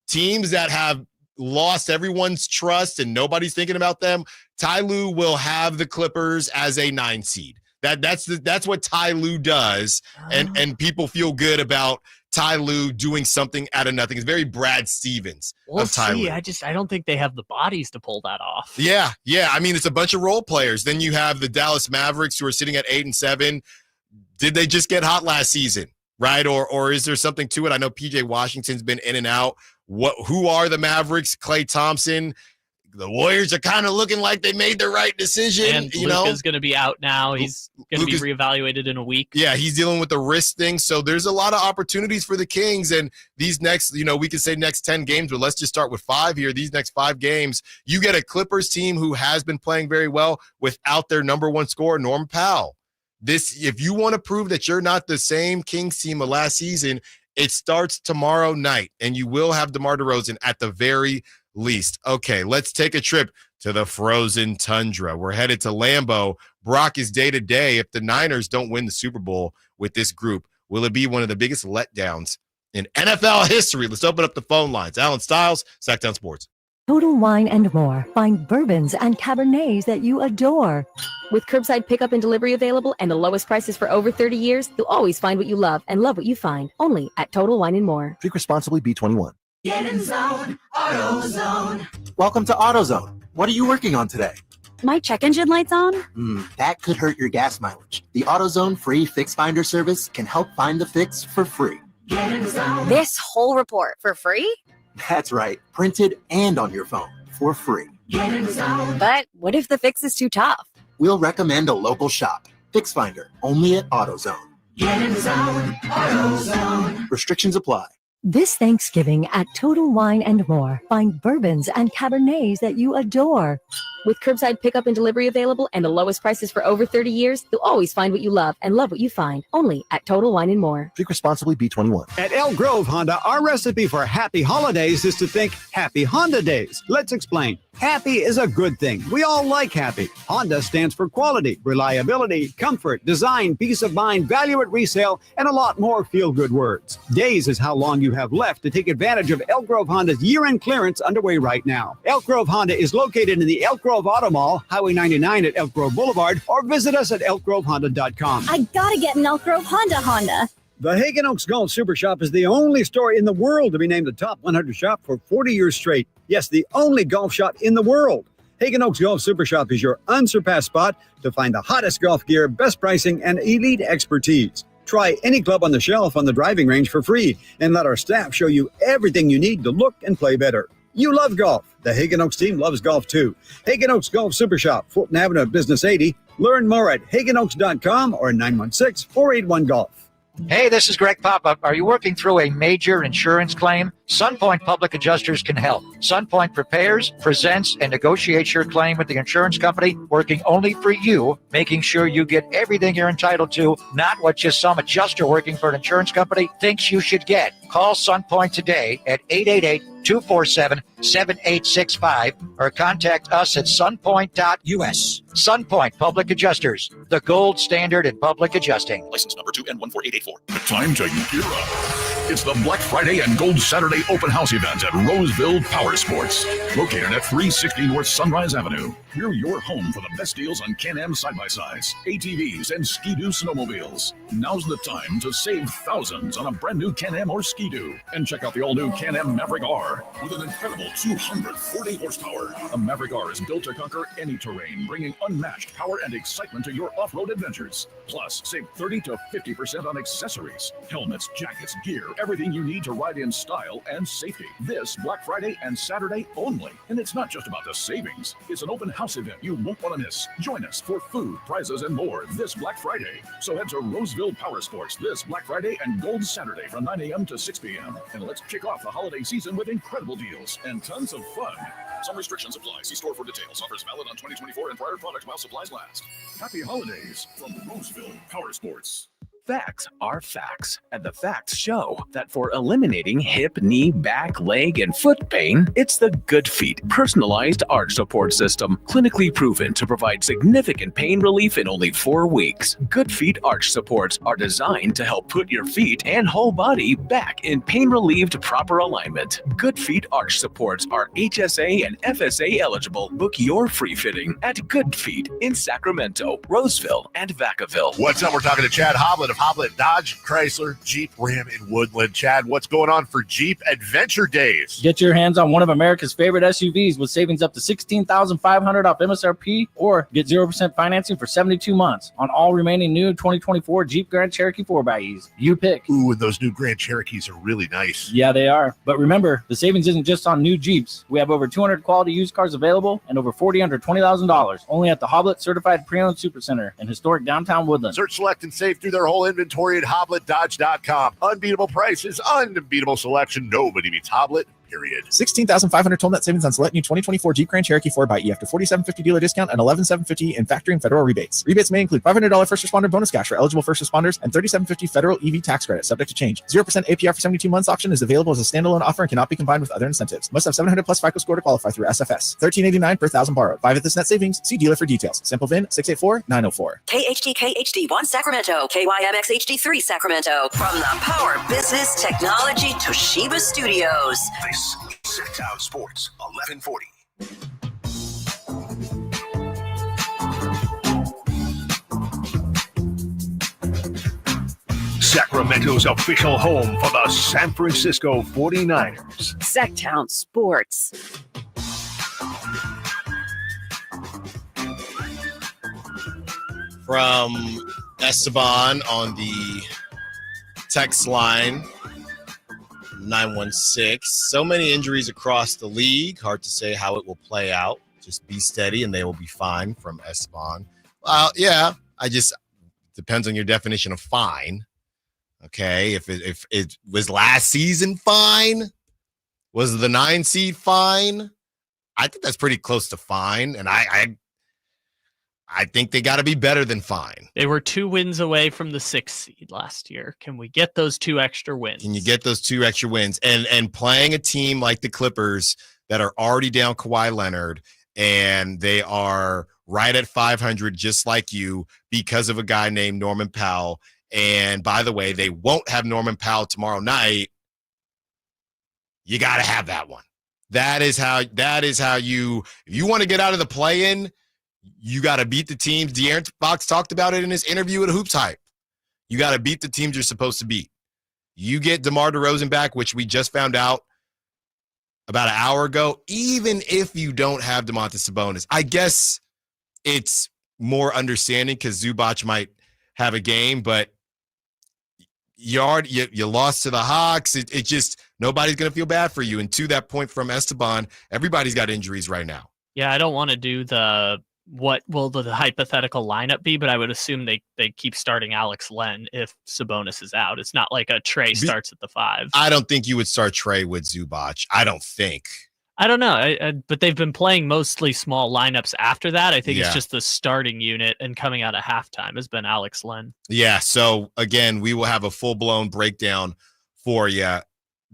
Teams that have lost everyone's trust and nobody's thinking about them. Ty Lue will have the Clippers as a 9 seed. That's what Ty Lue does, and people feel good about Ty Lue doing something out of nothing. It's very Brad Stevens of Ty Lue. I don't think they have the bodies to pull that off. Yeah. I mean, it's a bunch of role players. Then you have the Dallas Mavericks who are sitting at 8-7. Did they just get hot last season, right? Or is there something to it? I know PJ Washington's been in and out. Who are the Mavericks? Klay Thompson. The Warriors are kind of looking like they made the right decision. And Luka's going to be out now. He's going to be reevaluated in a week. Yeah, he's dealing with the wrist thing. So there's a lot of opportunities for the Kings. And these next, we could say next 10 games, but let's just start with 5 here. These next 5 games, you get a Clippers team who has been playing very well without their number 1 scorer, Norman Powell. If you want to prove that you're not the same Kings team of last season, it starts tomorrow night, and you will have DeMar DeRozan at the very least. Okay, let's take a trip to the frozen tundra. We're headed to Lambeau. Brock is day-to-day. If the Niners don't win the Super Bowl with this group, will it be one of the biggest letdowns in NFL history? Let's open up the phone lines. Allen Stiles, Sactown Sports. Total Wine and More. Find bourbons and Cabernets that you adore. With curbside pickup and delivery available and the lowest prices for over 30 years, you'll always find what you love and love what you find. Only at Total Wine and More. Drink responsibly, B21. Get in zone, AutoZone. Welcome to AutoZone. What are you working on today? My check engine light's on? That could hurt your gas mileage. The AutoZone free Fix Finder service can help find the fix for free. Get in zone. This whole report for free? That's right. Printed and on your phone for free. Get in the zone. But what if the fix is too tough? We'll recommend a local shop. Fix Finder, only at AutoZone. Get in the zone. AutoZone. Restrictions apply. This Thanksgiving at Total Wine and More, find bourbons and Cabernets that you adore. With curbside pickup and delivery available and the lowest prices for over 30 years, you'll always find what you love and love what you find. Only at Total Wine and More. Drink responsibly, B21. At Elk Grove Honda, our recipe for happy holidays is to think Happy Honda Days. Let's explain. Happy is a good thing. We all like happy. Honda stands for quality, reliability, comfort, design, peace of mind, value at resale, and a lot more feel-good words. Days is how long you have left to take advantage of Elk Grove Honda's year-end clearance underway right now. Elk Grove Honda is located in the Elk Grove Auto Mall, Highway 99 at Elk Grove Boulevard, or visit us at elkgrovehonda.com. I gotta get an Elk Grove Honda. The Hagen Oaks Golf Super Shop is the only store in the world to be named the top 100 shop for 40 years straight. Yes, the only golf shop in the world. Hagen Oaks Golf Super Shop is your unsurpassed spot to find the hottest golf gear, best pricing, and elite expertise. Try any club on the shelf on the driving range for free and let our staff show you everything you need to look and play better. You love golf. The Hagen Oaks team loves golf too. Hagen Oaks Golf Super Shop, Fulton Avenue at Business 80. Learn more at hagenoaks.com or 916-481-GOLF. Hey, this is Greg Papa. Are you working through a major insurance claim? Sunpoint Public Adjusters can help. Sunpoint prepares, presents, and negotiates your claim with the insurance company, working only for you, making sure you get everything you're entitled to, not what just some adjuster working for an insurance company thinks you should get. Call Sunpoint today at 888-247-7865 or contact us at sunpoint.us. Sunpoint Public Adjusters, the gold standard in public adjusting. License number 2N14884. Time to gear up. It's the Black Friday and Gold Saturday open house event at Roseville Power Sports, located at 360 North Sunrise Avenue. We're your home for the best deals on Can-Am side-by-sides, ATVs, and Ski-Doo snowmobiles. Now's the time to save thousands on a brand new Can-Am or Ski-Doo. And check out the all-new Can-Am Maverick R with an incredible 240 horsepower. A Maverick R is built to conquer any terrain, bringing unmatched power and excitement to your off-road adventures. Plus, save 30 to 50% on accessories, helmets, jackets, gear, everything you need to ride in style and safety. This Black Friday and Saturday only. And it's not just about the savings. It's an open house event you won't want to miss. Join us for food, prizes, and more this Black Friday. So head to Roseville Power Sports this Black Friday and Gold Saturday from 9 a.m. to 6 p.m. And let's kick off the holiday season with incredible deals and tons of fun. Some restrictions apply. See store for details. Offers valid on 2024 and prior product while supplies last. Happy holidays from Roseville Power Sports. Facts are facts, and the facts show that for eliminating hip, knee, back, leg, and foot pain, it's the Good Feet personalized arch support system, clinically proven to provide significant pain relief in only 4 weeks. Good Feet arch supports are designed to help put your feet and whole body back in pain-relieved proper alignment. Good Feet arch supports are HSA and FSA eligible. Book your free fitting at Good Feet in Sacramento, Roseville, and Vacaville. What's up? We're talking to Chad Hoblet of Hoblet Dodge, Chrysler, Jeep, Ram, and Woodland. Chad, what's going on for Jeep Adventure Days? Get your hands on one of America's favorite SUVs with savings up to $16,500 off MSRP, or get 0% financing for 72 months on all remaining new 2024 Jeep Grand Cherokee 4xEs. You pick. Ooh, and those new Grand Cherokees are really nice. Yeah, they are. But remember, the savings isn't just on new Jeeps. We have over 200 quality used cars available and over 40 under $20,000 only at the Hoblet Certified Pre-Owned Supercenter in historic downtown Woodland. Search, select, and save through their whole inventory at HobletDodge.com. Unbeatable prices, unbeatable selection. Nobody beats Hoblet. Period. $16,500 total net savings on select new 2024 Jeep Grand Cherokee 4xE after $4,750 dealer discount and $11,750 in factory and federal rebates. Rebates may include $500 first responder bonus cash for eligible first responders and $3,750 federal EV tax credit subject to change. 0% APR for 72 months option is available as a standalone offer and cannot be combined with other incentives. Must have 700 plus FICO score to qualify through SFS. $1,389 per thousand borrowed. 5 at this net savings. See dealer for details. Sample VIN 684904. KHD1 Sacramento, KYMX HD3 Sacramento. From the Power Business Technology Toshiba Studios. This is Sactown Sports 1140. Sacramento's official home for the San Francisco 49ers. Sactown Sports. From Esteban on the text line 916. So many injuries across the league. Hard to say how it will play out. Just be steady and they will be fine from Esteban. Yeah, depends on your definition of fine. Okay, if it was last season fine, was the 9 seed fine? I think that's pretty close to fine, and I think they got to be better than fine. They were 2 wins away from the 6th seed last year. Can we get those 2 extra wins? Can you get those 2 extra wins? And playing a team like the Clippers that are already down Kawhi Leonard, and they are right at 500, just like you, because of a guy named Norman Powell. And by the way, they won't have Norman Powell tomorrow night. You got to have that one. That is how you, if you want to get out of the play-in, you got to beat the teams. De'Aaron Fox talked about it in his interview at Hoops Hype. You got to beat the teams you're supposed to beat. You get DeMar DeRozan back, which we just found out about an hour ago, even if you don't have Domantas Sabonis. I guess it's more understanding because Zubac might have a game, but you lost to the Hawks. It just, nobody's going to feel bad for you. And to that point from Esteban, everybody's got injuries right now. Yeah, I don't want to do what will the hypothetical lineup be, but I would assume they keep starting Alex Len if Sabonis is out. It's not like a Trey starts at the 5. I don't think you would start Trey with Zubac. I don't think. I don't know, but they've been playing mostly small lineups after that. I think it's just the starting unit, and coming out of halftime has been Alex Len. Yeah, so again, we will have a full-blown breakdown for you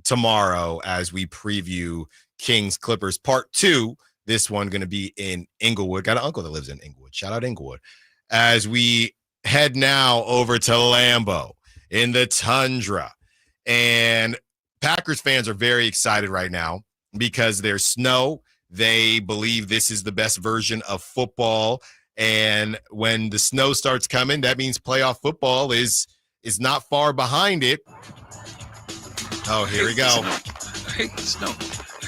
tomorrow as we preview Kings Clippers Part 2. This one going to be in Inglewood. Got an uncle that lives in Inglewood. Shout out Inglewood. As we head now over to Lambeau in the Tundra. And Packers fans are very excited right now because there's snow. They believe this is the best version of football. And when the snow starts coming, that means playoff football is not far behind it. Oh, here we go. I hate the snow.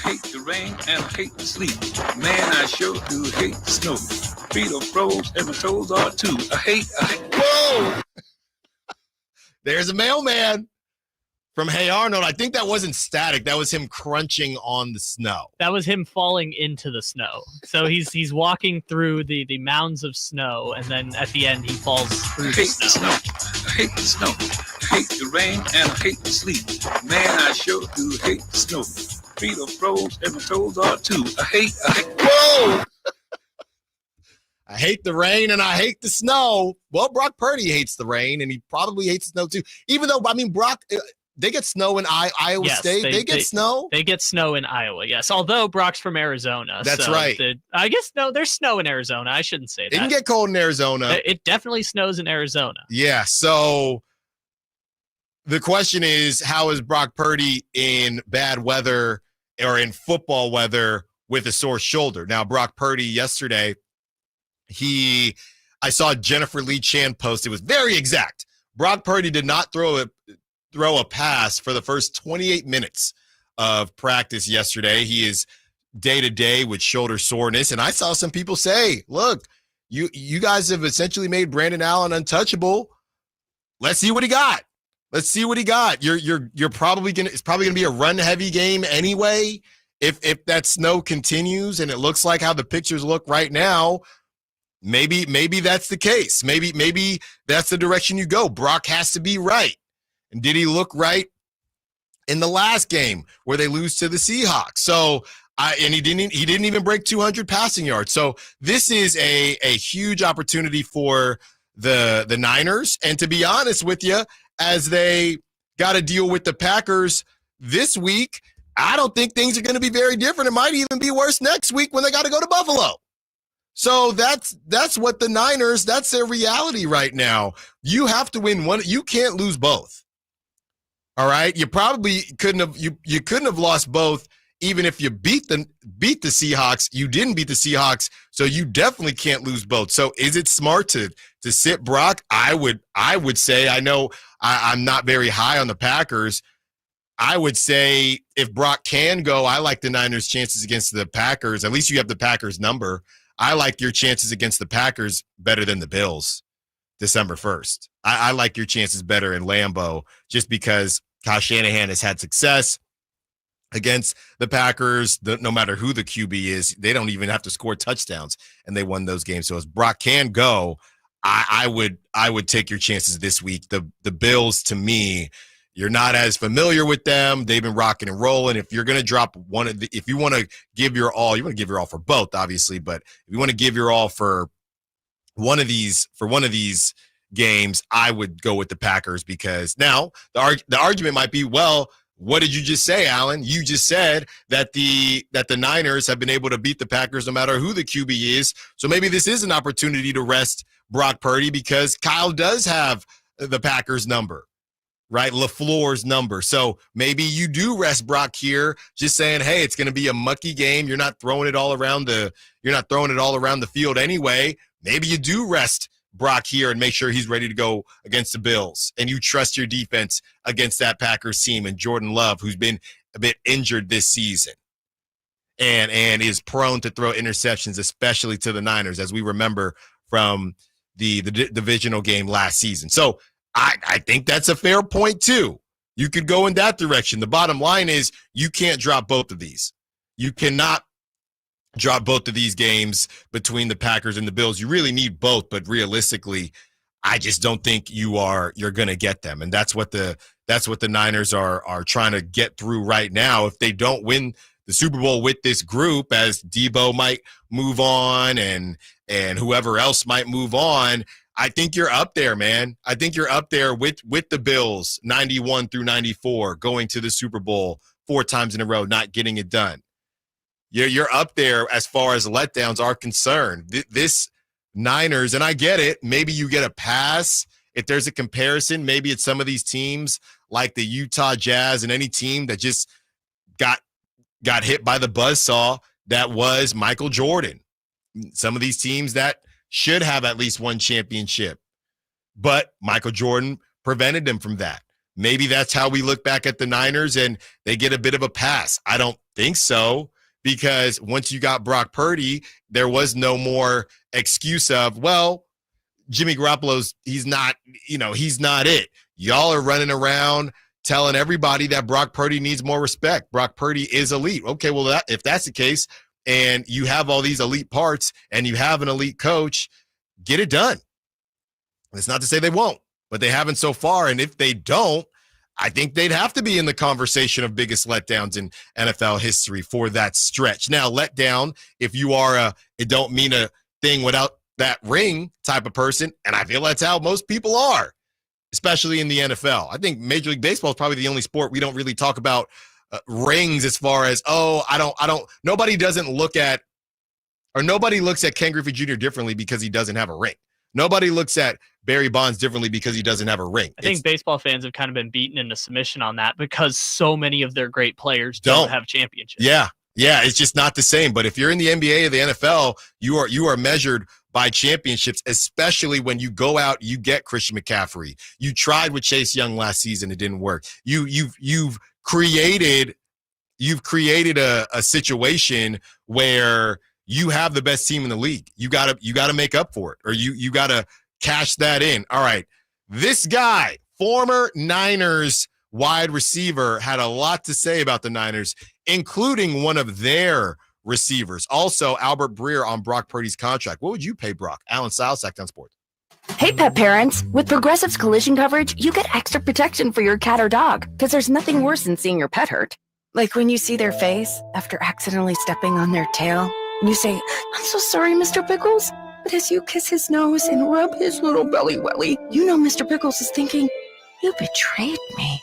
I hate the rain and I hate the sleet. Man, I sure do hate the snow. Feet are froze and my toes are too. I hate. Whoa! There's a mailman from Hey Arnold. I think that wasn't static. That was him crunching on the snow. That was him falling into the snow. So he's walking through the mounds of snow, and then at the end he falls through the snow. I hate the snow. I hate the rain and I hate the sleet. Man, I sure do hate the snow. Feet are froze and my toes are too. I hate. Whoa! I hate the rain and I hate the snow. Well, Brock Purdy hates the rain and he probably hates the snow too. Even though, I mean, Brock, they get snow in Iowa State. They get snow? They get snow in Iowa, yes. Although Brock's from Arizona. That's right. I guess, no, there's snow in Arizona. I shouldn't say that. It can get cold in Arizona. It definitely snows in Arizona. Yeah, so the question is, how is Brock Purdy in bad weather or in football weather with a sore shoulder? Now, Brock Purdy yesterday, I saw Jennifer Lee Chan post. It was very exact. Brock Purdy did not throw a pass for the first 28 minutes of practice yesterday. He is day-to-day with shoulder soreness. And I saw some people say, look, you guys have essentially made Brandon Allen untouchable. Let's see what he got. Let's see what he got. You're probably it's probably gonna be a run-heavy game anyway. If that snow continues and it looks like how the pictures look right now, maybe that's the case. Maybe that's the direction you go. Brock has to be right. And did he look right in the last game where they lose to the Seahawks? So he didn't even break 200 passing yards. So this is a huge opportunity for the Niners. And to be honest with you, as they got to deal with the Packers this week, I don't think things are going to be very different. It might even be worse next week when they got to go to Buffalo. So that's what the Niners, that's their reality right now. You have to win one. You can't lose both. All right. You probably couldn't have lost both even if you beat the Seahawks. You didn't beat the Seahawks, so you definitely can't lose both. So is it smart to sit Brock? I would say, I know I'm not very high on the Packers. I would say if Brock can go, I like the Niners' chances against the Packers. At least you have the Packers number. I like your chances against the Packers better than the Bills December 1st. I like your chances better in Lambeau just because Kyle Shanahan has had success. against the Packers, no matter who the QB is, they don't even have to score touchdowns, and they won those games. So as Brock can go, I would take your chances this week. The Bills, to me, you're not as familiar with them. They've been rocking and rolling. If you're going to drop if you want to give your all, you want to give your all for both, obviously, but if you want to give your all for one of these games, I would go with the Packers, because now the argument might be, well, what did you just say, Allen? You just said that the Niners have been able to beat the Packers no matter who the QB is. So maybe this is an opportunity to rest Brock Purdy, because Kyle does have the Packers number, right? LaFleur's number. So maybe you do rest Brock here, just saying, hey, it's going to be a mucky game. You're not throwing it all around the field anyway. Maybe you do rest Brock here and make sure he's ready to go against the Bills, and you trust your defense against that Packers team and Jordan Love, who's been a bit injured this season and is prone to throw interceptions, especially to the Niners, as we remember from the divisional game last season. So I think that's a fair point too. You could go in that direction. The bottom line is you can't drop both of these. You cannot drop both of these games between the Packers and the Bills. You really need both, but realistically, I just don't think you're going to get them. And that's what the Niners are trying to get through right now. If they don't win the Super Bowl with this group, as Debo might move on and whoever else might move on, I think you're up there, man. I think you're up there with the Bills, 91 through 94, going to the Super Bowl 4 times in a row, not getting it done. You're up there as far as letdowns are concerned. This Niners, and I get it, maybe you get a pass. If there's a comparison, maybe it's some of these teams like the Utah Jazz and any team that just got hit by the buzzsaw that was Michael Jordan. Some of these teams that should have at least one championship, but Michael Jordan prevented them from that. Maybe that's how we look back at the Niners and they get a bit of a pass. I don't think so, because once you got Brock Purdy, there was no more excuse of, well, Jimmy Garoppolo's, he's not it. Y'all are running around telling everybody that Brock Purdy needs more respect. Brock Purdy is elite. Okay, well, if that's the case, and you have all these elite parts and you have an elite coach, get it done. It's not to say they won't, but they haven't so far. And if they don't, I think they'd have to be in the conversation of biggest letdowns in NFL history for that stretch. Now, letdown, if you are it don't mean a thing without that ring type of person, and I feel that's how most people are, especially in the NFL. I think Major League Baseball is probably the only sport we don't really talk about rings as far as, nobody looks at Ken Griffey Jr. differently because he doesn't have a ring. Nobody looks at Barry Bonds differently because he doesn't have a ring. I think baseball fans have kind of been beaten into submission on that because so many of their great players don't have championships. Yeah, it's just not the same. But if you're in the NBA or the NFL, you are measured by championships, especially when you go out, you get Christian McCaffrey. You tried with Chase Young last season, it didn't work. You've created a situation where you have the best team in the league. You gotta make up for it, or you gotta cash that in. All right, this guy, former Niners wide receiver, had a lot to say about the Niners, including one of their receivers. Also, Albert Breer on Brock Purdy's contract. What would you pay Brock? Allen Stiles, Sactown Sports. Hey, pet parents. With Progressive's collision coverage, you get extra protection for your cat or dog, because there's nothing worse than seeing your pet hurt. Like when you see their face after accidentally stepping on their tail, and you say, "I'm so sorry, Mr. Pickles." But as you kiss his nose and rub his little belly welly, you know Mr. Pickles is thinking, "You betrayed me."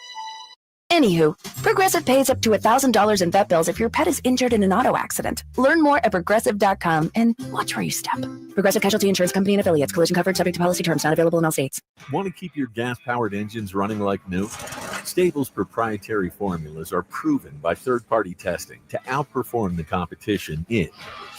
Anywho, Progressive pays up to $1,000 in vet bills if your pet is injured in an auto accident. Learn more at Progressive.com and watch where you step. Progressive Casualty Insurance Company and Affiliates. Collision coverage subject to policy terms. Not available in all states. Want to keep your gas-powered engines running like new? Stable's proprietary formulas are proven by third-party testing to outperform the competition in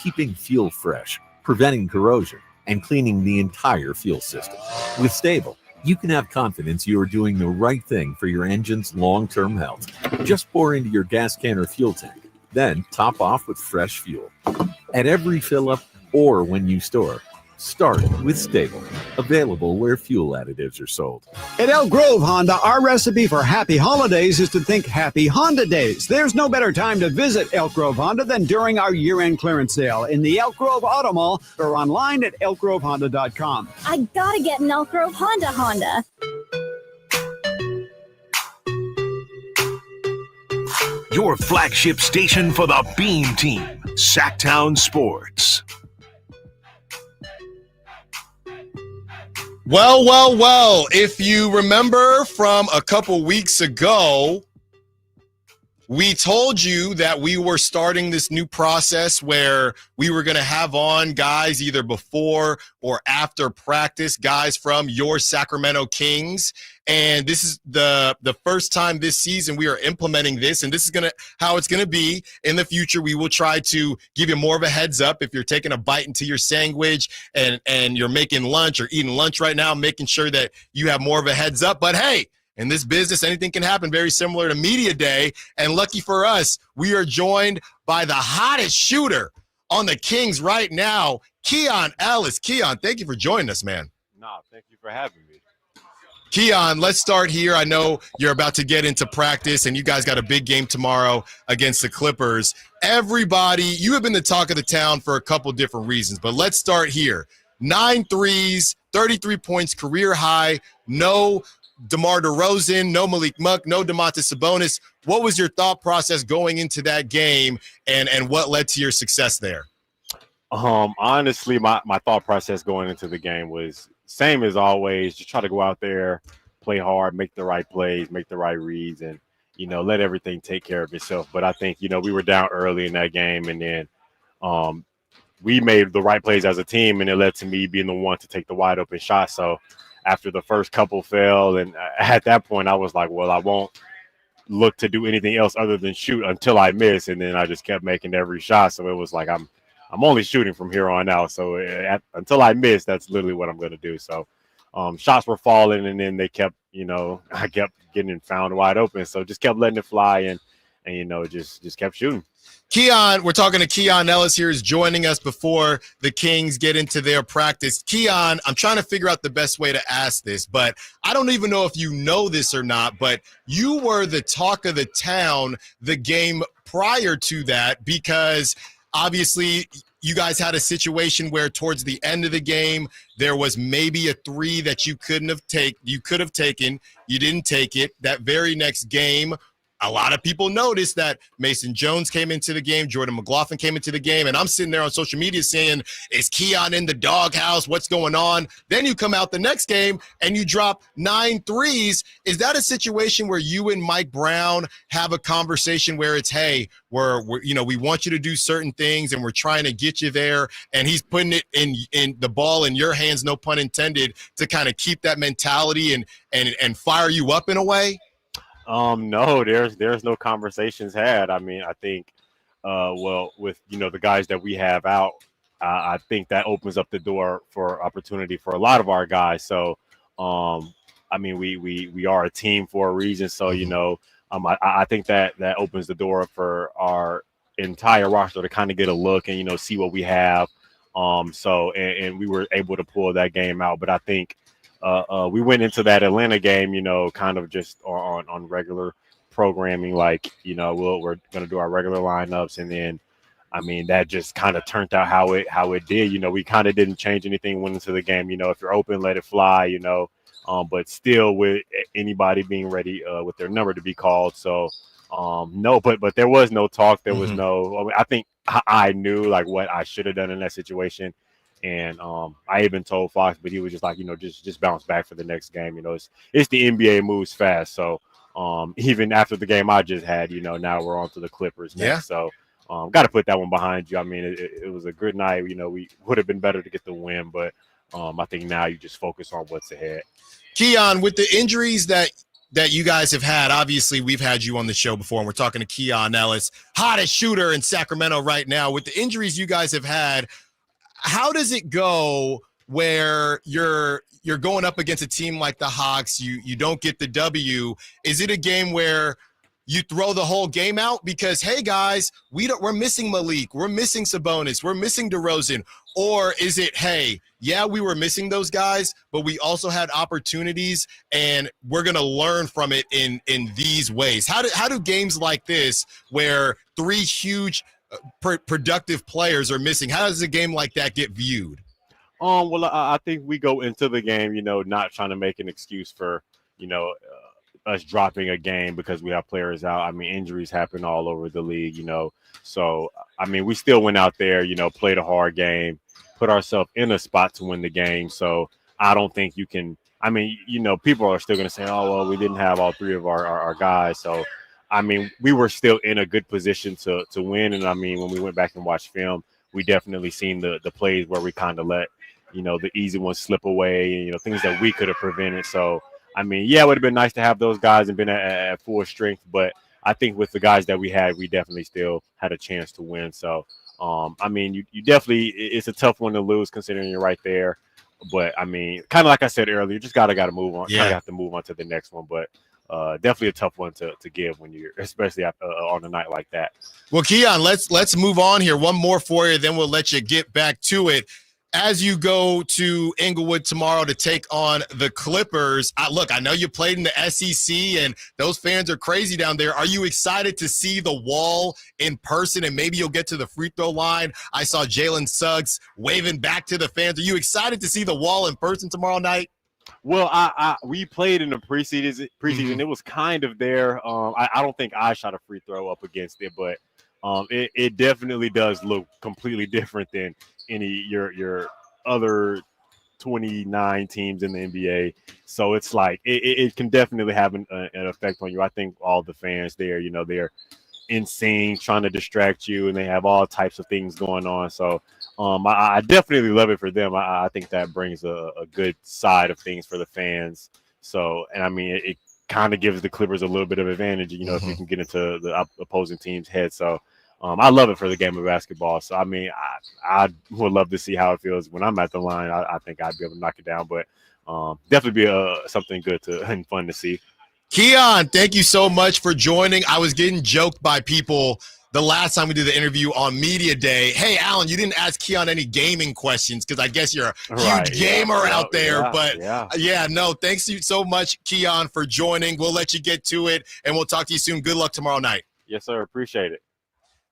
keeping fuel fresh, preventing corrosion, and cleaning the entire fuel system. With Stable, you can have confidence you are doing the right thing for your engine's long-term health. Just pour into your gas can or fuel tank, then top off with fresh fuel. At every fill-up or when you store, start with Stable. Available where fuel additives are sold. At Elk Grove Honda, our recipe for happy holidays is to think happy Honda days. There's no better time to visit Elk Grove Honda than during our year-end clearance sale in the Elk Grove Auto Mall or online at elkgrovehonda.com. I gotta get an Elk Grove Honda. Your flagship station for the Beam Team, Sactown Sports. Well. If you remember from a couple weeks ago, we told you that we were starting this new process where we were going to have on guys either before or after practice, guys from your Sacramento Kings. And this is the first time this season we are implementing this, and this is how it's going to be in the future. We will try to give you more of a heads up if you're taking a bite into your sandwich and you're making lunch or eating lunch right now, making sure that you have more of a heads up. But hey, in this business, anything can happen, very similar to Media Day. And lucky for us, we are joined by the hottest shooter on the Kings right now, Keon Ellis. Keon, thank you for joining us, man. No, thank you for having me. Keon, let's start here. I know you're about to get into practice, and you guys got a big game tomorrow against the Clippers. Everybody, you have been the talk of the town for a couple different reasons, but let's start here. 9 threes, 33 points, career high, no DeMar DeRozan, no Malik, no Domantas Sabonis. What was your thought process going into that game, and what led to your success there? Honestly, my thought process going into the game was same as always. Just try to go out there, play hard, make the right plays, make the right reads, and let everything take care of itself. But I think we were down early in that game, and then we made the right plays as a team, and it led to me being the one to take the wide open shot. So after the first couple fell, and at that point I was like, well, I won't look to do anything else other than shoot until I miss, and then I just kept making every shot. So it was like I'm only shooting from here on out. So until I miss, that's literally what I'm going to do. So shots were falling, and then they kept, I kept getting found wide open. So just kept letting it fly, and just kept shooting. Keon, we're talking to Keon Ellis here, is joining us before the Kings get into their practice. Keon, I'm trying to figure out the best way to ask this, but I don't even know if you know this or not, but you were the talk of the town the game prior to that, because obviously you guys had a situation where towards the end of the game there was maybe a three that you could have taken. You didn't take it. That very next game, a lot of people noticed that Mason Jones came into the game, Jordan McLaughlin came into the game, and I'm sitting there on social media saying, is Keon in the doghouse? What's going on? Then you come out the next game and you drop 9 threes. Is that a situation where you and Mike Brown have a conversation where it's, hey, we're we want you to do certain things and we're trying to get you there, and he's putting it in the ball in your hands, no pun intended, to kind of keep that mentality and fire you up in a way? No, there's no conversations had. I mean, I think, with, the guys that we have out, I think that opens up the door for opportunity for a lot of our guys. So, I mean, we are a team for a reason. So, I think that opens the door for our entire roster to kind of get a look and, see what we have. So we were able to pull that game out. But I think, we went into that Atlanta game, kind of just on regular programming, like, we're going to do our regular lineups. And then, I mean, that just kind of turned out how it did. We kind of didn't change anything, went into the game. If you're open, let it fly, but still with anybody being ready with their number to be called. So, no, but there was no talk. There was no, I think I knew like what I should have done in that situation. And I even told Fox, but he was just like, just bounce back for the next game. It's the NBA moves fast. So even after the game I just had, now we're on to the Clippers next. Yeah. So got to put that one behind you. I mean, it was a good night. We would have been better to get the win, but I think now you just focus on what's ahead. Keon, with the injuries that you guys have had, obviously we've had you on the show before, and we're talking to Keon Ellis, hottest shooter in Sacramento right now. With the injuries you guys have had, how does it go where you're going up against a team like the Hawks, you don't get the W? Is it a game where you throw the whole game out because, hey guys, we're missing Malik, we're missing Sabonis, we're missing DeRozan? Or is it, hey, yeah, we were missing those guys, but we also had opportunities, and we're going to learn from it in these ways? How do games like this, where three huge productive players are missing, how does a game like that get viewed? Well, I think we go into the game, not trying to make an excuse for, us dropping a game because we have players out. I mean, injuries happen all over the league, So, I mean, we still went out there, played a hard game, put ourselves in a spot to win the game. So I don't think you can – I mean, people are still going to say, oh, well, we didn't have all three of our guys. So, I mean, we were still in a good position to win. And, I mean, when we went back and watched film, we definitely seen the plays where we kind of let, the easy ones slip away, things that we could have prevented. So, I mean, yeah, it would have been nice to have those guys and been at full strength, but I think with the guys that we had, we definitely still had a chance to win. So, I mean, you definitely, it's a tough one to lose considering you're right there. But, I mean, kind of like I said earlier, you just got to move on. Yeah. Have to move on to the next one. But definitely a tough one to give when you're, especially on a night like that. Well, Keon, let's move on here. One more for you, then we'll let you get back to it. As you go to Inglewood tomorrow to take on the Clippers, I know you played in the SEC, and those fans are crazy down there. Are you excited to see the wall in person, and maybe you'll get to the free throw line? I saw Jalen Suggs waving back to the fans. Are you excited to see the wall in person tomorrow night? Well, we played in the preseason. Mm-hmm. It was kind of there. I don't think I shot a free throw up against it, but it definitely does look completely different than any your other 29 teams in the NBA. So it's like it can definitely have an effect on you. I think all the fans there, they're insane trying to distract you, and they have all types of things going on. So I definitely love it for them. I think that brings a good side of things for the fans. So, and I mean, it kind of gives the Clippers a little bit of advantage, if you can get into the opposing team's head. So I love it for the game of basketball. So, I mean, I would love to see how it feels when I'm at the line. I think I'd be able to knock it down, but definitely be something good and fun to see. Keon, thank you so much for joining. I was getting joked by people the last time we did the interview on Media Day. Hey, Allen, you didn't ask Keon any gaming questions because I guess you're a huge gamer out there. No, thanks you so much, Keon, for joining. We'll let you get to it, and we'll talk to you soon. Good luck tomorrow night. Yes, sir. Appreciate it.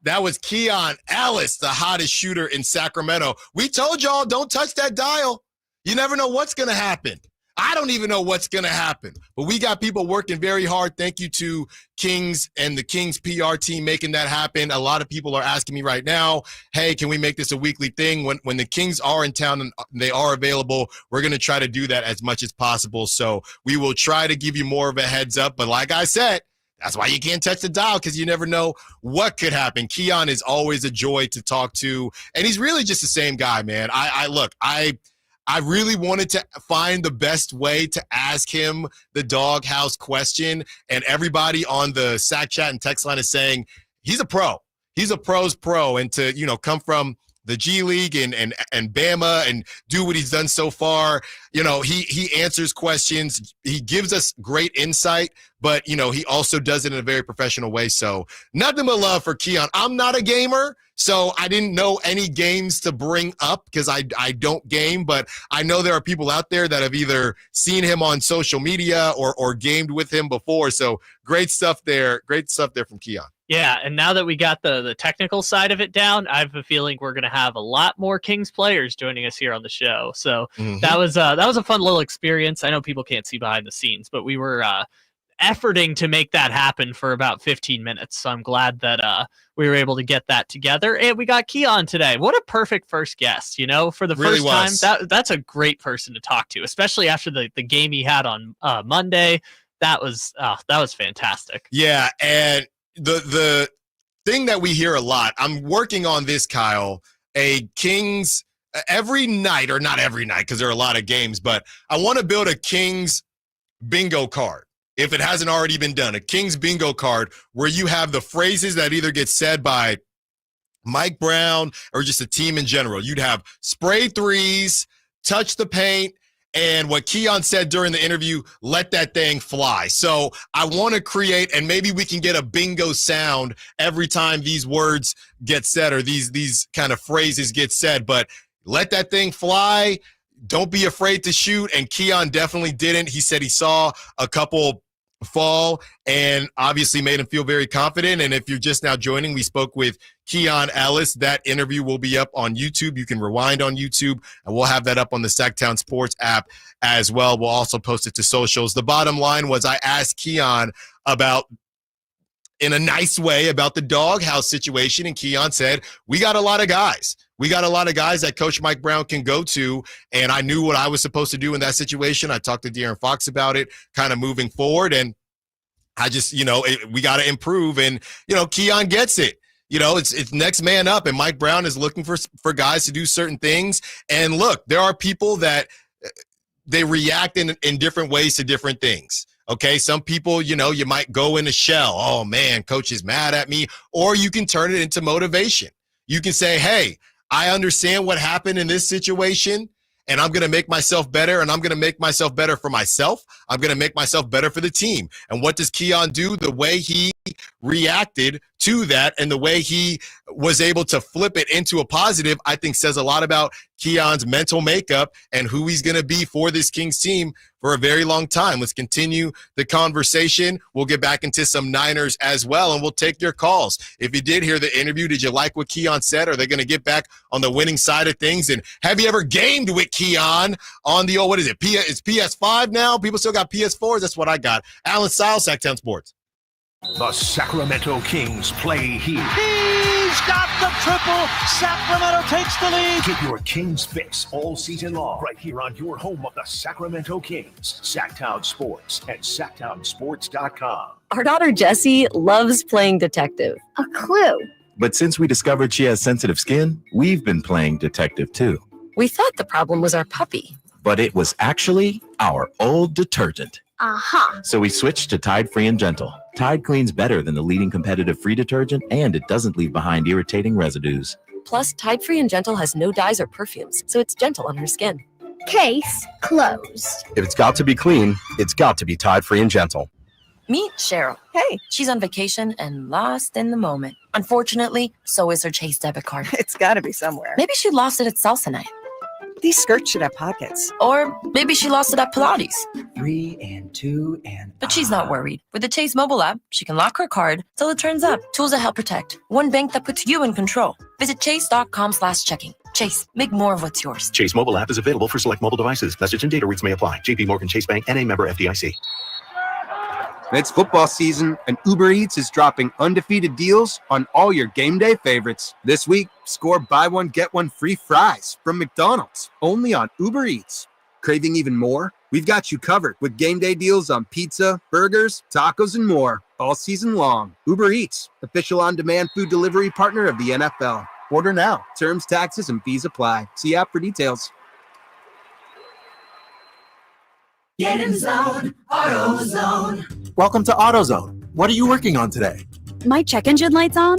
That was Keon Ellis, the hottest shooter in Sacramento. We told y'all, don't touch that dial. You never know what's going to happen. I don't even know what's going to happen. But we got people working very hard. Thank you to Kings and the Kings PR team making that happen. A lot of people are asking me right now, hey, can we make this a weekly thing? When the Kings are in town and they are available, we're going to try to do that as much as possible. So we will try to give you more of a heads up. But like I said, that's why you can't touch the dial, because you never know what could happen. Keon is always a joy to talk to, and he's really just the same guy, man. I really wanted to find the best way to ask him the doghouse question, and everybody on the Sac Chat and text line is saying he's a pro. He's a pro's pro, and to come from the G League and Bama and do what he's done so far. He answers questions. He gives us great insight, but, he also does it in a very professional way. So nothing but love for Keon. I'm not a gamer, so I didn't know any games to bring up because I don't game, but I know there are people out there that have either seen him on social media or gamed with him before. So great stuff there. Great stuff there from Keon. Yeah, and now that we got the technical side of it down, I have a feeling we're going to have a lot more Kings players joining us here on the show. So that was a fun little experience. I know people can't see behind the scenes, but we were efforting to make that happen for about 15 minutes. So I'm glad that we were able to get that together. And we got Keon today. What a perfect first guest, for the really first time. That's a great person to talk to, especially after the game he had on Monday. That was fantastic. Yeah, and the thing that we hear a lot, I'm working on this, Kyle, a Kings every night, or not every night because there are a lot of games, but I want to build a Kings bingo card. If it hasn't already been done, a Kings bingo card where you have the phrases that either get said by Mike Brown or just a team in general. You'd have spray threes, touch the paint, And what Keon said during the interview, let that thing fly. So I want to create, and maybe we can get a bingo sound every time these words get said or these kind of phrases get said. But let that thing fly. Don't be afraid to shoot. And Keon definitely didn't. He said he saw a couple fall and obviously made him feel very confident. And if you're just now joining, we spoke with Keon Ellis. That interview will be up on YouTube. You can rewind on YouTube, and we'll have that up on the Sactown Sports app as well. We'll also post it to socials. The bottom line was I asked Keon about, in a nice way, about the doghouse situation, and Keon said, we got a lot of guys. We got a lot of guys that Coach Mike Brown can go to, and I knew what I was supposed to do in that situation. I talked to De'Aaron Fox about it, kind of moving forward, and I just, we got to improve, and, Keon gets it. It's next man up, and Mike Brown is looking for guys to do certain things. And look, there are people that they react in different ways to different things. Okay, some people, you might go in a shell. Oh, man, coach is mad at me. Or you can turn it into motivation. You can say, hey, I understand what happened in this situation, and I'm going to make myself better, and I'm going to make myself better for myself. I'm going to make myself better for the team. And what does Keon do? The way he reacted to that and the way he was able to flip it into a positive, I think says a lot about Keon's mental makeup and who he's going to be for this Kings team for a very long time. Let's continue the conversation. We'll get back into some Niners as well, and we'll take your calls. If you did hear the interview, did you like what Keon said? Are they going to get back on the winning side of things? And have you ever gamed with Keon on the old, what is it? It's PS5 now? People still got PS4s? That's what I got. Allen Stiles, Sactown Sports. The Sacramento Kings play here. He's got the triple. Sacramento takes the lead. Get your Kings fix all season long right here on your home of the Sacramento Kings, Sactown Sports at SactownSports.com. Our daughter Jessie loves playing detective. A clue. But since we discovered she has sensitive skin, we've been playing detective too. We thought the problem was our puppy. But it was actually our old detergent. Aha. So we switched to Tide Free and Gentle. Tide cleans better than the leading competitive free detergent, and it doesn't leave behind irritating residues. Plus, Tide Free and Gentle has no dyes or perfumes, so it's gentle on her skin. Case closed. If it's got to be clean, it's got to be Tide Free and Gentle. Meet Cheryl. Hey, she's on vacation and lost in the moment. Unfortunately, so is her Chase debit card. It's got to be somewhere. Maybe she lost it at salsa night. These skirts should have pockets. Or maybe she lost it at Pilates. 3 and 2 and... But she's not worried. With the Chase mobile app, she can lock her card till it turns up. Tools that help protect. One bank that puts you in control. Visit chase.com/checking. Chase, make more of what's yours. Chase mobile app is available for select mobile devices. Message and data rates may apply. JP Morgan Chase Bank, N.A. member FDIC. It's football season, and Uber Eats is dropping undefeated deals on all your game day favorites. This week, score buy one, get one free fries from McDonald's, only on Uber Eats. Craving even more? We've got you covered with game day deals on pizza, burgers, tacos, and more all season long. Uber Eats, official on-demand food delivery partner of the NFL. Order now. Terms, taxes, and fees apply. See app for details. Get in zone, AutoZone. Welcome to AutoZone. What are you working on today? My check engine light's on?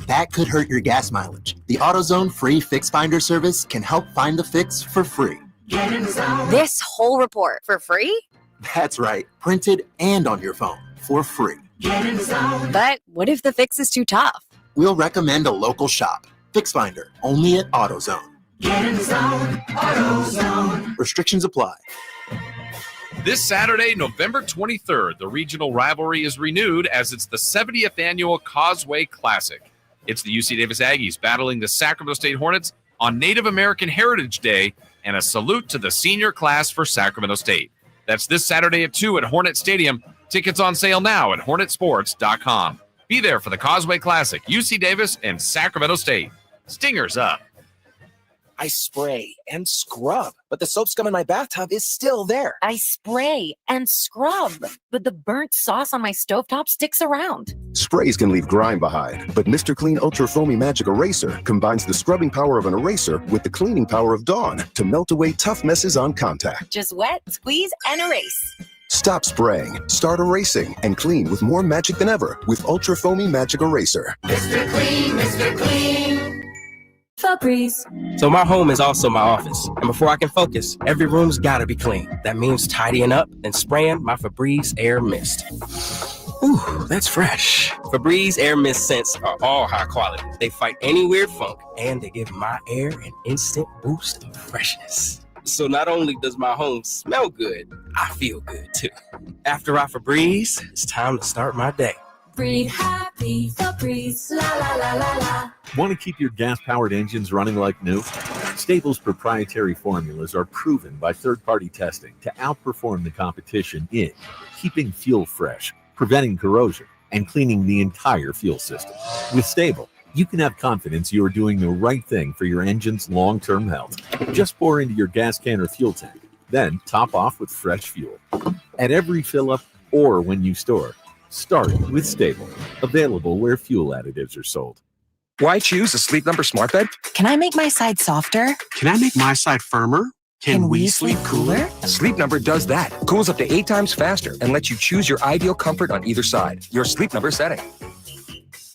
That could hurt your gas mileage. The AutoZone free Fix Finder service can help find the fix for free. Get in zone. This whole report for free? That's right. Printed and on your phone for free. Get in zone. But what if the fix is too tough? We'll recommend a local shop. Fix Finder, only at AutoZone. Get in zone, AutoZone. Restrictions apply. This Saturday, November 23rd, the regional rivalry is renewed as it's the 70th annual Causeway Classic. It's the UC Davis Aggies battling the Sacramento State Hornets on Native American Heritage Day, and a salute to the senior class for Sacramento State. That's this Saturday at 2 at Hornet Stadium. Tickets on sale now at hornetsports.com. Be there for the Causeway Classic, UC Davis and Sacramento State. Stingers up. I spray and scrub, but the soap scum in my bathtub is still there. I spray and scrub, but the burnt sauce on my stovetop sticks around. Sprays can leave grime behind, but Mr. Clean Ultra Foamy Magic Eraser combines the scrubbing power of an eraser with the cleaning power of Dawn to melt away tough messes on contact. Just wet, squeeze, and erase. Stop spraying, start erasing, and clean with more magic than ever with Ultra Foamy Magic Eraser. Mr. Clean, Mr. Clean. Febreze. So my home is also my office. And before I can focus, every room's gotta be clean. That means tidying up and spraying my Febreze Air Mist. Ooh, that's fresh. Febreze Air Mist scents are all high quality. They fight any weird funk, and they give my air an instant boost of freshness. So not only does my home smell good, I feel good too. After I Febreze, it's time to start my day. Breathe happy, Febreze, la la la la la. Want to keep your gas-powered engines running like new? Stable's proprietary formulas are proven by third-party testing to outperform the competition in keeping fuel fresh, preventing corrosion, and cleaning the entire fuel system. With Stable, you can have confidence you are doing the right thing for your engine's long-term health. Just pour into your gas can or fuel tank, then top off with fresh fuel. At every fill-up or when you store, start with Stable. Available where fuel additives are sold. Why choose a Sleep Number smart bed? Can I make my side softer? Can I make my side firmer? Can we sleep cooler? Sleep Number does that. Cools up to 8 times faster and lets you choose your ideal comfort on either side. Your Sleep Number setting.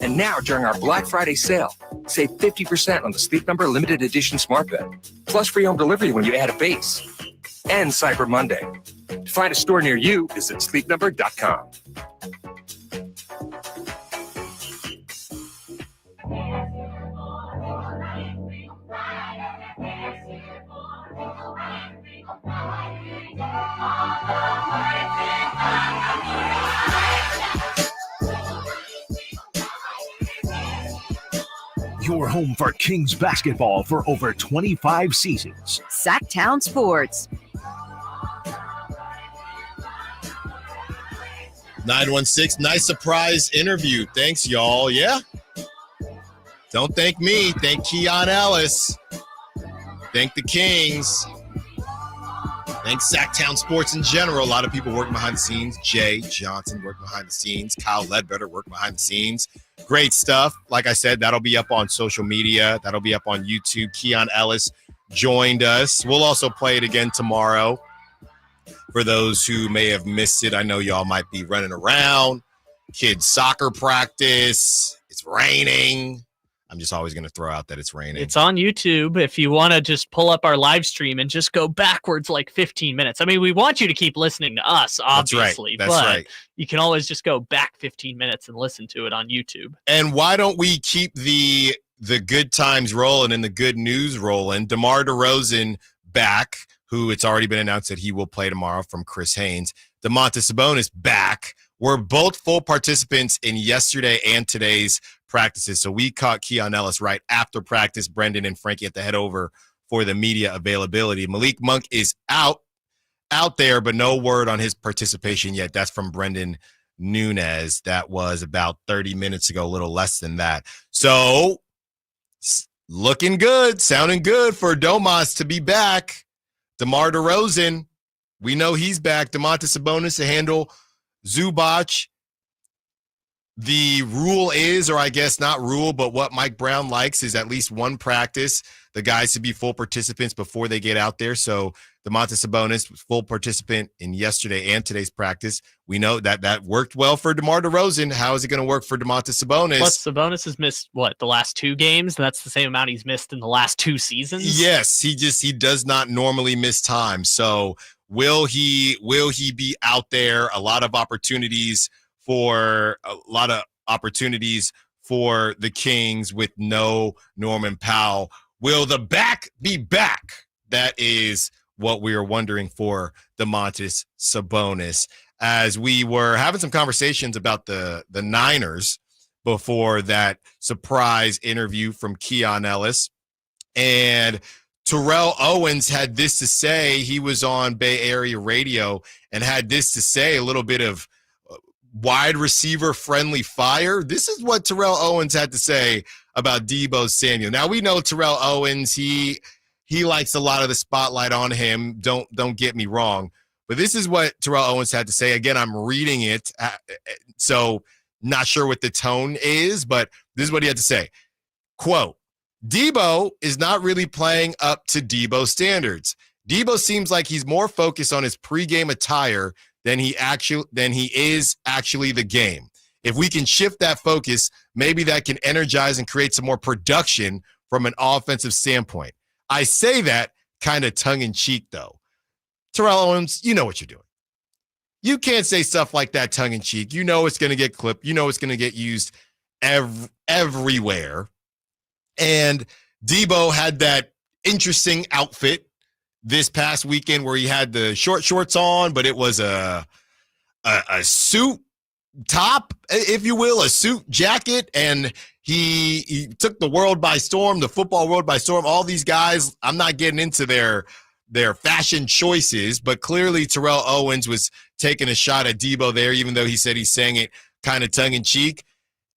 And now, during our Black Friday sale, save 50% on the Sleep Number limited edition smart bed. Plus free home delivery when you add a base. And Cyber Monday. To find a store near you, visit sleepnumber.com. Your home for Kings basketball for over 25 seasons. Sactown Sports. 916, nice surprise interview. Thanks, y'all. Yeah. Don't thank me. Thank Keon Ellis. Thank the Kings. Thank Sactown Sports in general. A lot of people working behind the scenes. Jay Johnson working behind the scenes. Kyle Ledbetter working behind the scenes. Great stuff. Like I said, that'll be up on social media. That'll be up on YouTube. Keon Ellis joined us. We'll also play it again tomorrow. For those who may have missed it, I know y'all might be running around. Kids soccer practice. It's raining. I'm just always going to throw out that it's raining. It's on YouTube. If you want to just pull up our live stream and just go backwards like 15 minutes. I mean, we want you to keep listening to us, obviously. That's right. You can always just go back 15 minutes and listen to it on YouTube. And why don't we keep the good times rolling and the good news rolling? DeMar DeRozan back, who it's already been announced that he will play tomorrow from Chris Haynes. Domantas Sabonis back. We're both full participants in yesterday and today's practices. So we caught Keon Ellis right after practice. Brenden and Frankie had to head over for the media availability. Malik Monk is out there, but no word on his participation yet. That's from Brenden Nunes. That was about 30 minutes ago, a little less than that. So looking good, sounding good for Domas to be back. DeMar DeRozan, we know he's back. Domantas Sabonis to handle Zubac. The rule is, or I guess not rule, but what Mike Brown likes is at least one practice, the guys to be full participants before they get out there. So Domantas Sabonis was full participant in yesterday and today's practice. We know that worked well for DeMar DeRozan. How is it going to work for Domantas Sabonis? Plus, Sabonis has missed, the last 2 games? And that's the same amount he's missed in the last 2 seasons? Yes, he does not normally miss time. So will he be out there? A lot of opportunities for the Kings with no Norman Powell. Will the back be back? That is what we are wondering for Domantas Sabonis. As we were having some conversations about the Niners before that surprise interview from Keon Ellis, and Terrell Owens had this to say. He was on Bay Area radio and had this to say, a little bit of wide receiver friendly fire. This is what Terrell Owens had to say about Deebo Samuel. Now we know Terrell Owens, he likes a lot of the spotlight on him. Don't get me wrong, but this is what Terrell Owens had to say. Again, I'm reading it, so not sure what the tone is, but this is what he had to say. Quote, Deebo is not really playing up to Deebo standards. Deebo seems like he's more focused on his pregame attire than he is actually the game. If we can shift that focus, maybe that can energize and create some more production from an offensive standpoint. I say that kind of tongue-in-cheek, though. Terrell Owens, you know what you're doing. You can't say stuff like that tongue-in-cheek. You know it's going to get clipped. You know it's going to get used everywhere. And Debo had that interesting outfit this past weekend where he had the short shorts on, but it was a suit top, if you will, a suit jacket, and he took the world by storm, the football world by storm. All these guys, I'm not getting into their fashion choices, but clearly Terrell Owens was taking a shot at Debo there, even though he said he's saying it kind of tongue-in-cheek.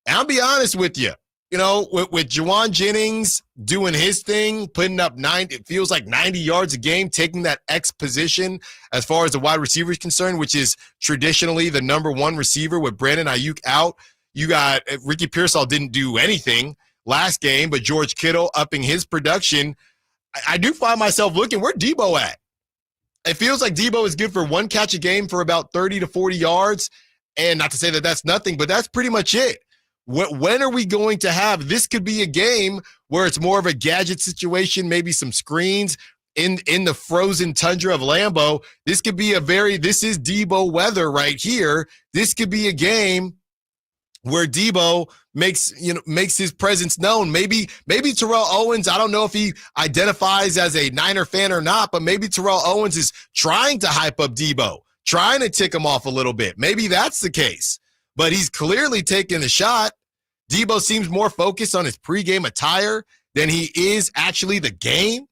And I'll be honest with you, with Juwan Jennings doing his thing, putting up it feels like 90 yards a game, taking that X position as far as the wide receiver is concerned, which is traditionally the number one receiver with Brenden Ayuk out. You got Ricky Pearsall didn't do anything last game, but George Kittle upping his production. I do find myself looking, where Debo at? It feels like Debo is good for one catch a game for about 30 to 40 yards. And not to say that that's nothing, but that's pretty much it. When are we going to have, this could be a game where it's more of a gadget situation, maybe some screens in the frozen tundra of Lambeau. This could be this is Debo weather right here. This could be a game where Debo makes his presence known. Maybe Terrell Owens, I don't know if he identifies as a Niner fan or not, but maybe Terrell Owens is trying to hype up Debo, trying to tick him off a little bit. Maybe that's the case, but he's clearly taking a shot. Debo seems more focused on his pregame attire than he is actually the game.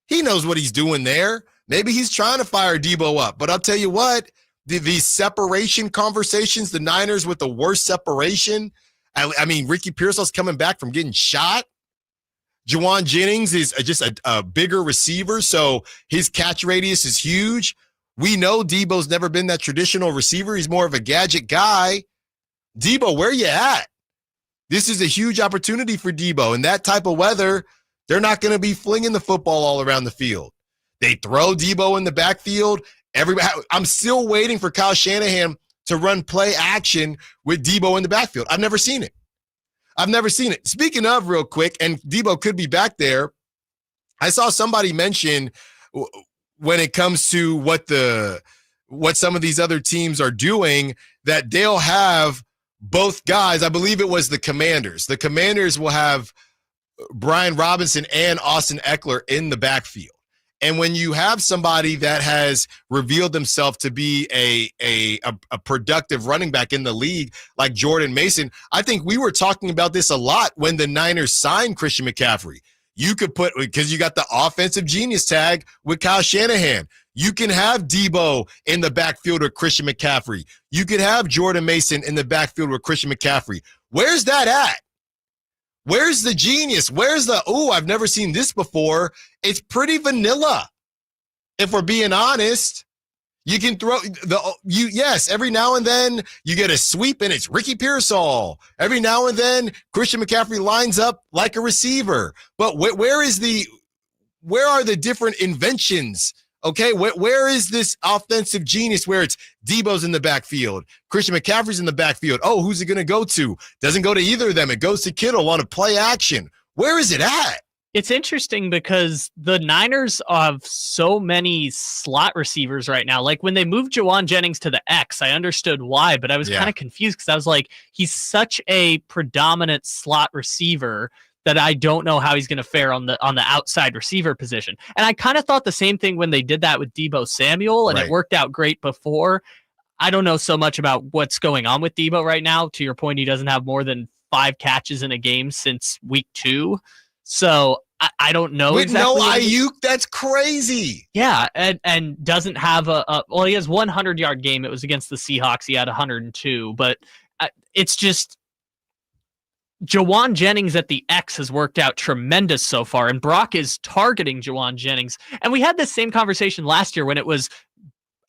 He knows what he's doing there. Maybe he's trying to fire Debo up, but I'll tell you what, these separation conversations, the Niners with the worst separation. I mean, Ricky Pearsall's coming back from getting shot. Juwan Jennings is just a bigger receiver, so his catch radius is huge. We know Debo's never been that traditional receiver. He's more of a gadget guy. Debo, where you at? This is a huge opportunity for Debo. In that type of weather, they're not going to be flinging the football all around the field. They throw Debo in the backfield. I'm still waiting for Kyle Shanahan to run play action with Debo in the backfield. I've never seen it. Speaking of, real quick, and Debo could be back there, I saw somebody mention when it comes to what some of these other teams are doing, that they'll have both guys. I believe it was the Commanders. The Commanders will have Brian Robinson and Austin Eckler in the backfield. And when you have somebody that has revealed themselves to be a productive running back in the league like Jordan Mason, I think we were talking about this a lot when the Niners signed Christian McCaffrey. You could because you got the offensive genius tag with Kyle Shanahan. You can have Debo in the backfield with Christian McCaffrey. You could have Jordan Mason in the backfield with Christian McCaffrey. Where's that at? Where's the genius? Where's I've never seen this before. It's pretty vanilla. If we're being honest, you can throw yes, every now and then you get a sweep and it's Ricky Pearsall. Every now and then Christian McCaffrey lines up like a receiver. But where are the different inventions? Okay, where is this offensive genius where it's Debo's in the backfield, Christian McCaffrey's in the backfield? Oh, who's it going to go to? Doesn't go to either of them. It goes to Kittle on a play action. Where is it at? It's interesting because the Niners have so many slot receivers right now. Like when they moved Juwan Jennings to the X, I understood why, but I was kind of confused because I was like, he's such a predominant slot receiver that I don't know how he's going to fare on the outside receiver position. And I kind of thought the same thing when they did that with Deebo Samuel, and it worked out great before. I don't know so much about what's going on with Debo right now. To your point, he doesn't have more than 5 catches in a game since week 2. So I don't know with exactly. No Ayuk, that's crazy. Yeah, and doesn't have he has 100-yard game. It was against the Seahawks. He had 102, but it's just Juwan Jennings at the X has worked out tremendous so far, and Brock is targeting Juwan Jennings. And we had this same conversation last year when it was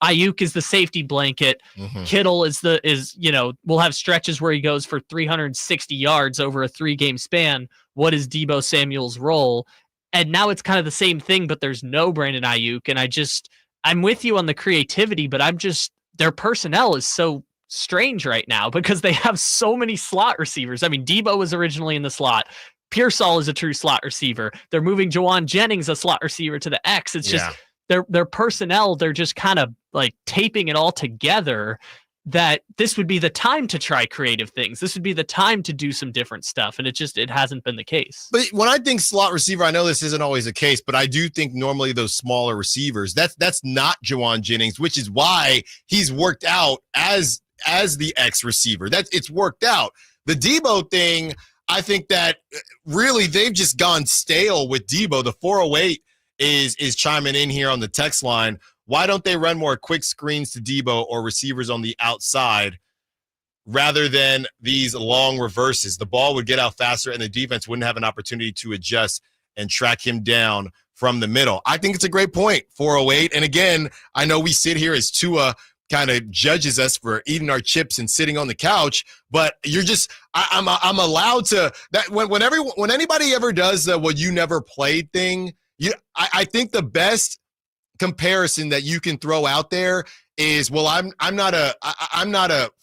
Ayuk is the safety blanket. Mm-hmm. Kittle is we'll have stretches where he goes for 360 yards over a 3-game span. What is Deebo Samuel's role? And now it's kind of the same thing, but there's no Brenden Ayuk. And I'm with you on the creativity, but their personnel is so strange right now because they have so many slot receivers. I mean, Deebo was originally in the slot. Pearsall is a true slot receiver. They're moving Jawan Jennings, a slot receiver, to the X. It's just their personnel, they're just kind of like taping it all together, that this would be the time to try creative things. This would be the time to do some different stuff. And it hasn't been the case. But when I think slot receiver, I know this isn't always the case, but I do think normally those smaller receivers, that's not Jawan Jennings, which is why he's worked out as the X receiver. It's worked out. The Debo thing, I think that really they've just gone stale with Debo. The 408 is chiming in here on the text line. Why don't they run more quick screens to Debo or receivers on the outside rather than these long reverses? The ball would get out faster and the defense wouldn't have an opportunity to adjust and track him down from the middle. I think it's a great point, 408. And again, I know we sit here as Tua kind of judges us for eating our chips and sitting on the couch, but you're just I'm allowed to that when anybody ever does the well you never played thing. I think the best comparison that you can throw out there is, well, I'm not a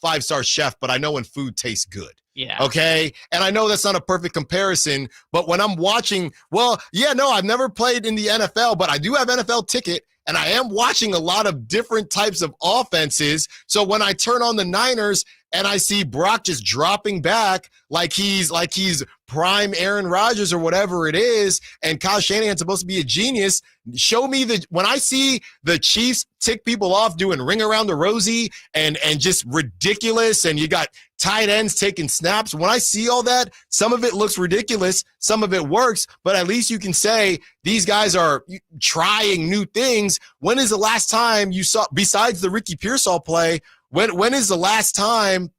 5-star chef, but I know when food tastes good. Yeah. Okay. And I know that's not a perfect comparison, but when I'm watching, I've never played in the NFL, but I do have NFL ticket and I am watching a lot of different types of offenses. So when I turn on the Niners and I see Brock just dropping back like he's prime Aaron Rodgers or whatever it is, and Kyle Shanahan's supposed to be a genius, show me when I see the Chiefs tick people off doing ring around the rosy and just ridiculous, and you got tight ends taking snaps. When I see all that, some of it looks ridiculous, some of it works, but at least you can say these guys are trying new things. When is the last time you saw, besides the Ricky Pearsall play, when is the last time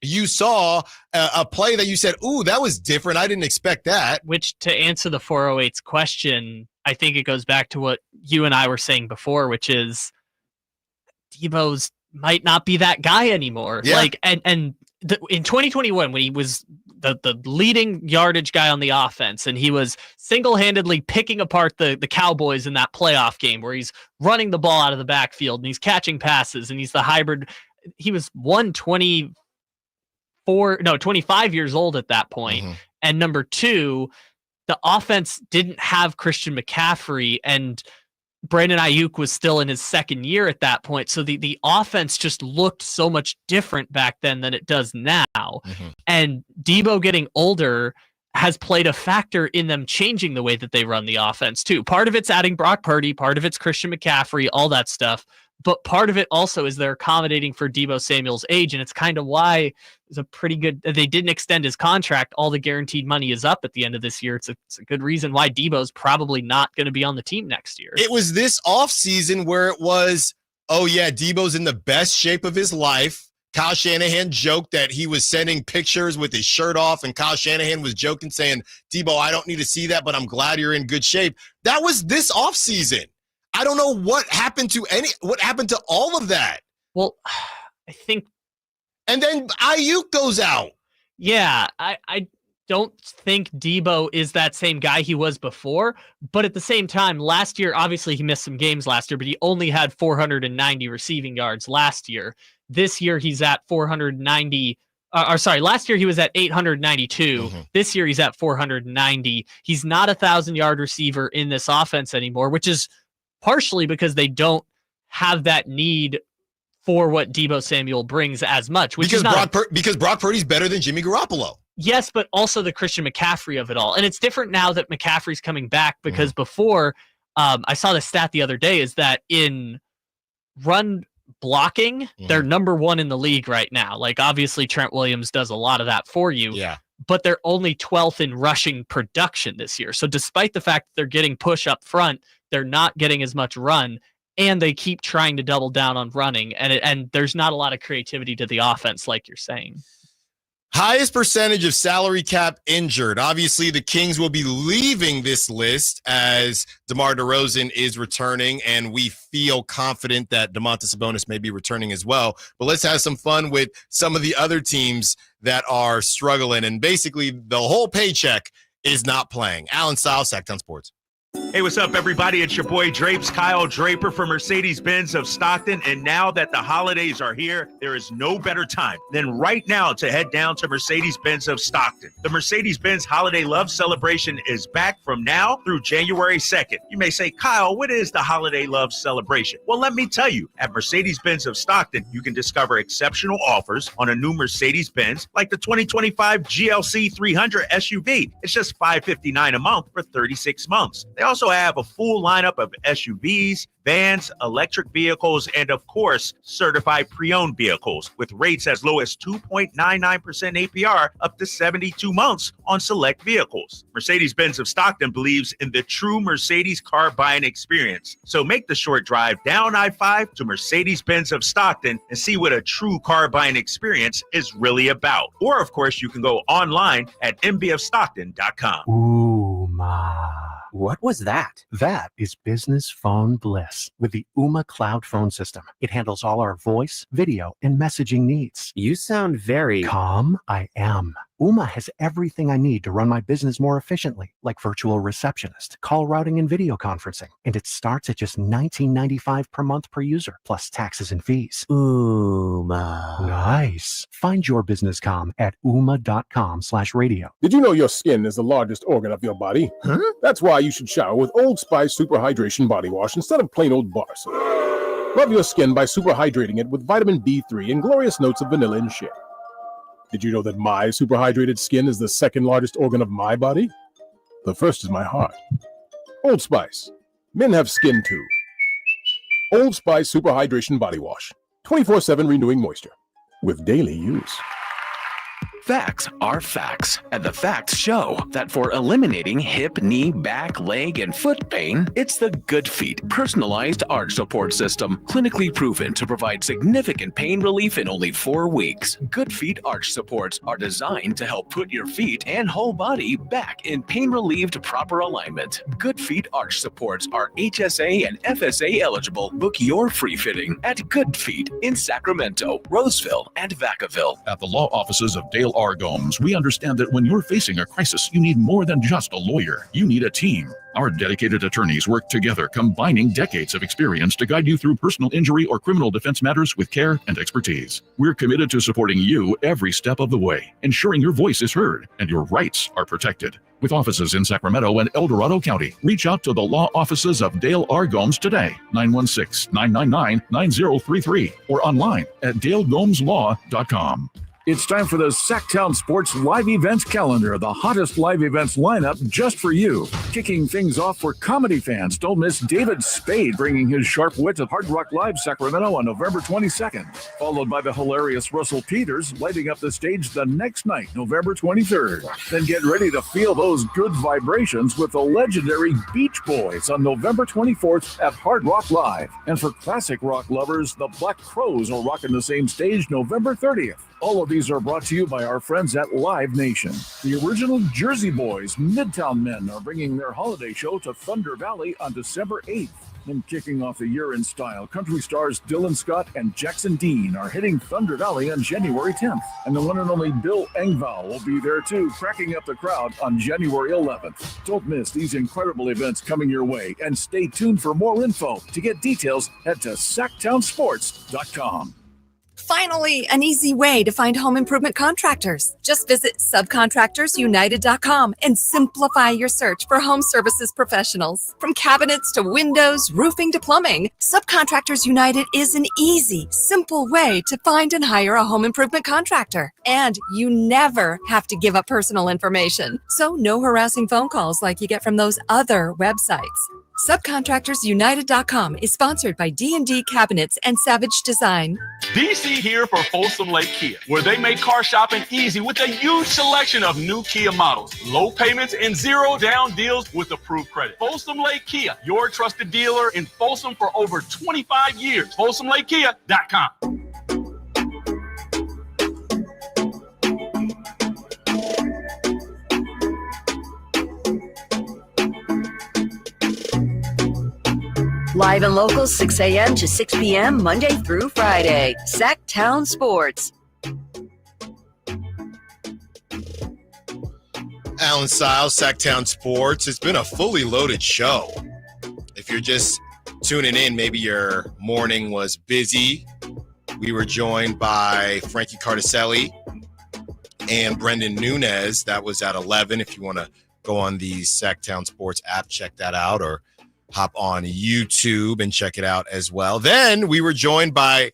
you saw a play that you said, ooh, that was different, I didn't expect that? Which, to answer the 408's question, I think it goes back to what you and I were saying before, which is Debo's might not be that guy anymore. Yeah. In 2021, when he was the leading yardage guy on the offense, and he was single-handedly picking apart the Cowboys in that playoff game where he's running the ball out of the backfield and he's catching passes and he's the hybrid. He was 25 years old at that point. Mm-hmm. And number two, the offense didn't have Christian McCaffrey, and Brandon Ayuk was still in his second year at that point. So the offense just looked so much different back then than it does now. Mm-hmm. And Debo getting older has played a factor in them changing the way that they run the offense too. Part of it's adding Brock Purdy, part of it's Christian McCaffrey, all that stuff. But part of it also is they're accommodating for Debo Samuel's age, and it's kind of why it's a pretty good. They didn't extend his contract. All the guaranteed money is up at the end of this year. It's a good reason why Debo's probably not going to be on the team next year. It was this offseason where it was, oh yeah, Debo's in the best shape of his life. Kyle Shanahan joked that he was sending pictures with his shirt off, and Kyle Shanahan was joking, saying, Debo, I don't need to see that, but I'm glad you're in good shape. That was this offseason. I don't know what happened to all of that. Well, I think. And then Ayuk goes out. Yeah, I don't think Debo is that same guy he was before. But at the same time, last year, obviously he missed some games last year, but he only had 490 receiving yards last year. This year he's at 490. Last year he was at 892. Mm-hmm. This year he's at 490. He's not a 1,000-yard receiver in this offense anymore, which is partially because they don't have that need for what Debo Samuel brings as much. Because Brock Purdy's better than Jimmy Garoppolo. Yes, but also the Christian McCaffrey of it all. And it's different now that McCaffrey's coming back, because before, I saw the stat the other day, is that in run blocking, they're number one in the league right now. Like, obviously Trent Williams does a lot of that for you. Yeah. But they're only 12th in rushing production this year. So despite the fact that they're getting push up front, they're not getting as much run, and they keep trying to double down on running. And there's not a lot of creativity to the offense, like you're saying. Highest percentage of salary cap injured. Obviously, the Kings will be leaving this list as DeMar DeRozan is returning, and we feel confident that Domantas Sabonis may be returning as well. But let's have some fun with some of the other teams that are struggling, and basically the whole paycheck is not playing. Allen Stiles, Sactown Sports. Hey, what's up, everybody? It's your boy Drapes, Kyle Draper from Mercedes-Benz of Stockton. And now that the holidays are here, there is no better time than right now to head down to Mercedes-Benz of Stockton. The Mercedes-Benz Holiday Love Celebration is back from now through January 2nd. You may say, Kyle, what is the Holiday Love Celebration? Well, let me tell you. At Mercedes-Benz of Stockton, you can discover exceptional offers on a new Mercedes-Benz, like the 2025 GLC 300 SUV. It's just $559 a month for 36 months. They also have a full lineup of SUVs, vans, electric vehicles, and of course, certified pre-owned vehicles with rates as low as 2.99% APR up to 72 months on select vehicles. Mercedes-Benz of Stockton believes in the true Mercedes car buying experience. So make the short drive down I-5 to Mercedes-Benz of Stockton and see what a true car buying experience is really about. Or of course, you can go online at mbfstockton.com. Ooh, ma. What was that? That is business phone bliss with the Ooma Cloud Phone System. It handles all our voice, video, and messaging needs. You sound very calm. I am. Ooma has everything I need to run my business more efficiently, like virtual receptionist, call routing, and video conferencing. And it starts at just $19.95 per month per user, plus taxes and fees. Ooma. Nice. Find your business comm at ooma.com/radio. Did you know your skin is the largest organ of your body? Huh? That's why you should shower with Old Spice Super Hydration Body Wash instead of plain old bar soap. Love your skin by super hydrating it with vitamin B3 and glorious notes of vanilla and shea. Did you know that my super hydrated skin is the second largest organ of my body? The first is my heart. Old Spice. Men have skin too. Old Spice Super Hydration Body Wash. 24/7 renewing moisture. With daily use. Facts are facts, and the facts show that for eliminating hip, knee, back, leg, and foot pain, it's the Good Feet personalized arch support system, clinically proven to provide significant pain relief in only 4 weeks. Good Feet arch supports are designed to help put your feet and whole body back in pain-relieved proper alignment. Good Feet arch supports are HSA and FSA eligible. Book your free fitting at Good Feet in Sacramento, Roseville, and Vacaville. At the law offices of Dale R. Gomes, we understand that when you're facing a crisis, you need more than just a lawyer. You need a team. Our dedicated attorneys work together, combining decades of experience to guide you through personal injury or criminal defense matters with care and expertise. We're committed to supporting you every step of the way, ensuring your voice is heard and your rights are protected. With offices in Sacramento and El Dorado County, reach out to the law offices of Dale R. Gomes today, 916-999-9033, or online at dalegomslaw.com. It's time for the Sactown Sports live events calendar, the hottest live events lineup just for you. Kicking things off for comedy fans, don't miss David Spade bringing his sharp wit to Hard Rock Live Sacramento on November 22nd, followed by the hilarious Russell Peters lighting up the stage the next night, November 23rd. Then get ready to feel those good vibrations with the legendary Beach Boys on November 24th at Hard Rock Live. And for classic rock lovers, the Black Crowes are rocking the same stage November 30th. All of these are brought to you by our friends at Live Nation. The original Jersey Boys, Midtown Men, are bringing their holiday show to Thunder Valley on December 8th. And kicking off the year in style, country stars Dylan Scott and Jackson Dean are hitting Thunder Valley on January 10th. And the one and only Bill Engvall will be there too, cracking up the crowd on January 11th. Don't miss these incredible events coming your way, and stay tuned for more info. To get details, head to SactownSports.com. Finally, an easy way to find home improvement contractors. Just visit subcontractorsunited.com and simplify your search for home services professionals. From cabinets to windows, roofing to plumbing, Subcontractors United is an easy, simple way to find and hire a home improvement contractor. And you never have to give up personal information. So no harassing phone calls like you get from those other websites. Subcontractorsunited.com is sponsored by D&D Cabinets and Savage Design. DC here for Folsom Lake Kia, where they make car shopping easy with a huge selection of new Kia models, low payments, and zero down deals with approved credit. Folsom Lake Kia, your trusted dealer in Folsom for over 25 years. FolsomLakeKia.com. Live and local, 6 a.m. to 6 p.m., Monday through Friday. Sactown Sports. Allen Stiles, Sactown Sports. It's been a fully loaded show. If you're just tuning in, maybe your morning was busy. We were joined by Frankie Cartoscelli and Brenden Nunes. That was at 11. If you want to go on the Sactown Sports app, check that out, or hop on YouTube and check it out as well. Then we were joined by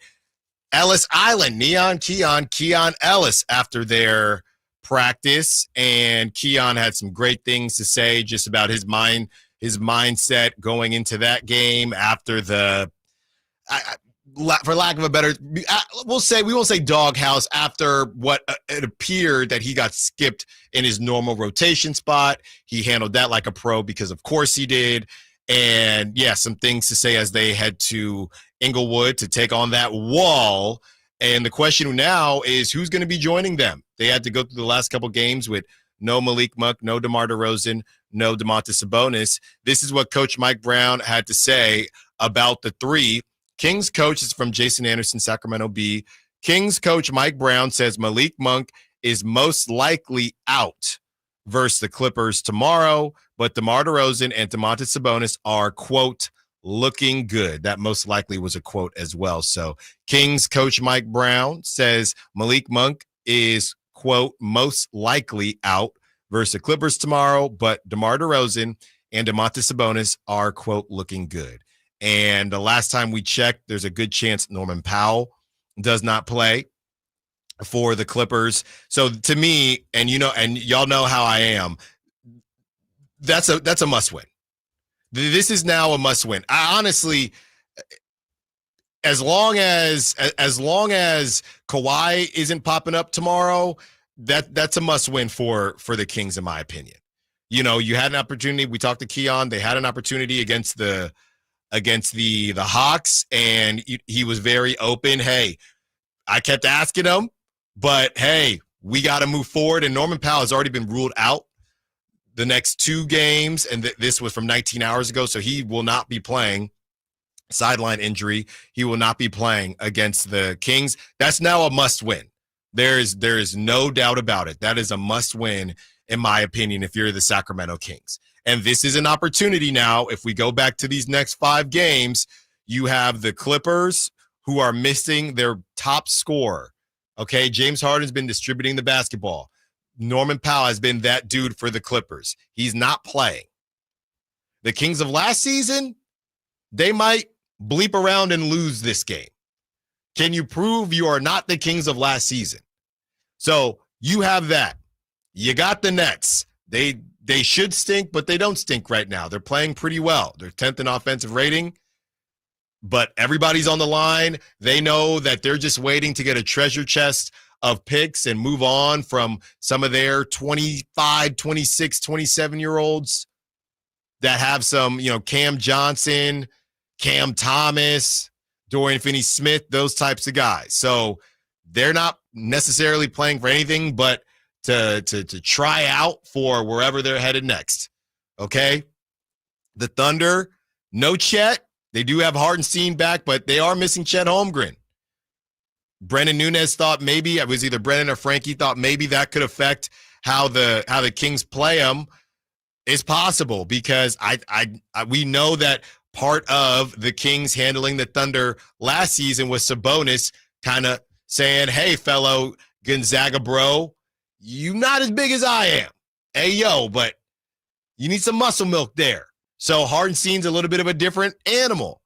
Ellis Island, Keon Ellis after their practice, and Keon had some great things to say just about his mindset going into that game after the for lack of a better, we won't say doghouse, after what it appeared that he got skipped in his normal rotation spot. He handled that like a pro, because of course he did. And yeah, some things to say as they head to Inglewood to take on that wall. And the question now is, who's going to be joining them? They had to go through the last couple games with no Malik Monk, no DeMar DeRozan, no Domantas Sabonis. This is what Coach Mike Brown had to say about the three. Kings coach is from Jason Anderson, Sacramento Bee. Kings coach Mike Brown says Malik Monk is most likely out versus the Clippers tomorrow, but DeMar DeRozan and Domantas Sabonis are, quote, looking good. That most likely was a quote as well. So Kings coach Mike Brown says Malik Monk is, quote, most likely out versus the Clippers tomorrow, but DeMar DeRozan and Domantas Sabonis are, quote, looking good. And the last time we checked, there's a good chance Norman Powell does not play for the Clippers. So to me, and you know, and y'all know how I am, that's a must win. This is now a must win. I honestly, as long as Kawhi isn't popping up tomorrow, that's a must win for the Kings, in my opinion. You know, you had an opportunity. We talked to Keon. They had an opportunity against the Hawks, and he was very open. Hey, I kept asking him, but hey, we got to move forward. And Norman Powell has already been ruled out the next two games, and this was from 19 hours ago, so he will not be playing. Sideline injury. He will not be playing against the Kings. That's now a must win. There is no doubt about it. That is a must win, in my opinion, if you're the Sacramento Kings. And this is an opportunity now. If we go back to these next 5 games, you have the Clippers, who are missing their top scorer. Okay, James Harden's been distributing the basketball. Norman Powell has been that dude for the Clippers. He's not playing. The Kings of last season, they might bleep around and lose this game. Can you prove you are not the Kings of last season? So you have that. You got the Nets. They should stink, but they don't stink right now. They're playing pretty well. They're 10th in offensive rating, but everybody's on the line. They know that they're just waiting to get a treasure chest of picks and move on from some of their 25, 26, 27-year-olds that have some, you know, Cam Johnson, Cam Thomas, Dorian Finney-Smith, those types of guys. So they're not necessarily playing for anything but to try out for wherever they're headed next. Okay? The Thunder, no Chet. They do have Hardenstein back, but they are missing Chet Holmgren. Brenden Nunes thought maybe, it was either Brenden or Frankie, thought maybe that could affect how the Kings play them. It's possible, because we know that part of the Kings handling the Thunder last season was Sabonis kind of saying, hey, fellow Gonzaga bro, you not as big as I am. Hey, yo, but you need some muscle milk there. So Hardenstein's a little bit of a different animal.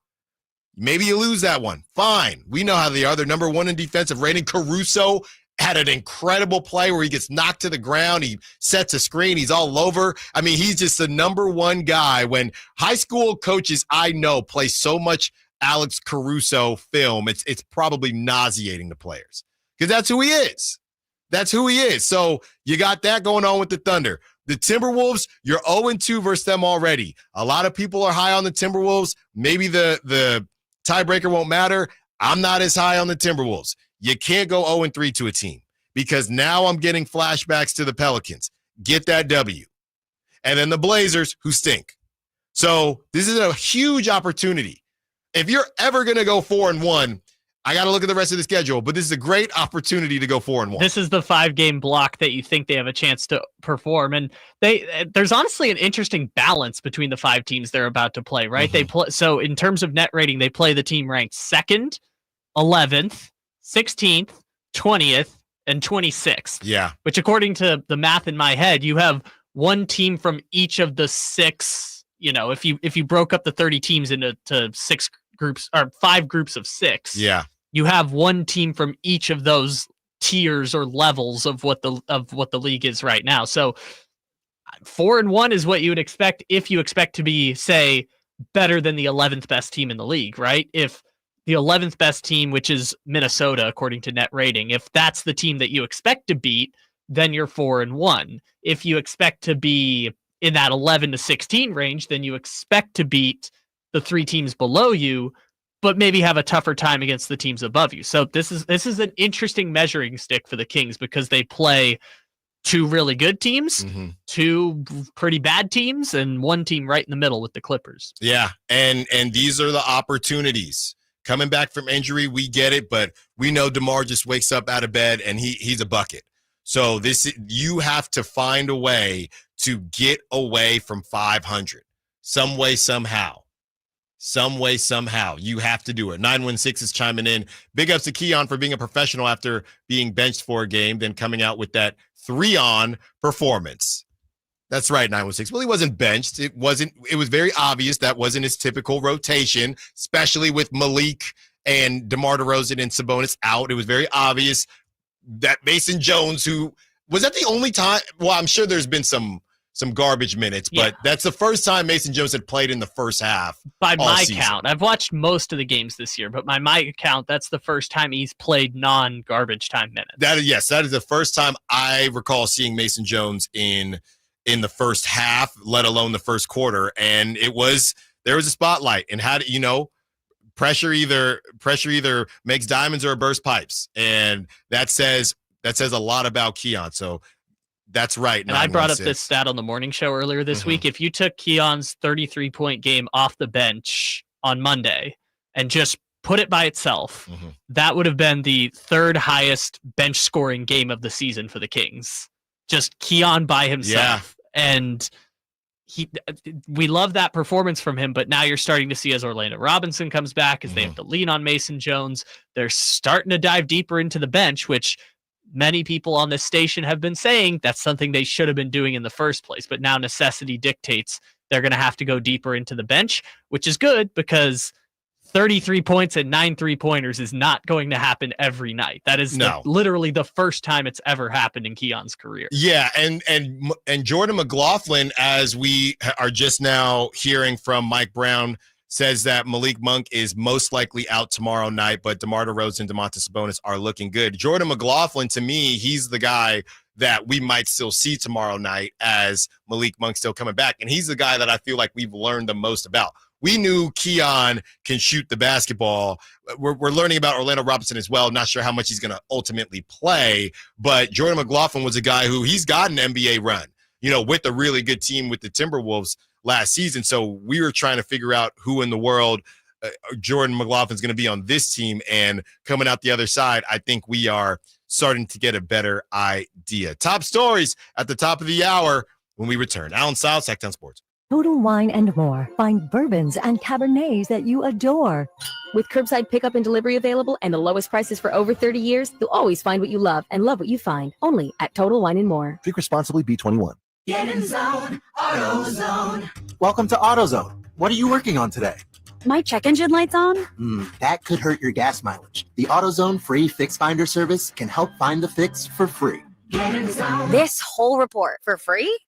Maybe you lose that one. Fine. We know how they are. They're number 1 in defensive rating. Caruso had an incredible play where he gets knocked to the ground. He sets a screen. He's all over. I mean, he's just the number 1 guy. When high school coaches I know play so much Alex Caruso film, it's probably nauseating to players, because that's who he is. That's who he is. So you got that going on with the Thunder. The Timberwolves, you're 0-2 versus them already. A lot of people are high on the Timberwolves. Maybe the tiebreaker won't matter. I'm not as high on the Timberwolves. You can't go 0-3 to a team, because now I'm getting flashbacks to the Pelicans. Get that W. And then the Blazers, who stink. So this is a huge opportunity. If you're ever going to go 4-1, I got to look at the rest of the schedule, but this is a great opportunity to go 4-1. This is the 5-game block that you think they have a chance to perform. And there's honestly an interesting balance between the 5 teams they're about to play, right? They play, so in terms of net rating, they play the team ranked 2nd, 11th, 16th, 20th, and 26th. Yeah. Which according to the math in my head, you have one team from each of the 6, if you broke up the 30 teams into 6 groups or 5 groups of 6. Yeah. You have one team from each of those tiers or levels of what the league is right now. So 4-1 is what you would expect if you expect to be, say, better than the 11th best team in the league, right? If the 11th best team, which is Minnesota, according to net rating, if that's the team that you expect to beat, then you're 4-1. If you expect to be in that 11 to 16 range, then you expect to beat the 3 teams below you, but maybe have a tougher time against the teams above you. So this is an interesting measuring stick for the Kings because they play 2 really good teams, 2 pretty bad teams, and 1 team right in the middle with the Clippers. Yeah, and these are the opportunities. Coming back from injury, we get it, but we know DeMar just wakes up out of bed and he's a bucket. So you have to find a way to get away from 500 some way, somehow. Some way, somehow. You have to do it. 916 is chiming in. Big ups to Keon for being a professional after being benched for a game, then coming out with that 3-on performance. That's right, 916. Well, he wasn't benched. It was very obvious that wasn't his typical rotation, especially with Malik and DeMar DeRozan and Sabonis out. It was very obvious that Mason Jones, who was that the only time? Well, I'm sure there's been some garbage minutes, but that's the first time Mason Jones had played in the first half. By my count, I've watched most of the games this year, but by my count, that's the first time he's played non-garbage time minutes. That is the first time I recall seeing Mason Jones in the first half, let alone the first quarter. And there was a spotlight. And how do pressure either makes diamonds or bursts pipes, and that says a lot about Keon. So. That's right. And I brought up this stat on the morning show earlier this week. If you took Keon's 33-point game off the bench on Monday and just put it by itself, that would have been the 3rd highest bench scoring game of the season for the Kings. Just Keon by himself. Yeah. And we love that performance from him, but now you're starting to see as Orlando Robinson comes back, as they have to lean on Mason Jones, they're starting to dive deeper into the bench, which many people on this station have been saying that's something they should have been doing in the first place. But now necessity dictates they're going to have to go deeper into the bench, which is good because 33 points and 9 3-pointers is not going to happen every night. That is literally the first time it's ever happened in Keon's career. Yeah, and Jordan McLaughlin, as we are just now hearing from Mike Brown, says that Malik Monk is most likely out tomorrow night, but DeMar DeRozan and Domantas Sabonis are looking good. Jordan McLaughlin, to me, he's the guy that we might still see tomorrow night as Malik Monk still coming back. And he's the guy that I feel like we've learned the most about. We knew Keon can shoot the basketball. We're learning about Orlando Robinson as well. Not sure how much he's going to ultimately play, but Jordan McLaughlin was a guy who he's got an NBA run, with a really good team with the Timberwolves last season. So we were trying to figure out who in the world Jordan McLaughlin's going to be on this team. And coming out the other side, I think we are starting to get a better idea. Top stories at the top of the hour when we return. Allen Stiles, Sactown Sports. Total Wine and More. Find bourbons and Cabernets that you adore. With curbside pickup and delivery available and the lowest prices for over 30 years, you'll always find what you love and love what you find. Only at Total Wine and More. Drink responsibly, B21. Get in zone, AutoZone. Welcome to AutoZone. What are you working on today? My check engine light's on? That could hurt your gas mileage. The AutoZone free Fix Finder service can help find the fix for free. Get in zone. This whole report for free?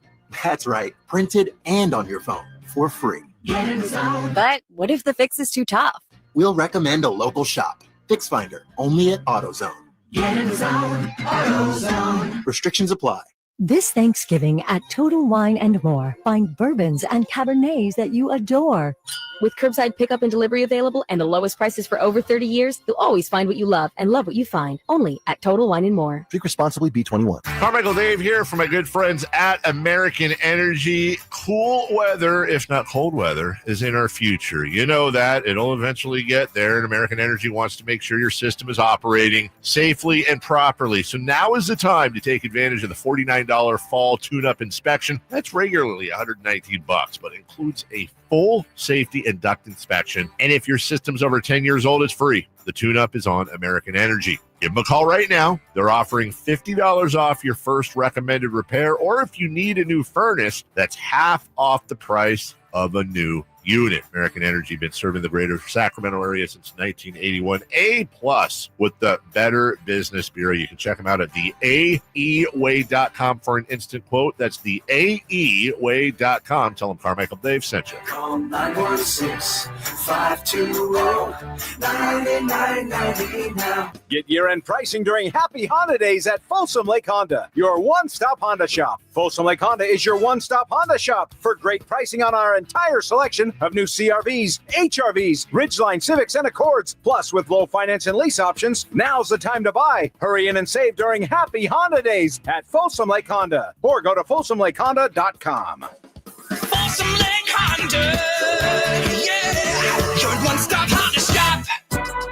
That's right. Printed and on your phone for free. Get in zone. But what if the fix is too tough? We'll recommend a local shop. Fix Finder, only at AutoZone. Get in zone, AutoZone. Restrictions apply. This Thanksgiving at Total Wine & More, find bourbons and Cabernets that you adore. With curbside pickup and delivery available and the lowest prices for over 30 years, you'll always find what you love and love what you find. Only at Total Wine & More. Drink responsibly, B21. Carmichael Dave here from my good friends at American Energy. Cool weather, if not cold weather, is in our future. You know that. It'll eventually get there, and American Energy wants to make sure your system is operating safely and properly. So now is the time to take advantage of the $49 fall tune-up inspection. That's regularly $119, but includes a full safety and duct inspection. And if your system's over 10 years old, it's free. The tune-up is on American Energy. Give them a call right now. They're offering $50 off your first recommended repair, or if you need a new furnace, that's half off the price of a new unit. American Energy been serving the greater Sacramento area since 1981. A+ with the Better Business Bureau. You can check them out at the AEWay.com for an instant quote. That's the AEWay.com. Tell them Carmichael Dave sent you. Call 916-520-9990 now. Get year-end pricing during Happy Honda Days at Folsom Lake Honda, your one-stop Honda shop. Folsom Lake Honda is your one-stop Honda shop for great pricing on our entire selection of new CRVs, HRVs, Ridgeline Civics, and Accords. Plus, with low finance and lease options, now's the time to buy. Hurry in and save during Happy Honda Days at Folsom Lake Honda, or go to folsomlakehonda.com. Folsom Lake Honda, yeah, your one-stop Honda shop.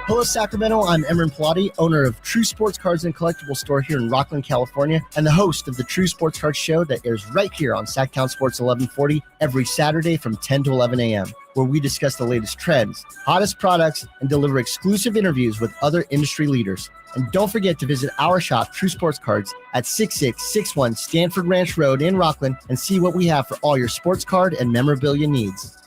Hello, Sacramento. I'm Emran Pilati, owner of True Sports Cards and Collectible Store here in Rockland, California, and the host of the True Sports Cards Show that airs right here on Sactown Sports 1140 every Saturday from 10 to 11 a.m., where we discuss the latest trends, hottest products, and deliver exclusive interviews with other industry leaders. And don't forget to visit our shop, True Sports Cards, at 6661 Stanford Ranch Road in Rockland, and see what we have for all your sports card and memorabilia needs.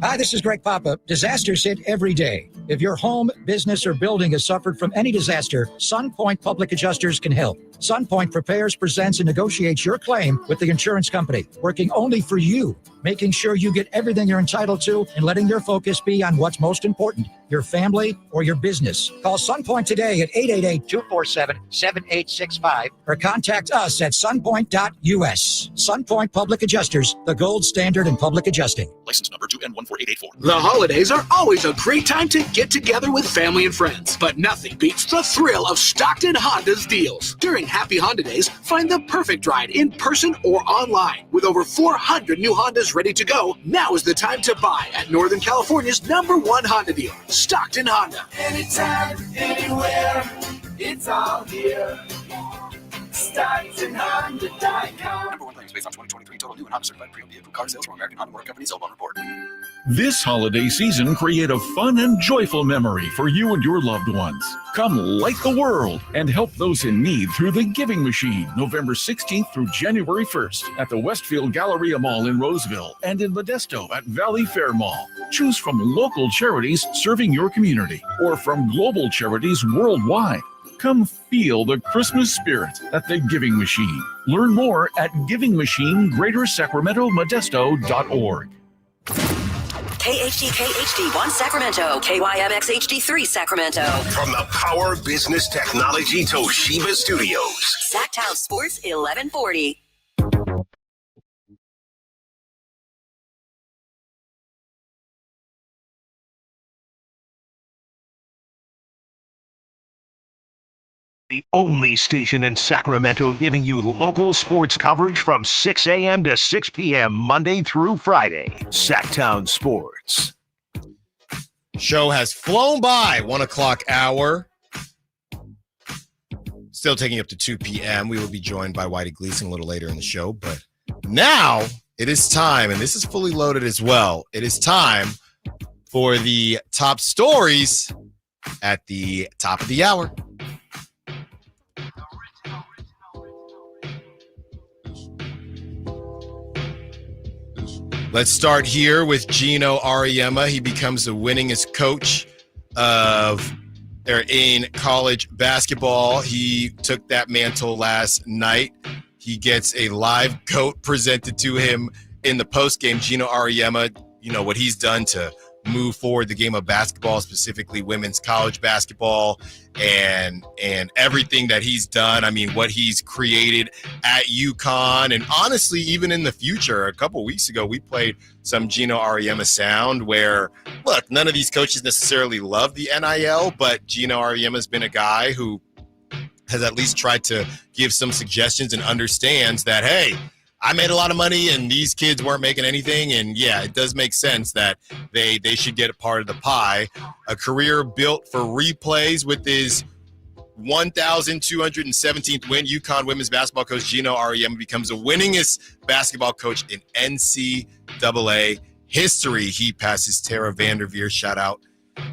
Hi, this is Greg Papa. Disasters hit every day. If your home, business, or building has suffered from any disaster, SunPoint Public Adjusters can help. SunPoint prepares, presents, and negotiates your claim with the insurance company, working only for you, making sure you get everything you're entitled to and letting your focus be on what's most important, your family or your business. Call SunPoint today at 888-247-7865 or contact us at sunpoint.us. SunPoint Public Adjusters, the gold standard in public adjusting. License number 2N14884. The holidays are always a great time to get together with family and friends, but nothing beats the thrill of Stockton Honda's deals. During Happy Honda Days, find the perfect ride in person or online. With over 400 new Hondas ready to go, now is the time to buy at Northern California's #1 Honda dealer, Stockton Honda. Anytime, anywhere, it's all here. StocktonHonda.com. Number 1 claims based on 2023 total new and Honda certified pre-owned vehicle car sales from American Honda Motor Company Zone Report. This holiday season, create a fun and joyful memory for you and your loved ones. Come light the world and help those in need through the Giving Machine, November 16th through January 1st at the Westfield Galleria Mall in Roseville and in Modesto at Valley Fair Mall. Choose from local charities serving your community or from global charities worldwide. Come feel the Christmas spirit at the Giving Machine. Learn more at givingmachine.greatersacramentomodesto.org. KHD1 Sacramento, KYMX HD3 Sacramento. From the Power Business Technology Toshiba Studios. Sactown Sports 1140. The only station in Sacramento giving you local sports coverage from 6 a.m. to 6 p.m. Monday through Friday. Sactown Sports. Show has flown by 1 o'clock hour. Still taking up to 2 p.m. We will be joined by Whitey Gleason a little later in the show. But now it is time, and this is fully loaded as well. It is time for the top stories at the top of the hour. Let's start here with Gino Auriemma. He becomes the winningest coach in college basketball. He took that mantle last night. He gets a live goat presented to him in the postgame. Gino Auriemma, you know what he's done to move forward the game of basketball, specifically women's college basketball, and everything that he's done. I mean, what he's created at UConn, and honestly, even in the future. A couple weeks ago, we played some Gino Auriemma sound where, look, none of these coaches necessarily love the NIL, but Gino Auriemma has been a guy who has at least tried to give some suggestions and understands that, hey, I made a lot of money and these kids weren't making anything. And yeah, it does make sense that they should get a part of the pie. A career built for replays with his 1,217th win. UConn women's basketball coach Gino Auriemma becomes the winningest basketball coach in NCAA history. He passes Tara Vanderveer. Shout out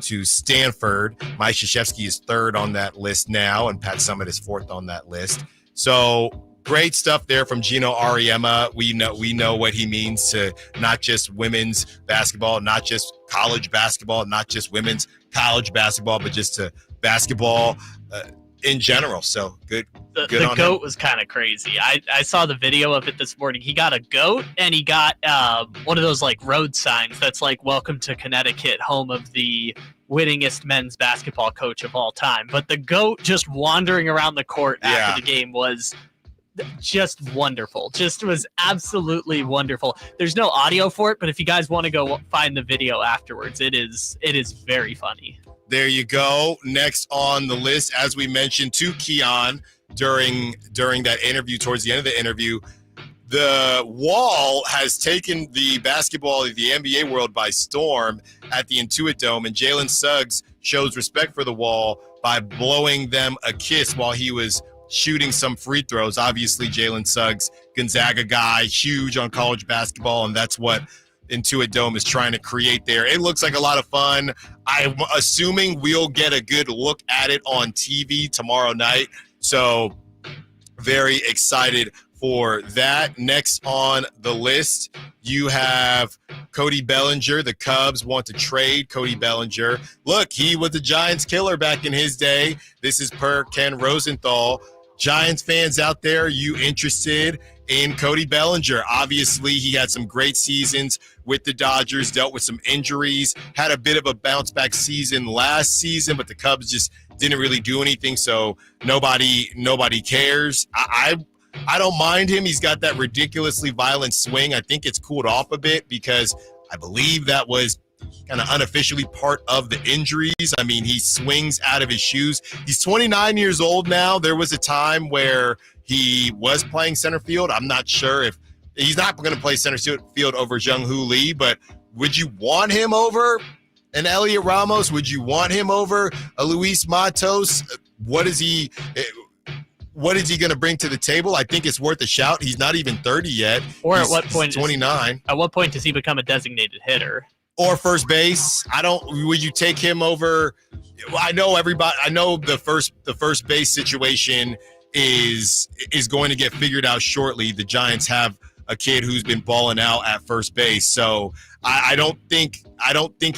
to Stanford. Mike Krzyzewski is third on that list now, and Pat Summitt is fourth on that list. So great stuff there from Gino Auriemma. We know what he means to not just women's basketball, not just college basketball, not just women's college basketball, but just to basketball in general. So good. The on goat him. was kind of crazy. I saw the video of it this morning. He got a goat and he got one of those like road signs that's like "Welcome to Connecticut, home of the winningest men's basketball coach of all time." But the goat just wandering around the court after the game was just wonderful. Just was absolutely wonderful. There's no audio for it, but if you guys want to go find the video afterwards, it is very funny. There you go. Next on the list, as we mentioned to Keon during that interview, towards the end of the interview, the Wall has taken the basketball of the NBA world by storm at the Intuit Dome, and Jalen Suggs shows respect for the Wall by blowing them a kiss while he was shooting some free throws. Obviously, Jalen Suggs, Gonzaga guy, huge on college basketball, and that's what Intuit Dome is trying to create there. It looks like a lot of fun. I'm assuming we'll get a good look at it on TV tomorrow night. So very excited for that. Next on the list, you have Cody Bellinger. The Cubs want to trade Cody Bellinger. Look, he was the Giants killer back in his day. This is per Ken Rosenthal. Giants fans out there, you interested in Cody Bellinger? Obviously, he had some great seasons with the Dodgers, dealt with some injuries, had a bit of a bounce-back season last season, but the Cubs just didn't really do anything, so nobody cares. I don't mind him. He's got that ridiculously violent swing. I think it's cooled off a bit because I believe that was kind of unofficially part of the injuries. I mean, he swings out of his shoes. He's 29 years old now. There was a time where he was playing center field. I'm not sure if he's not going to play center field over Jung-Hoo Lee, but would you want him over an Elliot Ramos? Would you want him over a Luis Matos? What is he going to bring to the table? I think it's worth a shout. He's not even 30 yet. Or at what point? 29. At what point does he become a designated hitter? Or first base? Would you take him over? I know everybody. I know the first base situation is going to get figured out shortly. The Giants have a kid who's been balling out at first base, so I don't think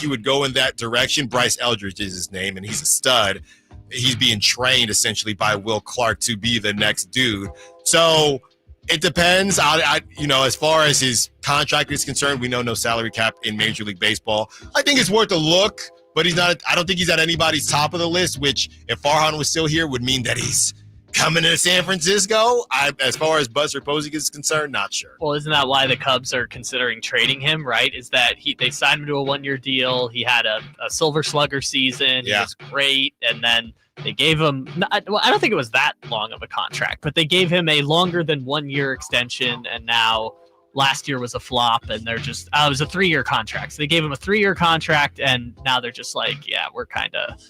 you would go in that direction. Bryce Eldridge is his name, and he's a stud. He's being trained essentially by Will Clark to be the next dude. So it depends. As far as his contract is concerned, we know no salary cap in Major League Baseball. I think it's worth a look, but he's not. I don't think he's at anybody's top of the list. Which, if Farhan was still here, would mean that he's coming to San Francisco. As far as Buster Posey is concerned, not sure. Well, isn't that why the Cubs are considering trading him? Right? Is that they signed him to a 1-year deal? He had a Silver Slugger season. He was great, and then they gave him, I don't think it was that long of a contract, but they gave him a longer than 1-year extension, and now last year was a flop, and they're just, it was a 3-year contract. So they gave him a 3-year contract, and now they're just like, yeah, we're kind of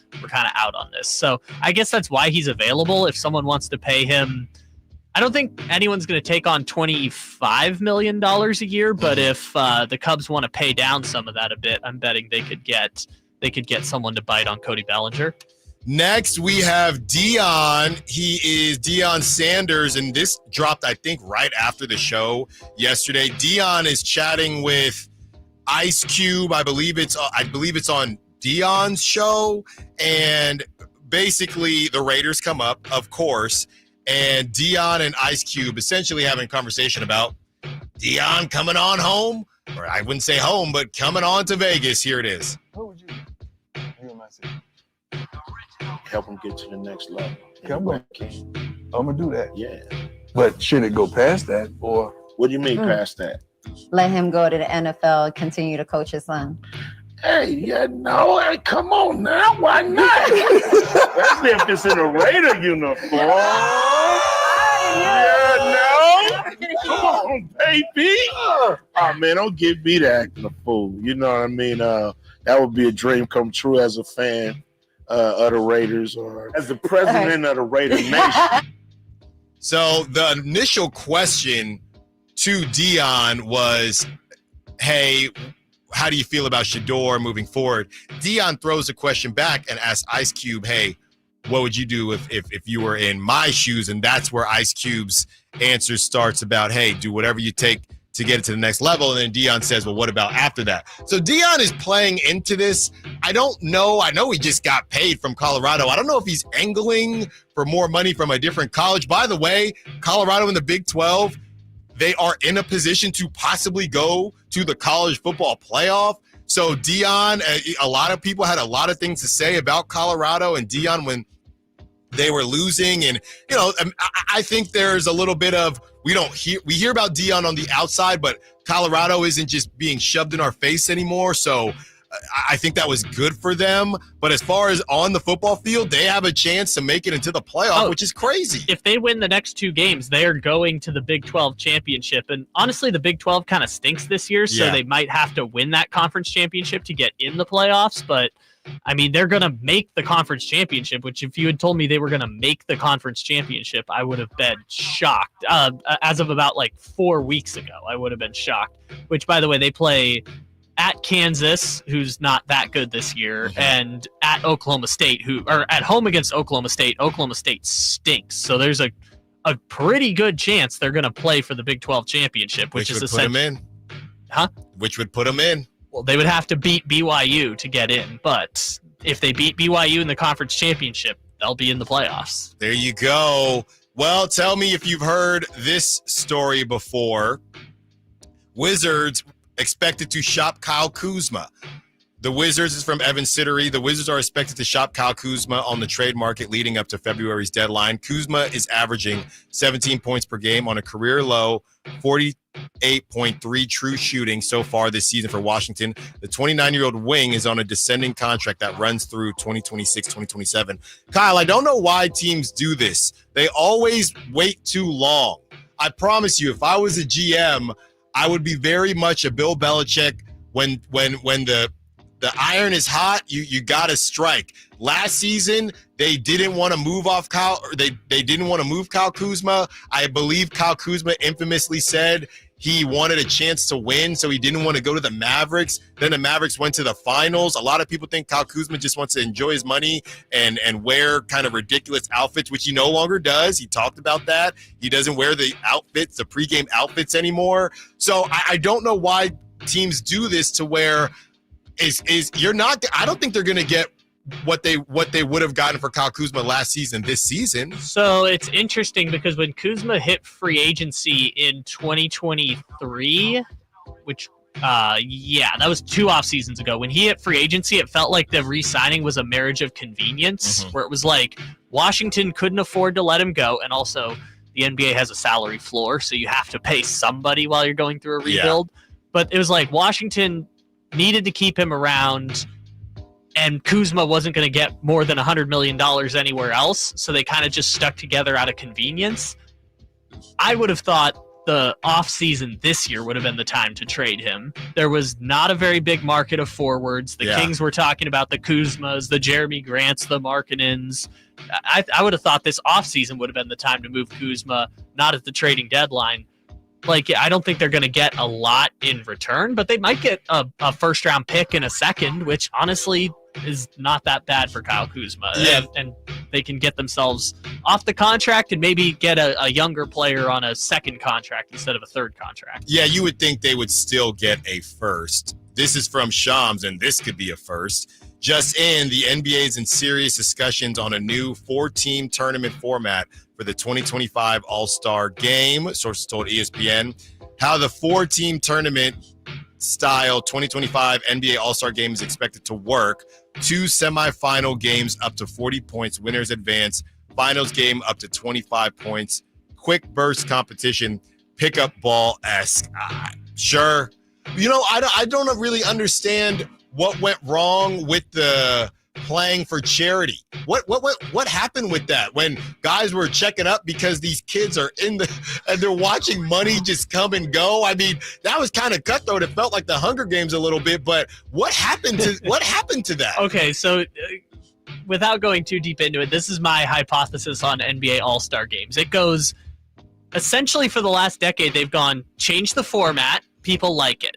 out on this. So I guess that's why he's available. If someone wants to pay him, I don't think anyone's going to take on $25 million a year, but if the Cubs want to pay down some of that a bit, I'm betting they could get someone to bite on Cody Bellinger. Next, we have Dion. He is Deion Sanders, and this dropped, I think, right after the show yesterday. Dion is chatting with Ice Cube. I believe it's on Dion's show, and basically the Raiders come up, of course, and Dion and Ice Cube essentially having a conversation about Dion coming on home. or I wouldn't say home, but coming on to Vegas. Here it is. What would you do? You and myself. Help them get to the next level. Come on, King. I'm going to do that. Yeah. But should it go past that, or what do you mean past that? Let him go to the NFL, continue to coach his son. Hey, hey, come on now. Why not? Especially if it's in a Raider uniform. Come on, baby. Oh, man, don't give me that acting a fool. You know what I mean? That would be a dream come true as a fan of the Raiders or as the president of the Raider Nation. So the initial question to Dion was, hey, how do you feel about Shedeur moving forward? Dion throws a question back and asks Ice Cube, hey, what would you do if you were in my shoes? And that's where Ice Cube's answer starts about, hey, do whatever you take to get it to the next level. And then Dion says, well, what about after that? So Dion is playing into this. I don't know. I know he just got paid from Colorado. I don't know if he's angling for more money from a different college. By the way, Colorado in the Big 12, they are in a position to possibly go to the college football playoff. So Dion, a lot of people had a lot of things to say about Colorado and Dion when they were losing. And, you know, I think there's a little bit of, we hear about Dion on the outside, but Colorado isn't just being shoved in our face anymore. So I think that was good for them. But as far as on the football field, they have a chance to make it into the playoff, which is crazy. If they win the next 2 games, they are going to the Big 12 championship. And honestly, the Big 12 kind of stinks this year, so they might have to win that conference championship to get in the playoffs. But, I mean, they're going to make the conference championship, which if you had told me they were going to make the conference championship, I would have been shocked. As of about 4 weeks ago, I would have been shocked, which, by the way, they play at Kansas, who's not that good this year, and at Oklahoma State, who are at home against Oklahoma State. Oklahoma State stinks. So there's a pretty good chance they're going to play for the Big 12 championship, which is essentially. Put them in. Huh? Which would put them in. Well, they would have to beat BYU to get in, but if they beat BYU in the conference championship, they'll be in the playoffs. There you go. Well, tell me if you've heard this story before. Wizards expected to shop Kyle Kuzma. The Wizards is from Evan Sittery. The Wizards are expected to shop Kyle Kuzma on the trade market leading up to February's deadline. Kuzma is averaging 17 points per game on a career low 48.3 true shooting so far this season for Washington. The 29-year-old wing is on a descending contract that runs through 2026-2027. Kyle, I don't know why teams do this. They always wait too long. I promise you, if I was a GM, I would be very much a Bill Belichick when the iron is hot, you got to strike. Last season, they didn't want to move off Kyle, or they didn't want to move Kyle Kuzma. I believe Kyle Kuzma infamously said he wanted a chance to win, so he didn't want to go to the Mavericks. Then the Mavericks went to the finals. A lot of people think Kyle Kuzma just wants to enjoy his money and wear kind of ridiculous outfits, which he no longer does. He talked about that. He doesn't wear the outfits, the pregame outfits anymore. So I don't know why teams do this to where I don't think they're going to get what they would have gotten for Kyle Kuzma last season this season. So it's interesting because when Kuzma hit free agency in 2023, which that was 2 off seasons ago. When he hit free agency, it felt like the re-signing was a marriage of convenience, where it was like Washington couldn't afford to let him go, and also the NBA has a salary floor, so you have to pay somebody while you're going through a rebuild. But it was like Washington needed to keep him around, and Kuzma wasn't going to get more than $100 million anywhere else, so they kind of just stuck together out of convenience. I would have thought the offseason this year would have been the time to trade him. There was not a very big market of forwards. The Kings were talking about the Kuzmas, the Jeremy Grants, the Markkanens. I would have thought this offseason would have been the time to move Kuzma, not at the trading deadline. I don't think they're going to get a lot in return, but they might get a first-round pick and a second, which honestly is not that bad for Kyle Kuzma. Yeah. And they can get themselves off the contract and maybe get a younger player on a second contract instead of a third contract. Yeah, you would think they would still get a first. This is from Shams, and this could be a first. Just in, the NBA is in serious discussions on a new 4-team tournament format for the 2025 All-Star Game, sources told ESPN. How the 4-team tournament style 2025 NBA All-Star Game is expected to work. 2 semifinal games up to 40 points, winners advance. Finals game up to 25 points. Quick burst competition, pickup ball-esque. Sure. I don't really understand what went wrong with the playing for charity. What happened with that when guys were checking up because these kids are and they're watching money just come and go? I mean, that was kind of cutthroat. It felt like the Hunger Games a little bit, but what happened to that? Okay, so without going too deep into it, this is my hypothesis on NBA All-Star games. It goes essentially for the last decade, they've gone change the format, people like it.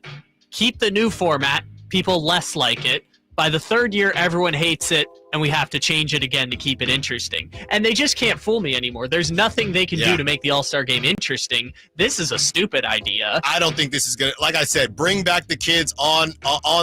Keep the new format, people less like it. By the third year, everyone hates it, and we have to change it again to keep it interesting. And they just can't fool me anymore. There's nothing they can do to make the All-Star Game interesting. This is a stupid idea. I don't think this is going to, like I said, bring back the kids on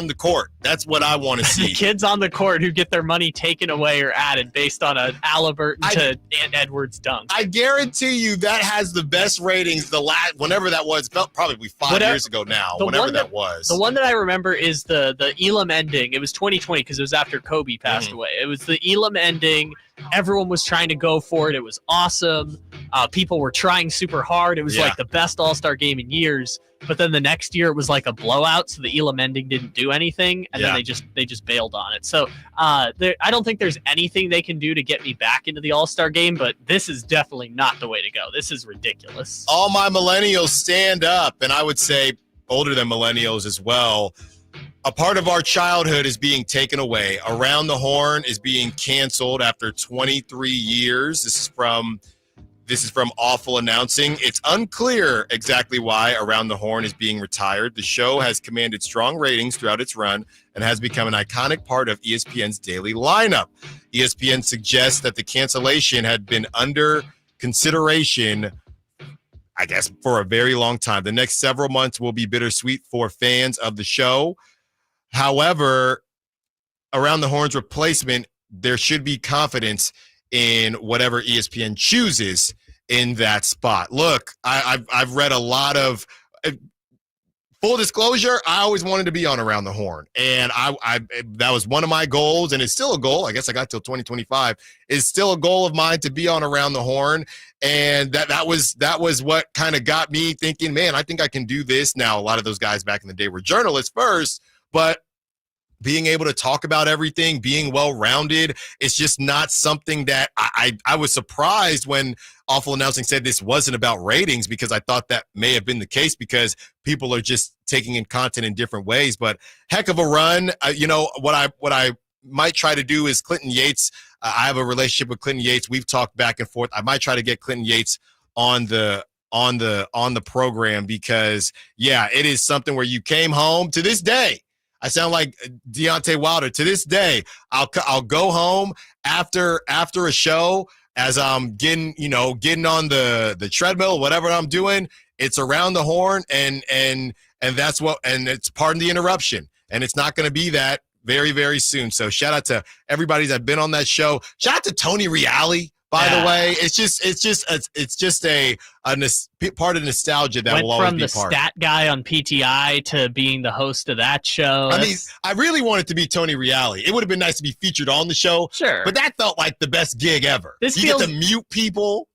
the court. That's what I want to see. The kids on the court who get their money taken away or added based on an Halliburton to Ant Edwards dunk. I guarantee you that has the best ratings whenever that was, probably 5 years ago now, whenever that was. The one that I remember is the Elam ending. It was 2020 because it was after Kobe passed away. It was the Elam ending. Everyone was trying to go for it. It was awesome. People were trying super hard. It was like the best All-Star game in years. But then the next year it was like a blowout, so the Elam ending didn't do anything, and then they just bailed on it. So I don't think there's anything they can do to get me back into the All-Star game, but this is definitely not the way to go. This is ridiculous. All my millennials stand up, and I would say older than millennials as well. A part of our childhood is being taken away. Around the Horn is being canceled after 23 years. This is from Awful Announcing. It's unclear exactly why Around the Horn is being retired. The show has commanded strong ratings throughout its run and has become an iconic part of ESPN's daily lineup. ESPN suggests that the cancellation had been under consideration, I guess, for a very long time. The next several months will be bittersweet for fans of the show. However, Around the Horn's replacement, there should be confidence in whatever ESPN chooses in that spot. Look, I've read a lot of full disclosure. I always wanted to be on Around the Horn, and I that was one of my goals, and it's still a goal. I guess I got till 2025. It's still a goal of mine to be on Around the Horn, and that was what kind of got me thinking, man, I think I can do this. Now, a lot of those guys back in the day were journalists first, but being able to talk about everything, being well-rounded, it's just not something that I was surprised when Awful Announcing said this wasn't about ratings, because I thought that may have been the case because people are just taking in content in different ways. But heck of a run. What I might try to do is Clinton Yates. I have a relationship with Clinton Yates. We've talked back and forth. I might try to get Clinton Yates on the program because, it is something where you came home to this day. I sound like Deontay Wilder. To this day, I'll go home after a show as I'm getting on the treadmill, whatever I'm doing. It's Around the Horn, and it's pardon the interruption, and it's not going to be that very, very soon. So shout out to everybody that's been on that show. Shout out to Tony Reale. By the way, it's just a part of nostalgia that will always be part. Went from the stat guy on PTI to being the host of that show. I mean, I really wanted to be Tony Reale. It would have been nice to be featured on the show. Sure. But that felt like the best gig ever. You get to mute people.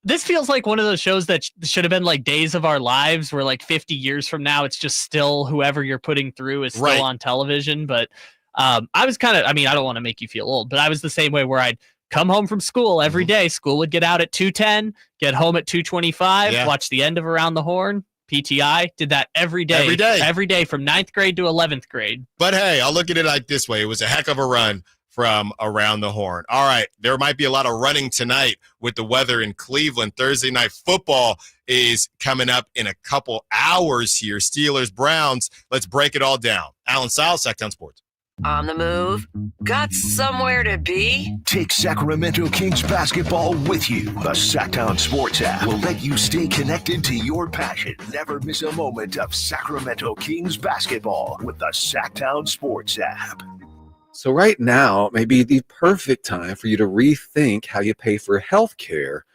This feels like one of those shows that should have been like Days of Our Lives, where like 50 years from now, it's just still whoever you're putting through is still on television. But I was I don't want to make you feel old, but I was the same way where I'd come home from school every day. School would get out at 2:10, get home at 2:25, watch the end of Around the Horn. PTI did that every day from 9th grade to 11th grade. But hey, I'll look at it like this way. It was a heck of a run from Around the Horn. All right, there might be a lot of running tonight with the weather in Cleveland. Thursday night football is coming up in a couple hours here. Steelers, Browns. Let's break it all down. Allen Stiles, Sactown Sports. On the move? Got somewhere to be? Take Sacramento Kings basketball with you. The Sactown Sports app will let you stay connected to your passion. Never miss a moment of Sacramento Kings basketball with the Sactown Sports app. So right now may be the perfect time for you to rethink how you pay for health care.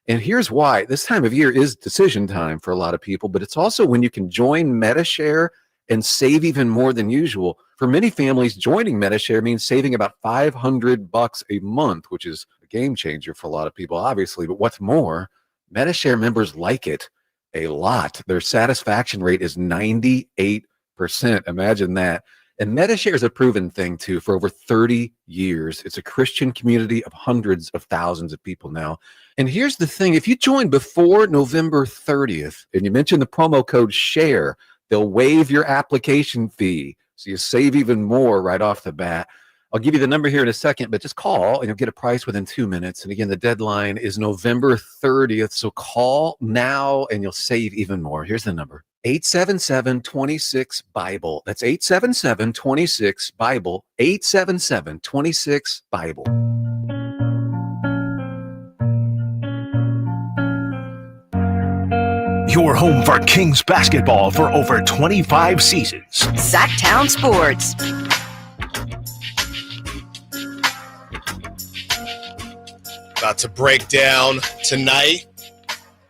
And here's why. This time of year is decision time for a lot of people, but it's also when you can join MediShare and save even more than usual. For many families, joining Metashare means saving about $500 a month, which is a game changer for a lot of people, obviously. But what's more, Metashare members like it a lot. Their satisfaction rate is 98%. Imagine that. And Metashare is a proven thing, too, for over 30 years. It's a Christian community of hundreds of thousands of people now. And here's the thing. If you join before November 30th and you mention the promo code SHARE, they'll waive your application fee. So you save even more right off the bat. I'll give you the number here in a second, but just call and you'll get a price within 2 minutes. And again, the deadline is November 30th. So call now and you'll save even more. Here's the number. 877-26-BIBLE. That's 877-26-BIBLE. 877-26-BIBLE. Your home for Kings basketball for over 25 seasons. Sactown Sports. About to break down tonight.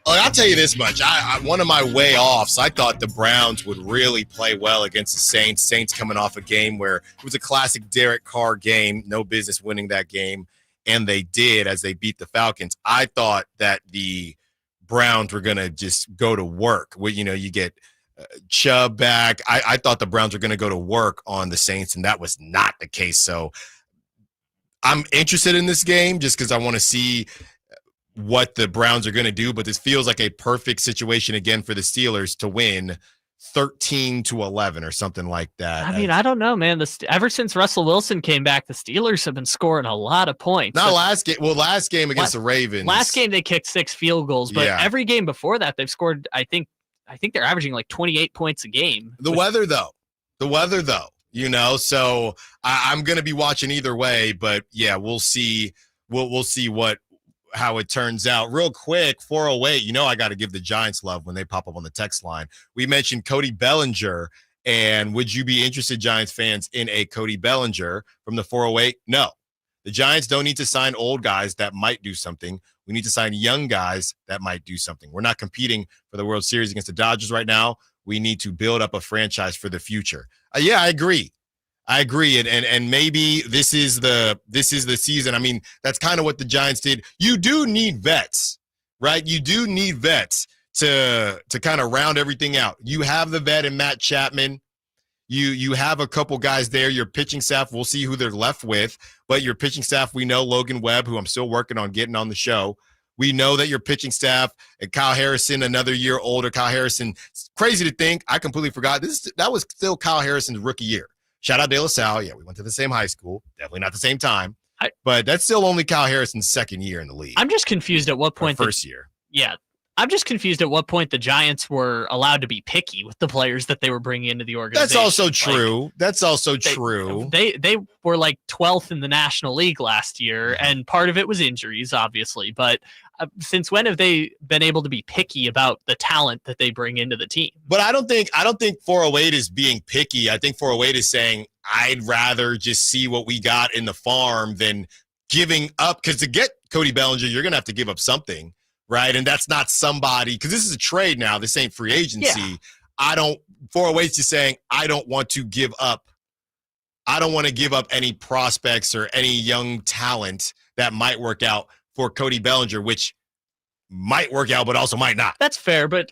I'll tell you this much. One of my way offs, I thought the Browns would really play well against the Saints. Saints coming off a game where it was a classic Derek Carr game. No business winning that game. And they did as they beat the Falcons. I thought that the Browns were going to just go to work. You get Chubb back. I thought the Browns were going to go to work on the Saints, and that was not the case. So I'm interested in this game just because I want to see what the Browns are going to do, but this feels like a perfect situation again for the Steelers to win 13-11 or something like that. I mean, I don't know, man. Ever since Russell Wilson came back, the Steelers have been scoring a lot of points. Not last game. Well, last game against the Ravens. Last game they kicked 6 field goals, but every game before that they've scored. I think they're averaging like 28 points a game. The weather, though. So I'm going to be watching either way, but yeah, we'll see. We'll see how it turns out. Real quick, 408, I got to give the Giants love when they pop up on the text line. We mentioned Cody Bellinger, and would you be interested, Giants fans, in a Cody Bellinger from the 408? No. The Giants don't need to sign old guys that might do something. We need to sign young guys that might do something. We're not competing for the World Series against the Dodgers right now. We need to build up a franchise for the future. Yeah, I agree. And maybe this is the season. I mean, that's kind of what the Giants did. You do need vets, right? You do need vets to kind of round everything out. You have the vet in Matt Chapman. You have a couple guys there. Your pitching staff, we'll see who they're left with. But your pitching staff, we know Logan Webb, who I'm still working on getting on the show. We know that your pitching staff and Kyle Harrison, another year older. Kyle Harrison, it's crazy to think. I completely forgot. That was still Kyle Harrison's rookie year. Shout out De La Salle. Yeah, we went to the same high school. Definitely not the same time. But that's still only Kyle Harrison's second year in the league. I'm just confused at what point. First year. Yeah. I'm just confused at what point the Giants were allowed to be picky with the players that they were bringing into the organization. That's also true. True. They were like 12th in the National League last year, and part of it was injuries, obviously. But since when have they been able to be picky about the talent that they bring into the team? But I don't think 408 is being picky. I think 408 is saying I'd rather just see what we got in the farm than giving up. Because to get Cody Bellinger, you're going to have to give up something. Right. And that's not somebody, because this is a trade now. This ain't free agency. Yeah. 408's just saying, I don't want to give up any prospects or any young talent that might work out for Cody Bellinger, which might work out, but also might not. That's fair. But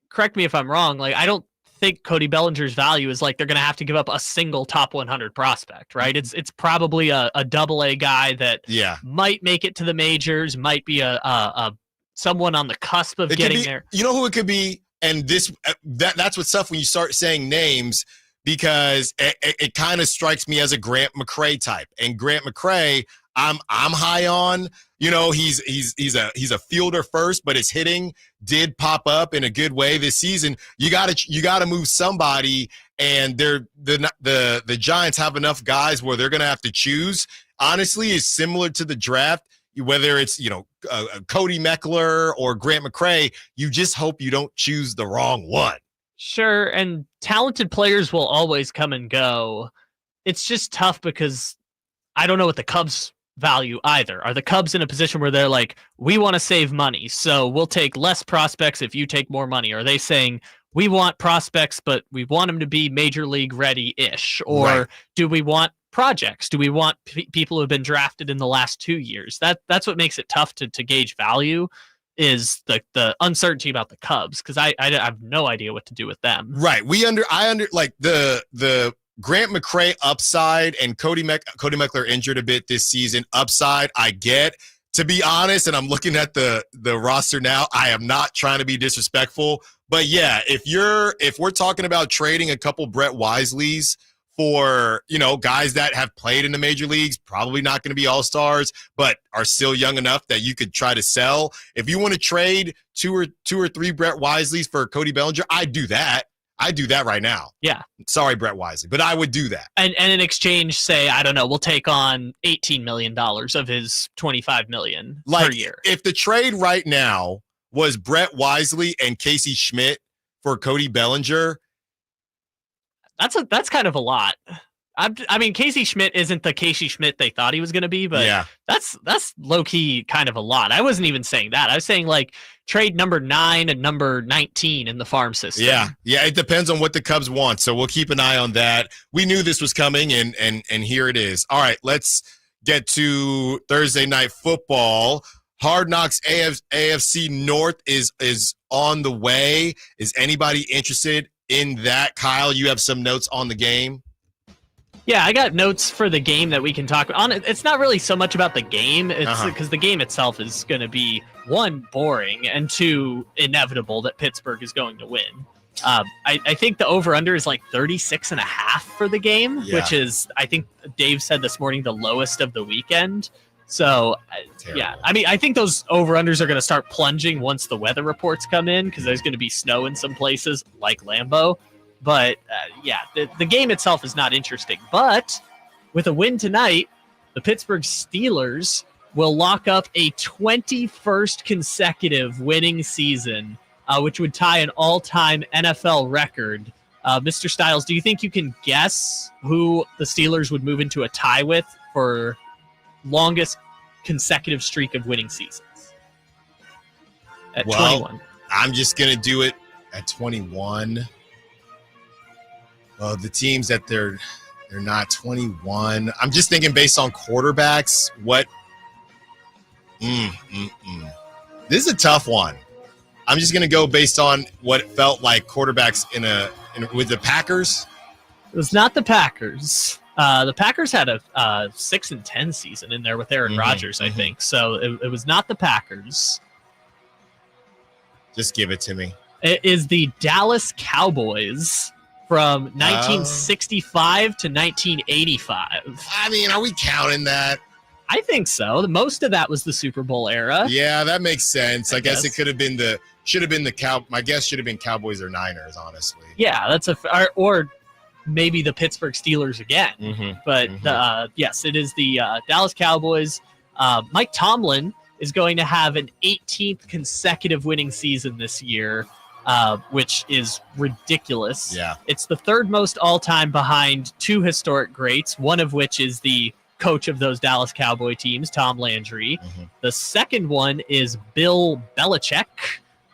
correct me if I'm wrong. I don't think Cody Bellinger's value is they're going to have to give up a single top 100 prospect, right? It's probably a AA guy that might make it to the majors, might be a someone on the cusp of getting there. You know who it could be? And that's what's tough when you start saying names, because it kind of strikes me as a Grant McCray type. And Grant McCray, I'm high on. He's a fielder first, but his hitting did pop up in a good way this season. You got to move somebody, and the Giants have enough guys where they're going to have to choose. Honestly, it's similar to the draft. Whether it's, Cody Meckler or Grant McCray, you just hope you don't choose the wrong one. Sure, and talented players will always come and go. It's just tough because I don't know what the Cubs value either. Are the Cubs in a position where they're like, we want to save money, so we'll take less prospects if you take more money? Are they saying we want prospects, but we want them to be major league ready-ish? Or Right. do we want projects? Do we want people who have been drafted in the last 2 years? That's what makes it tough to gauge value, is the uncertainty about the Cubs, because I have no idea what to do with them. Right. I under like the Grant McCray upside and Cody Meckler injured a bit this season. Upside, I get. To be honest, and I'm looking at the roster now, I am not trying to be disrespectful, but yeah, if we're talking about trading a couple Brett Wisleys for, guys that have played in the major leagues, probably not going to be all-stars, but are still young enough that you could try to sell. If you want to trade two or three Brett Wisleys for Cody Bellinger, I'd do that. I do that right now. Yeah. Sorry, Brett Wisely, but I would do that. And in exchange, say, I don't know, we'll take on $18 million of his $25 million per year. If the trade right now was Brett Wisely and Casey Schmidt for Cody Bellinger, that's kind of a lot. I mean, Casey Schmidt isn't the Casey Schmidt they thought he was going to be, but yeah. that's low-key kind of a lot. I wasn't even saying that. I was saying, like, trade number 9 and number 19 in the farm system. Yeah, it depends on what the Cubs want, so we'll keep an eye on that. We knew this was coming, and here it is. All right, let's get to Thursday Night Football. Hard Knocks AFC North is on the way. Is anybody interested in that? Kyle, you have some notes on the game? Yeah, I got notes for the game that we can talk on. It's not really so much about the game. It's because the game itself is going to be, 1, boring, and 2, inevitable that Pittsburgh is going to win. I think the over-under is like 36.5 for the game, which is, I think Dave said this morning, the lowest of the weekend. So, yeah, I mean, I think those over-unders are going to start plunging once the weather reports come in, because there's going to be snow in some places like Lambeau. But, yeah, the game itself is not interesting. But with a win tonight, the Pittsburgh Steelers will lock up a 21st consecutive winning season, which would tie an all-time NFL record. Mr. Stiles, do you think you can guess who the Steelers would move into a tie with for longest consecutive streak of winning seasons? At 21. I'm just going to do it at 21. The teams that they're not 21. I'm just thinking based on quarterbacks. This is a tough one. I'm just going to go based on what it felt like quarterbacks with the Packers. It was not the Packers. The Packers had a 6-10 season in there with Aaron Rodgers, I think. So it was not the Packers. Just give it to me. It is the Dallas Cowboys. From 1965 to 1985. I mean, are we counting that? I think so. Most of that was the Super Bowl era. Yeah, that makes sense. I guess it should have been my guess should have been Cowboys or Niners, honestly. Yeah, that's or maybe the Pittsburgh Steelers again. But yes, it is the Dallas Cowboys. Mike Tomlin is going to have an 18th consecutive winning season this year. Which is ridiculous. Yeah. It's the third most all-time behind 2 historic greats, one of which is the coach of those Dallas Cowboy teams, Tom Landry. The second one is Bill Belichick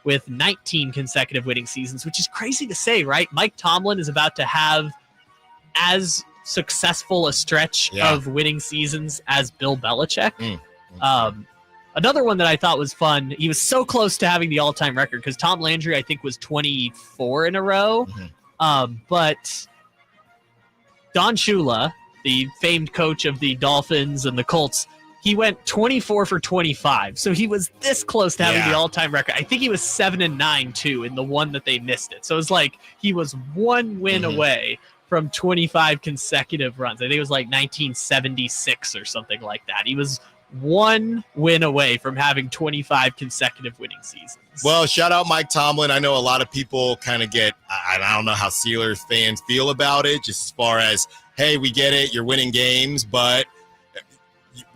with 19 consecutive winning seasons, which is crazy to say, right? Mike Tomlin is about to have as successful a stretch of winning seasons as Bill Belichick. Another one that I thought was fun, he was so close to having the all-time record because Tom Landry, I think, was 24 in a row. But Don Shula, the famed coach of the Dolphins and the Colts, he went 24 for 25. So he was this close to having the all-time record. I think he was 7-9, too, in the one that they missed it. So it was like he was 1 win away from 25 consecutive runs. I think it was like 1976 or something like that. He was 1 win away from having 25 consecutive winning seasons. Well, shout out Mike Tomlin. I know a lot of people kind of I don't know how Steelers fans feel about it, just as far as, hey, we get it, you're winning games, but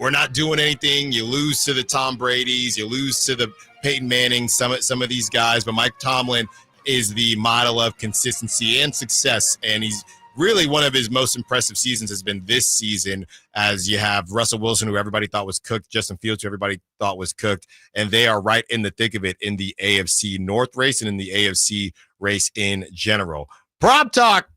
we're not doing anything. You lose to the Tom Brady's, you lose to the Peyton Manning, some of these guys, but Mike Tomlin is the model of consistency and success, and he's really one of his most impressive seasons has been this season, as you have Russell Wilson, who everybody thought was cooked, Justin Fields, who everybody thought was cooked, and they are right in the thick of it in the AFC North race and in the AFC race in general. Prop Talk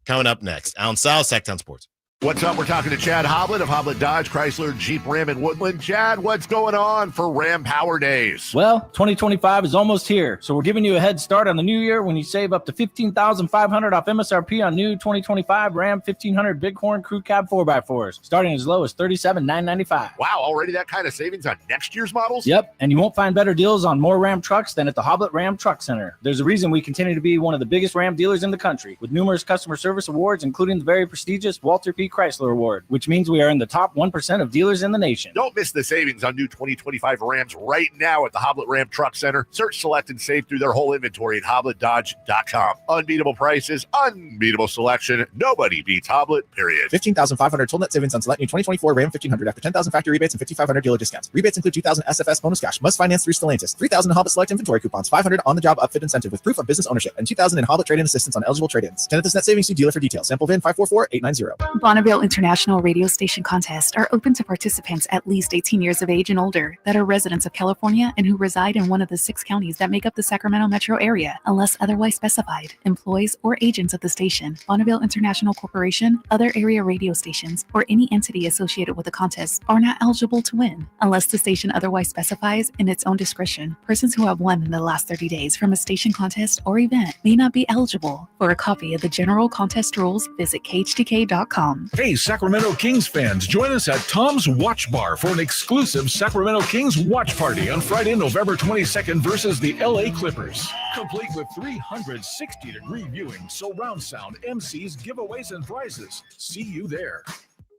coming up next. Allen Stiles, Sactown Sports. What's up? We're talking to Chad Hoblet of Hoblet Dodge, Chrysler, Jeep, Ram, and Woodland. Chad, what's going on for Ram Power Days? Well, 2025 is almost here, so we're giving you a head start on the new year when you save up to $15,500 off MSRP on new 2025 Ram 1500 Bighorn Crew Cab 4x4s, starting as low as $37,995. Wow, already that kind of savings on next year's models? Yep, and you won't find better deals on more Ram trucks than at the Hoblet Ram Truck Center. There's a reason we continue to be one of the biggest Ram dealers in the country, with numerous customer service awards, including the very prestigious Walter P. Chrysler Award, which means we are in the top 1% of dealers in the nation. Don't miss the savings on new 2025 Rams right now at the Hoblet Ram Truck Center. Search, select, and save through their whole inventory at HobletDodge.com. Unbeatable prices, unbeatable selection. Nobody beats Hoblet, period. $15,500 total net savings on select new 2024 Ram 1500 after $10,000 factory rebates and $5,500 dealer discounts. Rebates include $2,000 SFS bonus cash. Must finance through Stellantis. $3,000 in Hoblet Select inventory coupons. $500 on-the-job upfit incentive with proof of business ownership. And $2,000 in Hoblet trade-in assistance on eligible trade-ins. 10 of this net savings to dealer for details. Sample VIN 544-890. Bonneville International Radio Station contests are open to participants at least 18 years of age and older that are residents of California and who reside in one of the 6 counties that make up the Sacramento metro area, unless otherwise specified. Employees or agents of the station, Bonneville International Corporation, other area radio stations, or any entity associated with the contest are not eligible to win, unless the station otherwise specifies in its own discretion. Persons who have won in the last 30 days from a station contest or event may not be eligible. For a copy of the general contest rules, visit KHTK.com. Hey, Sacramento Kings fans, join us at Tom's Watch Bar for an exclusive Sacramento Kings watch party on Friday, November 22nd versus the LA Clippers. Complete with 360-degree viewing, surround sound, MCs, giveaways, and prizes. See you there.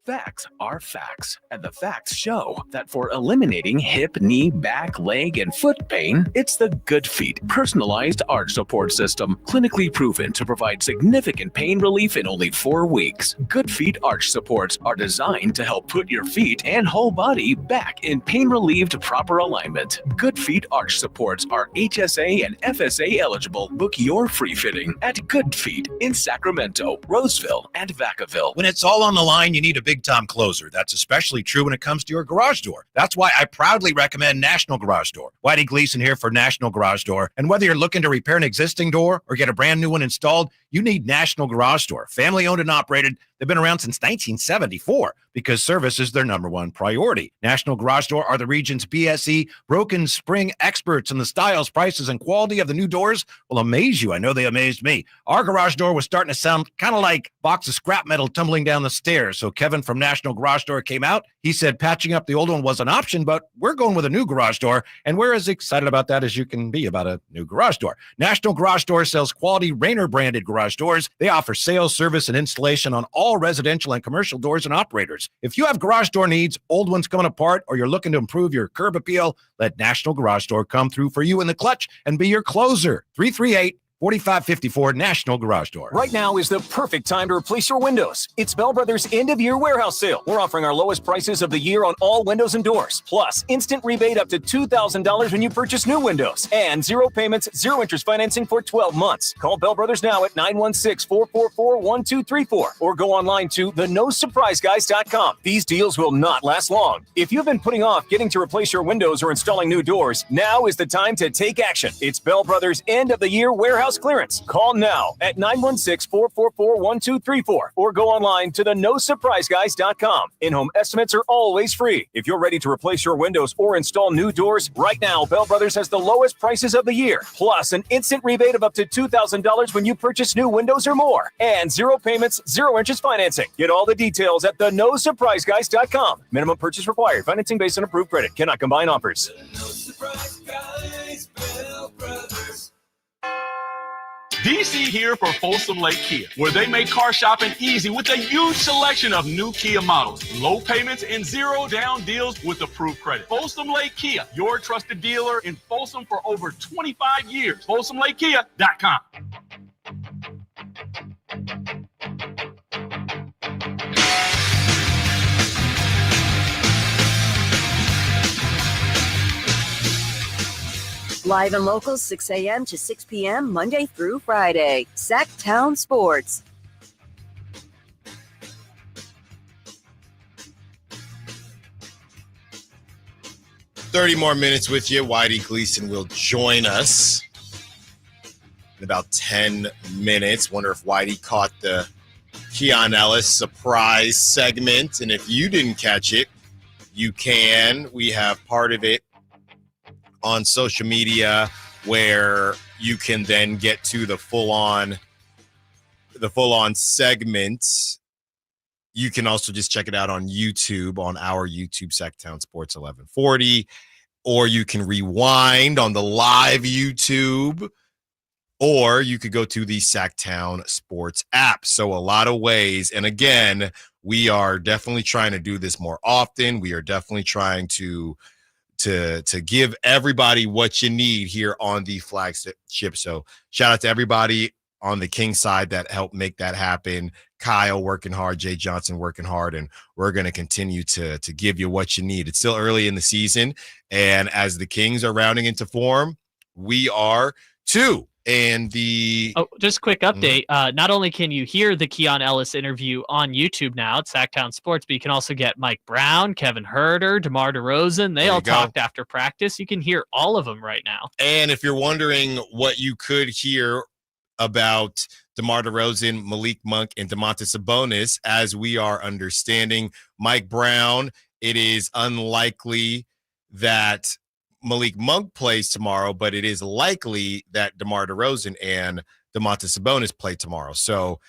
Facts are facts, and the facts show that for eliminating hip, knee, back, leg, and foot pain, it's the Good Feet personalized arch support system, clinically proven to provide significant pain relief in only 4 weeks. Good Feet arch supports are designed to help put your feet and whole body back in pain-relieved proper alignment. Good Feet arch supports are HSA and FSA eligible. Book your free fitting at Good Feet in Sacramento, Roseville, and Vacaville. When it's all on the line, you need a big-time closer. That's especially true when it comes to your garage door. That's why I proudly recommend National Garage Door. Whitey Gleason here for National Garage Door. And whether you're looking to repair an existing door or get a brand new one installed, you need National Garage Door. Family owned and operated. They've been around since 1974 because service is their number one priority. National Garage Door are the region's BSE broken spring experts, and the styles, prices, and quality of the new doors will amaze you. I know they amazed me. Our garage door was starting to sound kind of like a box of scrap metal tumbling down the stairs. So Kevin from National Garage Door came out. He said patching up the old one was an option, but we're going with a new garage door, and we're as excited about that as you can be about a new garage door. National Garage Door sells quality Rainer branded garage doors. They offer sales, service, and installation on all residential and commercial doors and operators. If you have garage door needs, old ones coming apart, or you're looking to improve your curb appeal, let National Garage Door come through for you in the clutch and be your closer. 338-4554 National Garage Door. Right now is the perfect time to replace your windows. It's Bell Brothers end-of-year warehouse sale. We're offering our lowest prices of the year on all windows and doors. Plus, instant rebate up to $2,000 when you purchase new windows. And 0 payments, 0 interest financing for 12 months. Call Bell Brothers now at 916-444-1234 or go online to thenosurpriseguys.com. These deals will not last long. If you've been putting off getting to replace your windows or installing new doors, now is the time to take action. It's Bell Brothers end-of-the-year warehouse clearance. Call now at 916-444-1234 or go online to thenosurpriseguys.com. In-home estimates are always free. If you're ready to replace your windows or install new doors, right now Bell Brothers has the lowest prices of the year, plus an instant rebate of up to $2,000 when you purchase new windows or more, and 0 payments, 0 interest financing. Get all the details at thenosurpriseguys.com. Minimum purchase required. Financing based on approved credit. Cannot combine offers. DC here for Folsom Lake Kia, where they make car shopping easy with a huge selection of new Kia models, low payments, and 0 down deals with approved credit. Folsom Lake Kia, your trusted dealer in Folsom for over 25 years. FolsomLakeKia.com. Live and local, 6 a.m. to 6 p.m., Monday through Friday. Sactown Sports. "30 more minutes with you." Whitey Gleason will join us. in about 10 minutes. Wonder if Whitey caught the Keon Ellis surprise segment. And if you didn't catch it, you can. We have part of it on social media where you can then get to the full-on segment. You can also just check it out on YouTube, on our YouTube, Sactown Sports 1140, or you can rewind on the live YouTube, or you could go to the Sactown Sports app. So a lot of ways. And again, we are definitely trying to do this more often. We are definitely trying to give everybody what you need here on the flagship. So shout out to everybody on the King side that helped make that happen. Kyle working hard, Jay Johnson working hard, and we're going to continue to give you what you need. It's still early in the season, and as the Kings are rounding into form, we are too. And just a quick update. Not only can you hear the Keon Ellis interview on YouTube now at Sactown Sports, but you can also get Mike Brown, Kevin Herter, DeMar DeRozan. They all talked after practice. You can hear all of them right now. And if you're wondering what you could hear about DeMar DeRozan, Malik Monk, and Domantas Sabonis, as we are understanding, Mike Brown, it is unlikely that Malik Monk plays tomorrow, but it is likely that DeMar DeRozan and Domantas Sabonis play tomorrow. So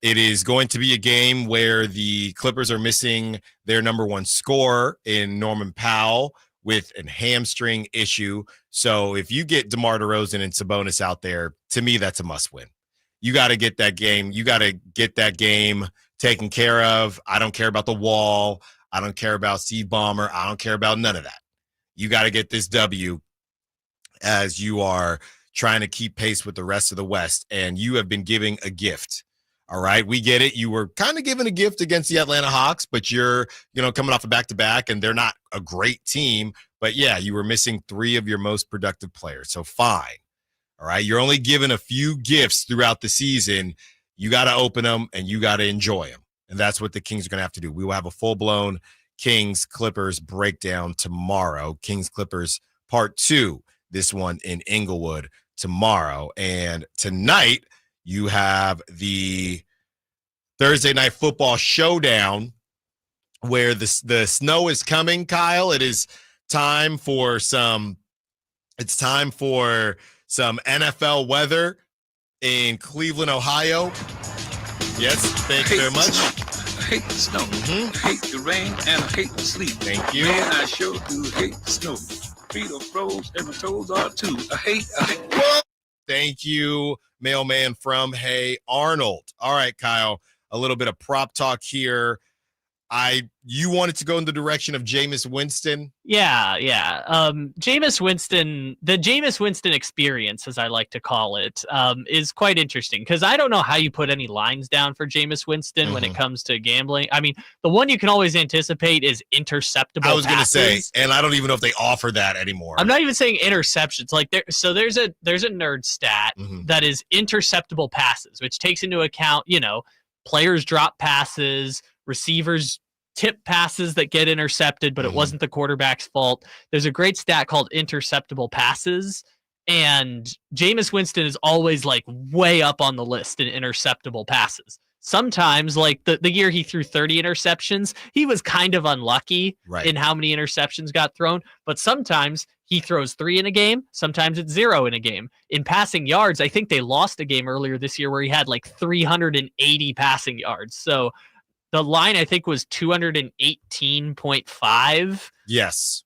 it is going to be a game where the Clippers are missing their number one scorer in Norman Powell with a hamstring issue. So if you get DeMar DeRozan and Sabonis out there, to me, that's a must win. You got to get that game. You got to get that game taken care of. I don't care about the wall. I don't care about Steve Ballmer. I don't care about none of that. You got to get this W as you are trying to keep pace with the rest of the West. And you have been giving a gift. All right. We get it. You were kind of giving a gift against the Atlanta Hawks, but you're, coming off a back-to-back, and they're not a great team. But yeah, you were missing 3 of your most productive players. So fine. All right. You're only given a few gifts throughout the season. You got to open them and you got to enjoy them. And that's what the Kings are going to have to do. We will have a full-blown Kings Clippers breakdown tomorrow. Kings Clippers part 2, this one in Inglewood tomorrow. And tonight you have the Thursday night football showdown where the snow is coming, Kyle. It is time for some NFL weather in Cleveland, Ohio. Yes, thank you very much. I hate the snow. I hate the rain, and I hate the sleep. Thank you. Man, I sure do hate the snow. Feet are froze, and my toes are too. I hate. Thank you, mailman from Hey Arnold. All right, Kyle, a little bit of prop talk here. You wanted to go in the direction of Jameis Winston? Yeah. Jameis Winston, the Jameis Winston experience, as I like to call it, is quite interesting because I don't know how you put any lines down for Jameis Winston when it comes to gambling. I mean, the one you can always anticipate is interceptable. I was going to say, and I don't even know if they offer that anymore. I'm not even saying interceptions. There's a nerd stat that is interceptable passes, which takes into account, players drop passes, receivers tip passes that get intercepted, but it wasn't the quarterback's fault. There's a great stat called interceptable passes, and Jameis Winston is always way up on the list in interceptable passes. Sometimes, like the year he threw 30 interceptions, he was kind of unlucky in how many interceptions got thrown, but sometimes he throws 3 in a game. Sometimes it's 0 in a game. In passing yards, I think they lost a game earlier this year where he had 380 passing yards. So the line, I think, was 218.5. Yes.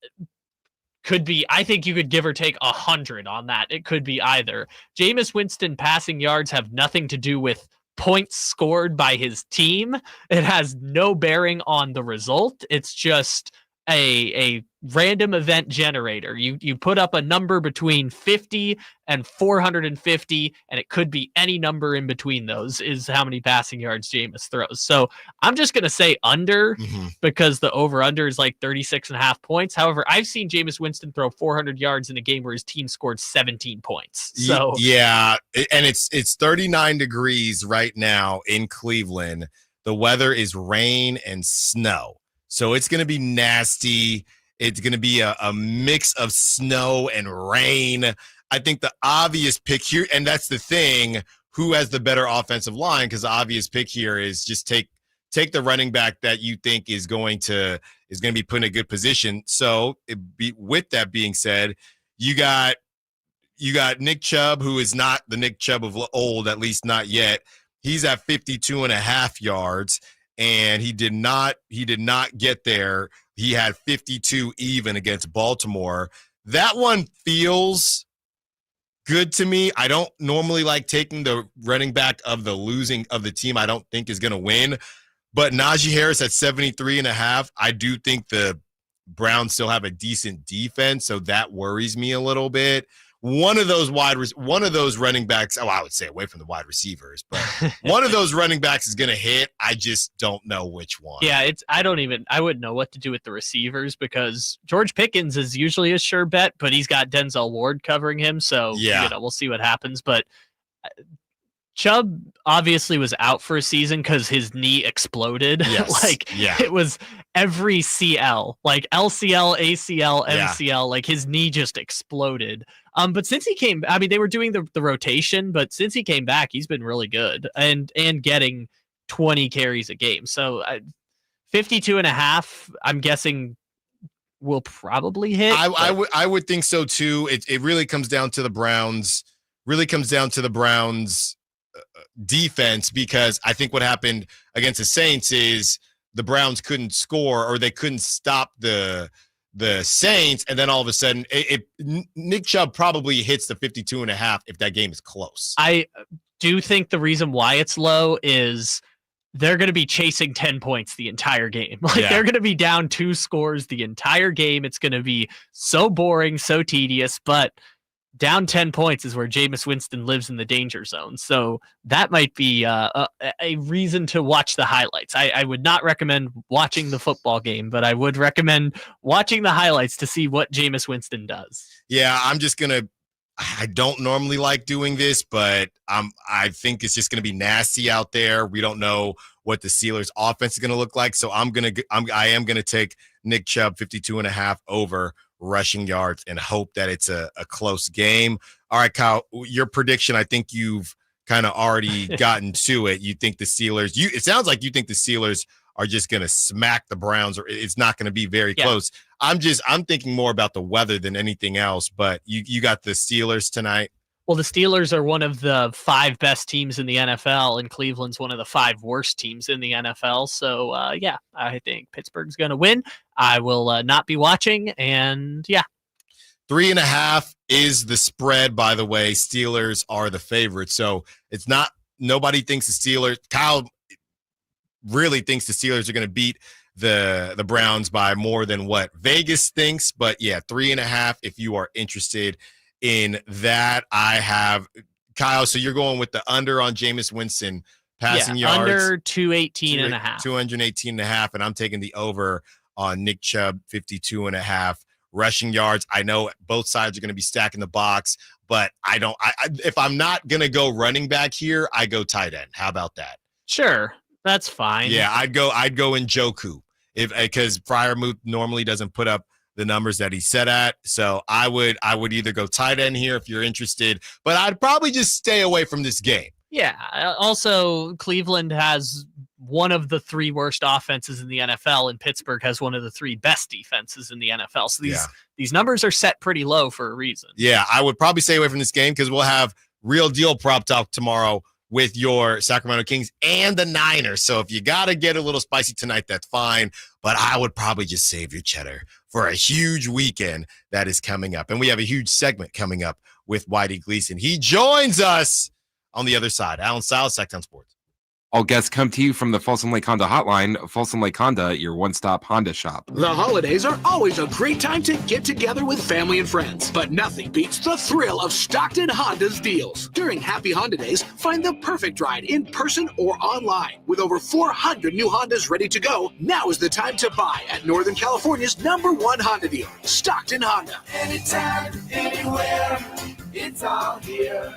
Could be, I think you could give or take 100 on that. It could be either. Jameis Winston passing yards have nothing to do with points scored by his team. It has no bearing on the result. It's just a random event generator. You put up a number between 50 and 450, and it could be any number in between those is how many passing yards Jameis throws. So I'm just going to say under because the over-under is 36.5 points. However, I've seen Jameis Winston throw 400 yards in a game where his team scored 17 points. So yeah, and it's 39 degrees right now in Cleveland. The weather is rain and snow. So it's going to be nasty. It's going to be a mix of snow and rain. I think the obvious pick here, and that's the thing, who has the better offensive line? Because the obvious pick here is just take the running back that you think is going to be put in a good position. So with that being said, you got Nick Chubb, who is not the Nick Chubb of old, at least not yet. He's at 52.5 yards, and he did not get there. He had 52 even against Baltimore. That one feels good to me. I don't normally like taking the running back of the losing of the team I don't think is going to win. But Najee Harris at 73.5, I do think the Browns still have a decent defense, so that worries me a little bit. One of those running backs, I would say away from the wide receivers, but one of those running backs is going to hit. I just don't know which one. Yeah, I wouldn't know what to do with the receivers because George Pickens is usually a sure bet, but he's got Denzel Ward covering him, so we'll see what happens. But Chubb obviously was out for a season because his knee exploded. Yes. It was every CL, like LCL, ACL, MCL, like his knee just exploded. But since he came, I mean, they were doing the rotation, but since he came back, he's been really good and getting 20 carries a game. So 52.5, I'm guessing will probably hit. I would think so too. It really comes down to the Browns. Defense, because I think what happened against the Saints is the Browns couldn't score or they couldn't stop the Saints, and then all of a sudden Nick Chubb probably hits the 52.5 if that game is close. I do think the reason why it's low is they're going to be chasing 10 points the entire game. They're going to be down 2 scores the entire game. It's going to be so boring, so tedious, but down 10 points is where Jameis Winston lives in the danger zone. So that might be a reason to watch the highlights. I would not recommend watching the football game, but I would recommend watching the highlights to see what Jameis Winston does. Yeah, I don't normally like doing this, but I think it's just going to be nasty out there. We don't know what the Steelers offense is going to look like. So I am going to take Nick Chubb 52.5 over rushing yards and hope that it's a close game. All right, Kyle, your prediction, I think you've kind of already gotten to it. You think the Steelers, it sounds like you think the Steelers are just going to smack the Browns, or it's not going to be very close. I'm thinking more about the weather than anything else, but you got the Steelers tonight. Well, the Steelers are one of the 5 best teams in the NFL, and Cleveland's one of the 5 worst teams in the NFL. So, I think Pittsburgh's going to win. I will not be watching, and 3.5 is the spread, by the way. Steelers are the favorite. So it's not, nobody thinks the Steelers, Kyle really thinks the Steelers are going to beat the Browns by more than what Vegas thinks. But 3.5 if you are interested in that. I have Kyle, so you're going with the under on Jameis Winston passing yards. Under 218.5. 218.5, and I'm taking the over on Nick Chubb 52.5 rushing yards. I know both sides are going to be stacking the box, but if I'm not going to go running back here, I go tight end. How about that? Sure, that's fine. Yeah, I'd go Njoku because Freiermuth normally doesn't put up the numbers that he set at. So I would either go tight end here if you're interested, but I'd probably just stay away from this game. Yeah. Also, Cleveland has one of the 3 worst offenses in the NFL, and Pittsburgh has one of the 3 best defenses in the NFL. So these numbers are set pretty low for a reason. Yeah, I would probably stay away from this game because we'll have real deal prop talk tomorrow with your Sacramento Kings and the Niners. So if you got to get a little spicy tonight, that's fine. But I would probably just save your cheddar for a huge weekend that is coming up. And we have a huge segment coming up with Whitey Gleason. He joins us on the other side. Allen Stiles, Sactown Sports. All guests come to you from the Folsom Lake Honda hotline. Folsom Lake Honda, your one-stop Honda shop. The holidays are always a great time to get together with family and friends, but nothing beats the thrill of Stockton Honda's deals. During Happy Honda Days, find the perfect ride in person or online. With over 400 new Hondas ready to go, now is the time to buy at Northern California's #1 Honda dealer, Stockton Honda. Anytime, anywhere, it's all here.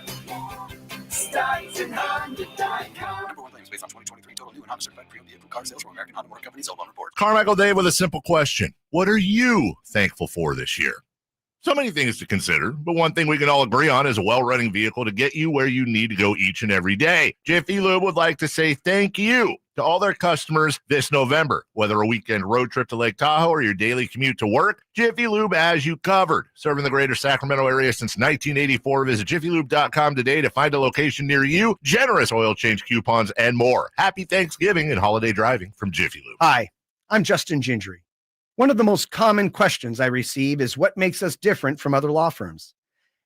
StocktonHonda.com. Based on 2023 total new and Honda certified pre-owned vehicle car sales from American Honda Motor Company, sold on report. Carmichael Dave with a simple question. What are you thankful for this year? So many things to consider, but one thing we can all agree on is a well-running vehicle to get you where you need to go each and every day. Jiffy Lube would like to say thank you to all their customers this November. Whether a weekend road trip to Lake Tahoe or your daily commute to work, Jiffy Lube has you covered. Serving the greater Sacramento area since 1984. Visit jiffylube.com today to find a location near you, generous oil change coupons, and more. Happy Thanksgiving and holiday driving from Jiffy Lube. Hi, I'm Justin Gingery. One of the most common questions I receive is what makes us different from other law firms.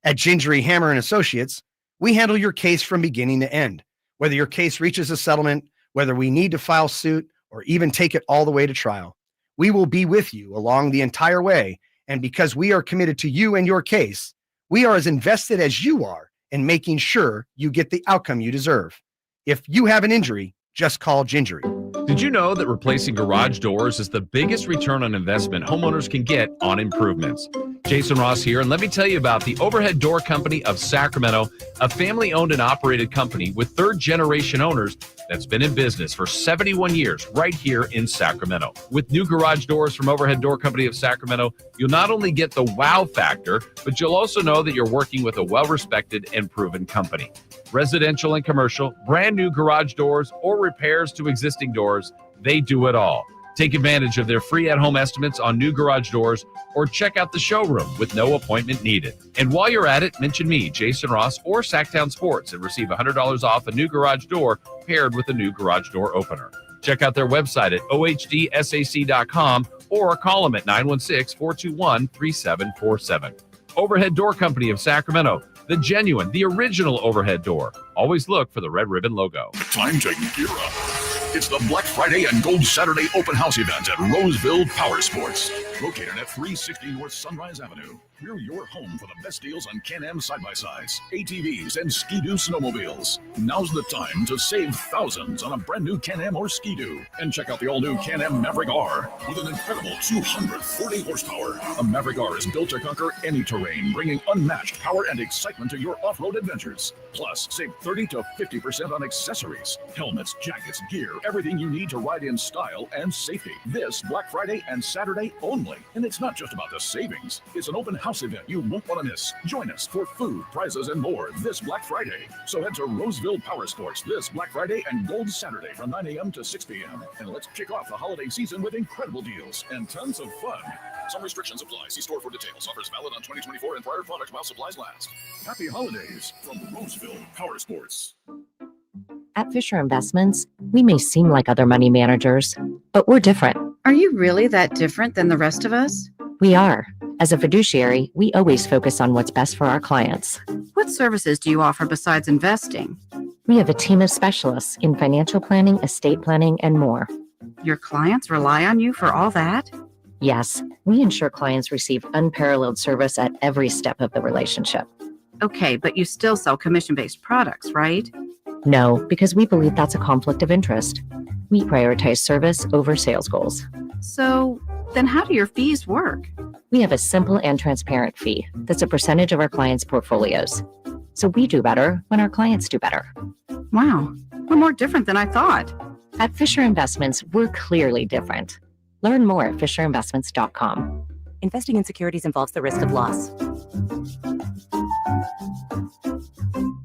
At Gingery, Hammer & Associates, we handle your case from beginning to end. Whether your case reaches a settlement, whether we need to file suit, or even take it all the way to trial, we will be with you along the entire way. And because we are committed to you and your case, we are as invested as you are in making sure you get the outcome you deserve. If you have an injury, just call Gingery. Did you know that replacing garage doors is the biggest return on investment homeowners can get on improvements? Jason Ross here, and let me tell you about the Overhead Door Company of Sacramento, a family-owned and operated company with third-generation owners that's been in business for 71 years right here in Sacramento. With new garage doors from Overhead Door Company of Sacramento, you'll not only get the wow factor, but you'll also know that you're working with a well-respected and proven company. Residential and commercial, brand new garage doors, or repairs to existing doors, they do it all. Take advantage of their free at-home estimates on new garage doors or check out the showroom with no appointment needed. And while you're at it, mention me, Jason Ross, or Sactown Sports and receive $100 off a new garage door paired with a new garage door opener. Check out their website at ohdsac.com or call them at 916-421-3747. Overhead Door Company of Sacramento, the genuine, the original overhead door. Always look for the red ribbon logo. Time to gear up. It's the Black Friday and Gold Saturday open house event at Roseville Power Sports. Located at 360 North Sunrise Avenue. We're your home for the best deals on Can-Am side-by-sides, ATVs, and Ski-Doo snowmobiles. Now's the time to save thousands on a brand new Can-Am or Ski-Doo. And check out the all-new Can-Am Maverick R with an incredible 240 horsepower. A Maverick R is built to conquer any terrain, bringing unmatched power and excitement to your off-road adventures. Plus, save 30 to 50% on accessories, helmets, jackets, gear, everything you need to ride in style and safety. This Black Friday and Saturday only. And it's not just about the savings. It's an open house event you won't want to miss. Join us for food, prizes, and more this Black Friday. So head to Roseville Power Sports this Black Friday and Gold Saturday from 9 a.m. to 6 p.m. And let's kick off the holiday season with incredible deals and tons of fun. Some restrictions apply. See store for details. Offers valid on 2024 and prior products while supplies last. Happy holidays from Roseville Power Sports. At Fisher Investments, we may seem like other money managers, but we're different. Are you really that different than the rest of us? We are. As a fiduciary, we always focus on what's best for our clients. What services do you offer besides investing? We have a team of specialists in financial planning, estate planning, and more. Your clients rely on you for all that? Yes, we ensure clients receive unparalleled service at every step of the relationship. Okay, but you still sell commission-based products, right? No, because we believe that's a conflict of interest. We prioritize service over sales goals. So then how do your fees work? We have a simple and transparent fee that's a percentage of our clients' portfolios. So we do better when our clients do better. Wow, we're more different than I thought. At Fisher Investments, we're clearly different. Learn more at fisherinvestments.com. Investing in securities involves the risk of loss.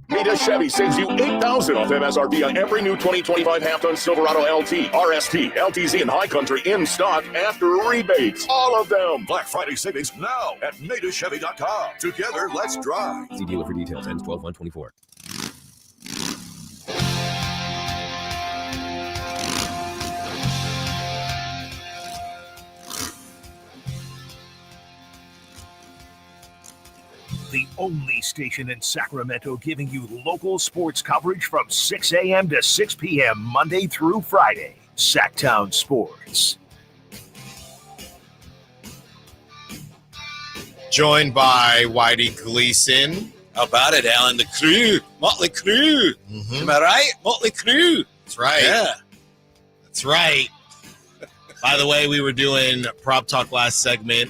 Mita Chevy saves you $8,000 off MSRP on every new 2025 half-ton Silverado LT, RST, LTZ, and High Country in stock after rebates. All of them. Black Friday savings now at MetaChevy.com. Together, let's drive. See dealer for details. Ends 12/1/24. The only station in Sacramento giving you local sports coverage from 6 a.m. to 6 p.m. Monday through Friday. Sactown Sports. Joined by Whitey Gleason. How about it, Alan? The crew. Motley Crue. Mm-hmm. Am I right? Motley Crue. That's right. Yeah. That's right. By the way, we were doing Prop Talk last segment.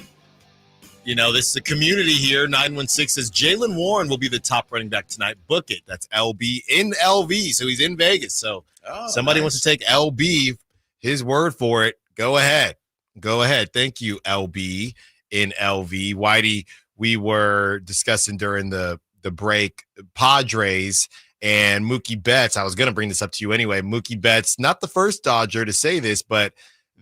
You know, this is a community here. 916 says Jaylen Warren will be the top running back tonight. Book it. That's LB in LV. So he's in Vegas. So somebody wants to take LB, his word for it. Go ahead. Go ahead. Thank you, LB in LV. Whitey, we were discussing during the break, Padres and Mookie Betts. I was going to bring this up to you anyway. Mookie Betts, not the first Dodger to say this, but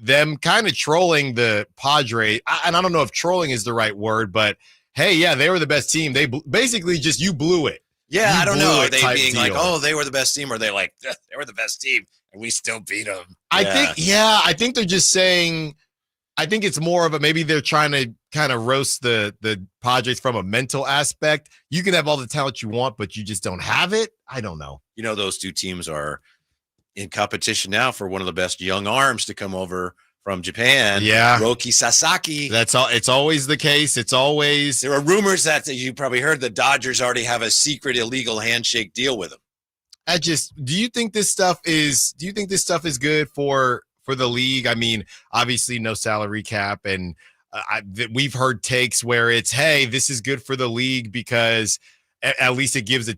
them kind of trolling the Padres. And I don't know if trolling is the right word, but hey, yeah, they were the best team. They basically just, you blew it. Yeah, You I don't blew know. Are it they type being deal. like, oh, they were the best team? Or are they like, they were the best team and we still beat them? I think they're just saying, I think it's more of a, maybe they're trying to kind of roast the Padres from a mental aspect. You can have all the talent you want, but you just don't have it. I don't know. You know, those two teams are in competition now for one of the best young arms to come over from Japan. Yeah. Roki Sasaki. That's all. It's always the case. It's always. There are rumors that you probably heard the Dodgers already have a secret illegal handshake deal with them. Do you think this stuff is good for the league? I mean, obviously no salary cap, and we've heard takes where it's, hey, this is good for the league because at least it gives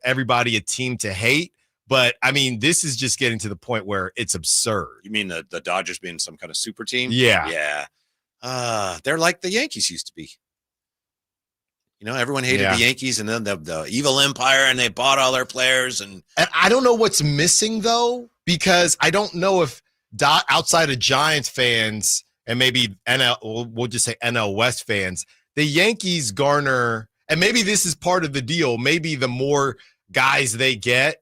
everybody a team to hate. But I mean, this is just getting to the point where it's absurd. You mean the Dodgers being some kind of super team? Yeah. Yeah. They're like the Yankees used to be. You know, everyone hated the Yankees and then the evil empire, and they bought all their players. And I don't know what's missing, though, because I don't know if outside of Giants fans and maybe we'll just say NL West fans, the Yankees garner, and maybe this is part of the deal, maybe the more guys they get,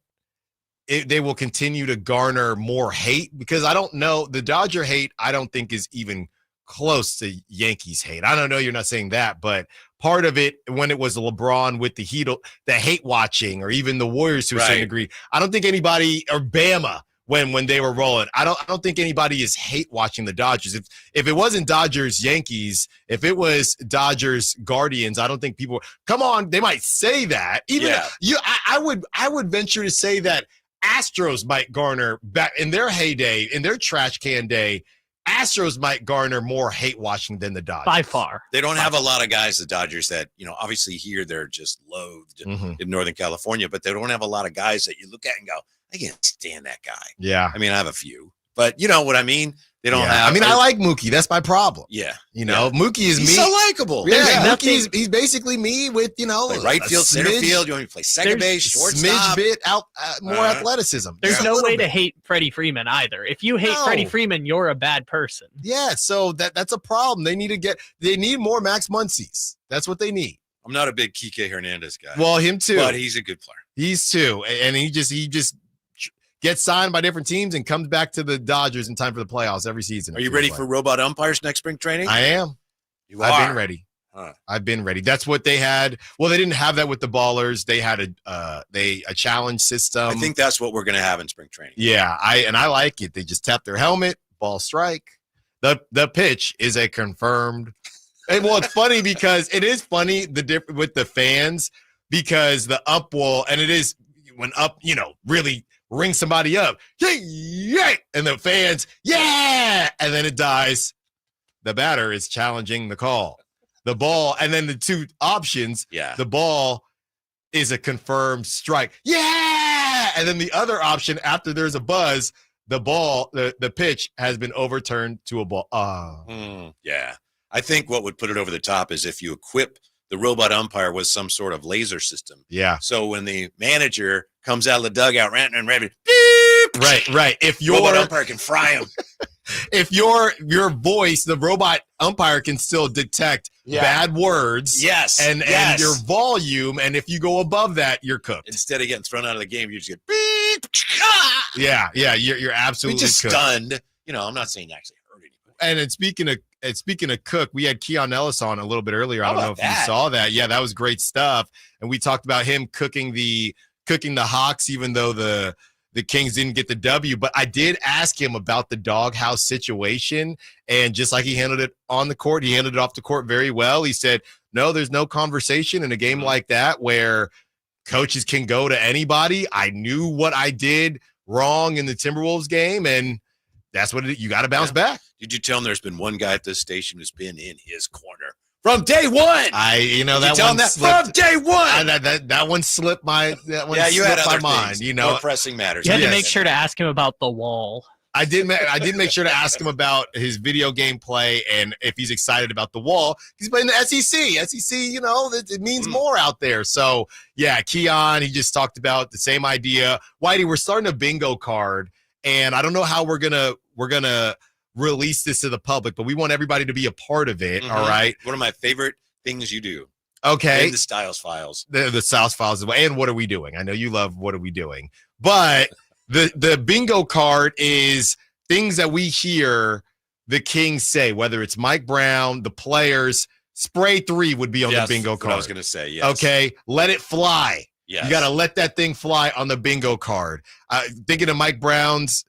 they will continue to garner more hate, because I don't know, the Dodger hate I don't think is even close to Yankees hate. I don't know, you're not saying that, but part of it, when it was LeBron with the Heat, the hate watching, or even the Warriors to a certain degree, I don't think anybody, or Bama when they were rolling, I don't think anybody is hate watching the Dodgers. If it wasn't Dodgers Yankees, if it was Dodgers Guardians, I don't think people, come on, they might say that. Even I would venture to say that Astros might garner, back in their heyday, in their trash can day, Astros might garner more hate watching than the Dodgers. By far. They don't have a lot of guys, the Dodgers, that, you know, obviously here they're just loathed in Northern California, but they don't have a lot of guys that you look at and go, I can't stand that guy. Yeah. I mean, I have a few, but you know what I mean? They don't have. I mean, I like Mookie. That's my problem. Yeah. You know, Mookie is He's me. so likable. Yeah. He's basically me with, you know, play right field, center field. You want me to play second base, shortstop. Smidge bit out more athleticism. There's no way to hate Freddie Freeman either. If you hate Freddie Freeman, you're a bad person. Yeah. So that's a problem. They need more Max Muncies. That's what they need. I'm not a big Kike Hernandez guy. Well, him too. But he's a good player. He's too. And he just gets signed by different teams and comes back to the Dodgers in time for the playoffs every season. Are you ready for robot umpires next spring training? I am. I've been ready. I've been ready. That's what they had. Well, they didn't have that with the Ballers. They had a challenge system. I think that's what we're going to have in spring training. Yeah, I like it. They just tap their helmet, ball strike. The pitch is a confirmed. And well, it's funny because it is funny with the fans, because the up will, and it is when up, you know, really ring somebody up, yay, and the fans, yeah, and then it dies. The batter is challenging the call. The ball, and then the two options, the ball is a confirmed strike, yeah, and then the other option, after there's a buzz, the ball, the pitch has been overturned to a ball. Yeah. I think what would put it over the top is if you equip the robot umpire with some sort of laser system. Yeah. So when the manager comes out of the dugout ranting and raving, right. If your robot umpire can fry him. If your voice, the robot umpire can still detect bad words. Yes. And your volume. And if you go above that, you're cooked. Instead of getting thrown out of the game, you just get beep. Yeah. You're absolutely just cooked. Stunned. You know, I'm not saying actually hurt anybody. And speaking of cook, we had Keon Ellis on a little bit earlier. I don't know if you saw that. Yeah, that was great stuff. And we talked about him cooking the Hawks, even though the Kings didn't get the W. But I did ask him about the doghouse situation. And just like he handled it on the court, he handled it off the court very well. He said, no, there's no conversation in a game like that where coaches can go to anybody. I knew what I did wrong in the Timberwolves game, and that's what you got to bounce back. Did you tell him there's been one guy at this station who's been in his corner from day one? From day one. That one slipped my. That one you had slipped other my mind. things, You know, more pressing matters. You had to make sure to ask him about the wall. I did make sure to ask him about his video game play and if he's excited about the wall. He's playing the SEC. SEC, it means more out there. So, yeah, Keon, he just talked about the same idea. Whitey, we're starting a bingo card, and I don't know how we're gonna release this to the public, but we want everybody to be a part of it, all right? One of my favorite things you do. Okay. In the Stiles Files. The Stiles Files as well. And What Are We Doing? I know you love What Are We Doing? But the bingo card is things that we hear the Kings say, whether it's Mike Brown, the players. Spray 3 would be on the bingo card. I was going to say, yes. Okay, let it fly. Yes. You got to let that thing fly on the bingo card. Thinking of Mike Brown's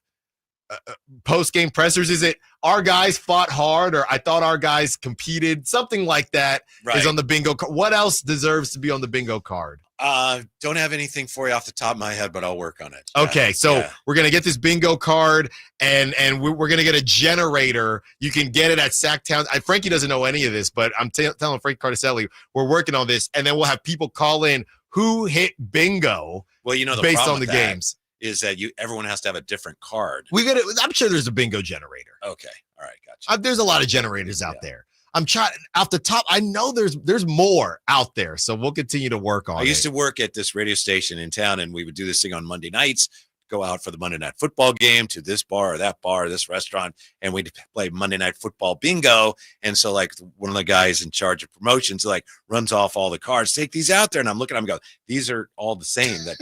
post-game pressers, is it our guys fought hard, or I thought our guys competed? Something like that is on the bingo card. What else deserves to be on the bingo card? Don't have anything for you off the top of my head, but I'll work on it. Okay, so we're going to get this bingo card, and we're going to get a generator. You can get it at Sactown. Frankie doesn't know any of this, but I'm telling Frankie Cartoscelli, we're working on this, and then we'll have people call in who hit bingo the based problem on the with that games. Is that everyone has to have a different card. I'm sure there's a bingo generator. Okay. All right. Gotcha. There's a lot of generators out there. I'm trying off the top. I know there's more out there, so we'll continue to work on it. I used to work at this radio station in town, and we would do this thing on Monday nights, go out for the Monday night football game to this bar or that bar, or this restaurant, and we'd play Monday night football bingo. And so one of the guys in charge of promotions runs off all the cards, take these out there. And I'm looking at him and go, these are all the same, that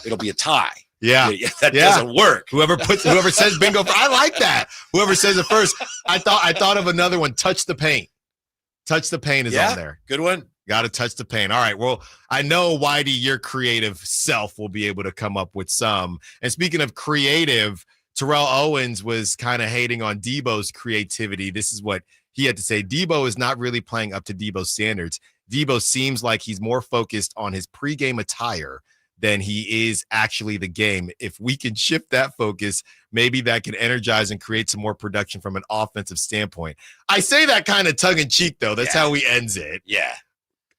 it'll be a tie. Yeah, that doesn't work. Whoever says bingo, I like that. Whoever says it first. I thought of another one. Touch the paint. Touch the paint is on there. Good one. Got to touch the paint. All right. Well, I know, Whitey, your creative self will be able to come up with some. And speaking of creative, Terrell Owens was kind of hating on Debo's creativity. This is what he had to say. Debo is not really playing up to Debo's standards. Debo seems like he's more focused on his pregame attire than he is actually the game. If we can shift that focus, maybe that can energize and create some more production from an offensive standpoint. I say that kind of tongue-in-cheek, though. That's how he ends it. Yeah.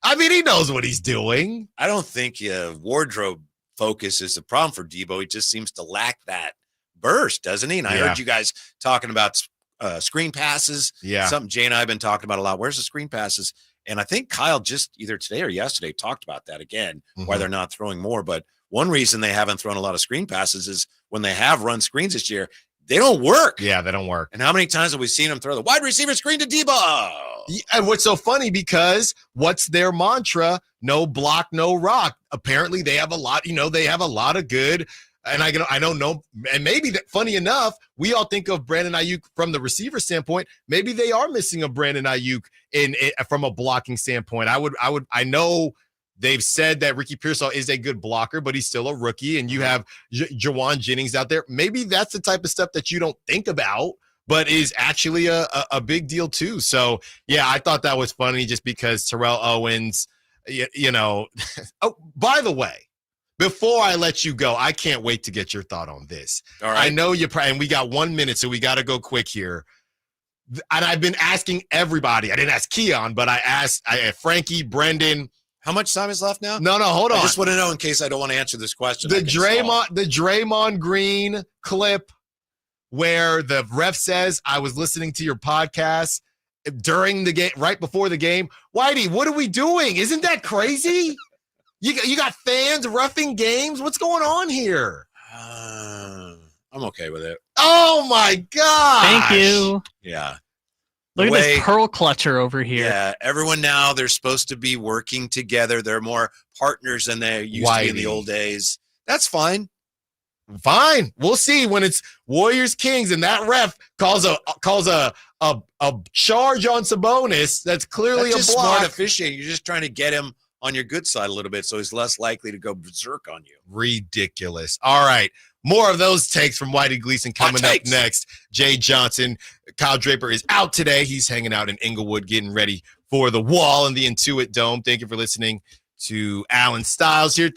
I mean, he knows what he's doing. I don't think wardrobe focus is the problem for Debo. He just seems to lack that burst, doesn't he? And I heard you guys talking about screen passes. Yeah. Something Jay and I have been talking about a lot. Where's the screen passes? And I think Kyle just either today or yesterday talked about that again, why they're not throwing more. But one reason they haven't thrown a lot of screen passes is when they have run screens this year, they don't work. Yeah, they don't work. And how many times have we seen them throw the wide receiver screen to Debo? And what's so funny, because what's their mantra? No block, no rock. Apparently they have a lot, they have a lot of good. And I don't know, and maybe that, funny enough, we all think of Brandon Ayuk from the receiver standpoint. Maybe they are missing a Brandon Ayuk from a blocking standpoint. I know they've said that Ricky Pearsall is a good blocker, but he's still a rookie, and you have Jawan Jennings out there. Maybe that's the type of stuff that you don't think about, but is actually a big deal too. So yeah, I thought that was funny just because Terrell Owens, Oh, by the way, before I let you go, I can't wait to get your thought on this. All right. I know and we got 1 minute, so we got to go quick here. And I've been asking everybody. I didn't ask Keon, but I asked Frankie, Brenden. How much time is left now? No, hold on. I just want to know in case I don't want to answer this question. The Draymond Green clip where the ref says, I was listening to your podcast during the game, right before the game. Whitey, what are we doing? Isn't that crazy? You got fans roughing games? What's going on here? I'm okay with it. Oh, my God. Thank you. Yeah. Look at this pearl clutcher over here. Yeah, everyone now, they're supposed to be working together. They're more partners than they used to be in the old days. That's fine. Fine. We'll see when it's Warriors Kings and that ref calls a charge on Sabonis. That's clearly That's a block. Smart officiating. You're just trying to get him on your good side a little bit so he's less likely to go berserk on you. Ridiculous. All right. More of those takes from Whitey Gleason coming up next. Jay Johnson. Kyle Draper is out today. He's hanging out in Inglewood getting ready for the Wall in the Intuit Dome. Thank you for listening to Allen Stiles here.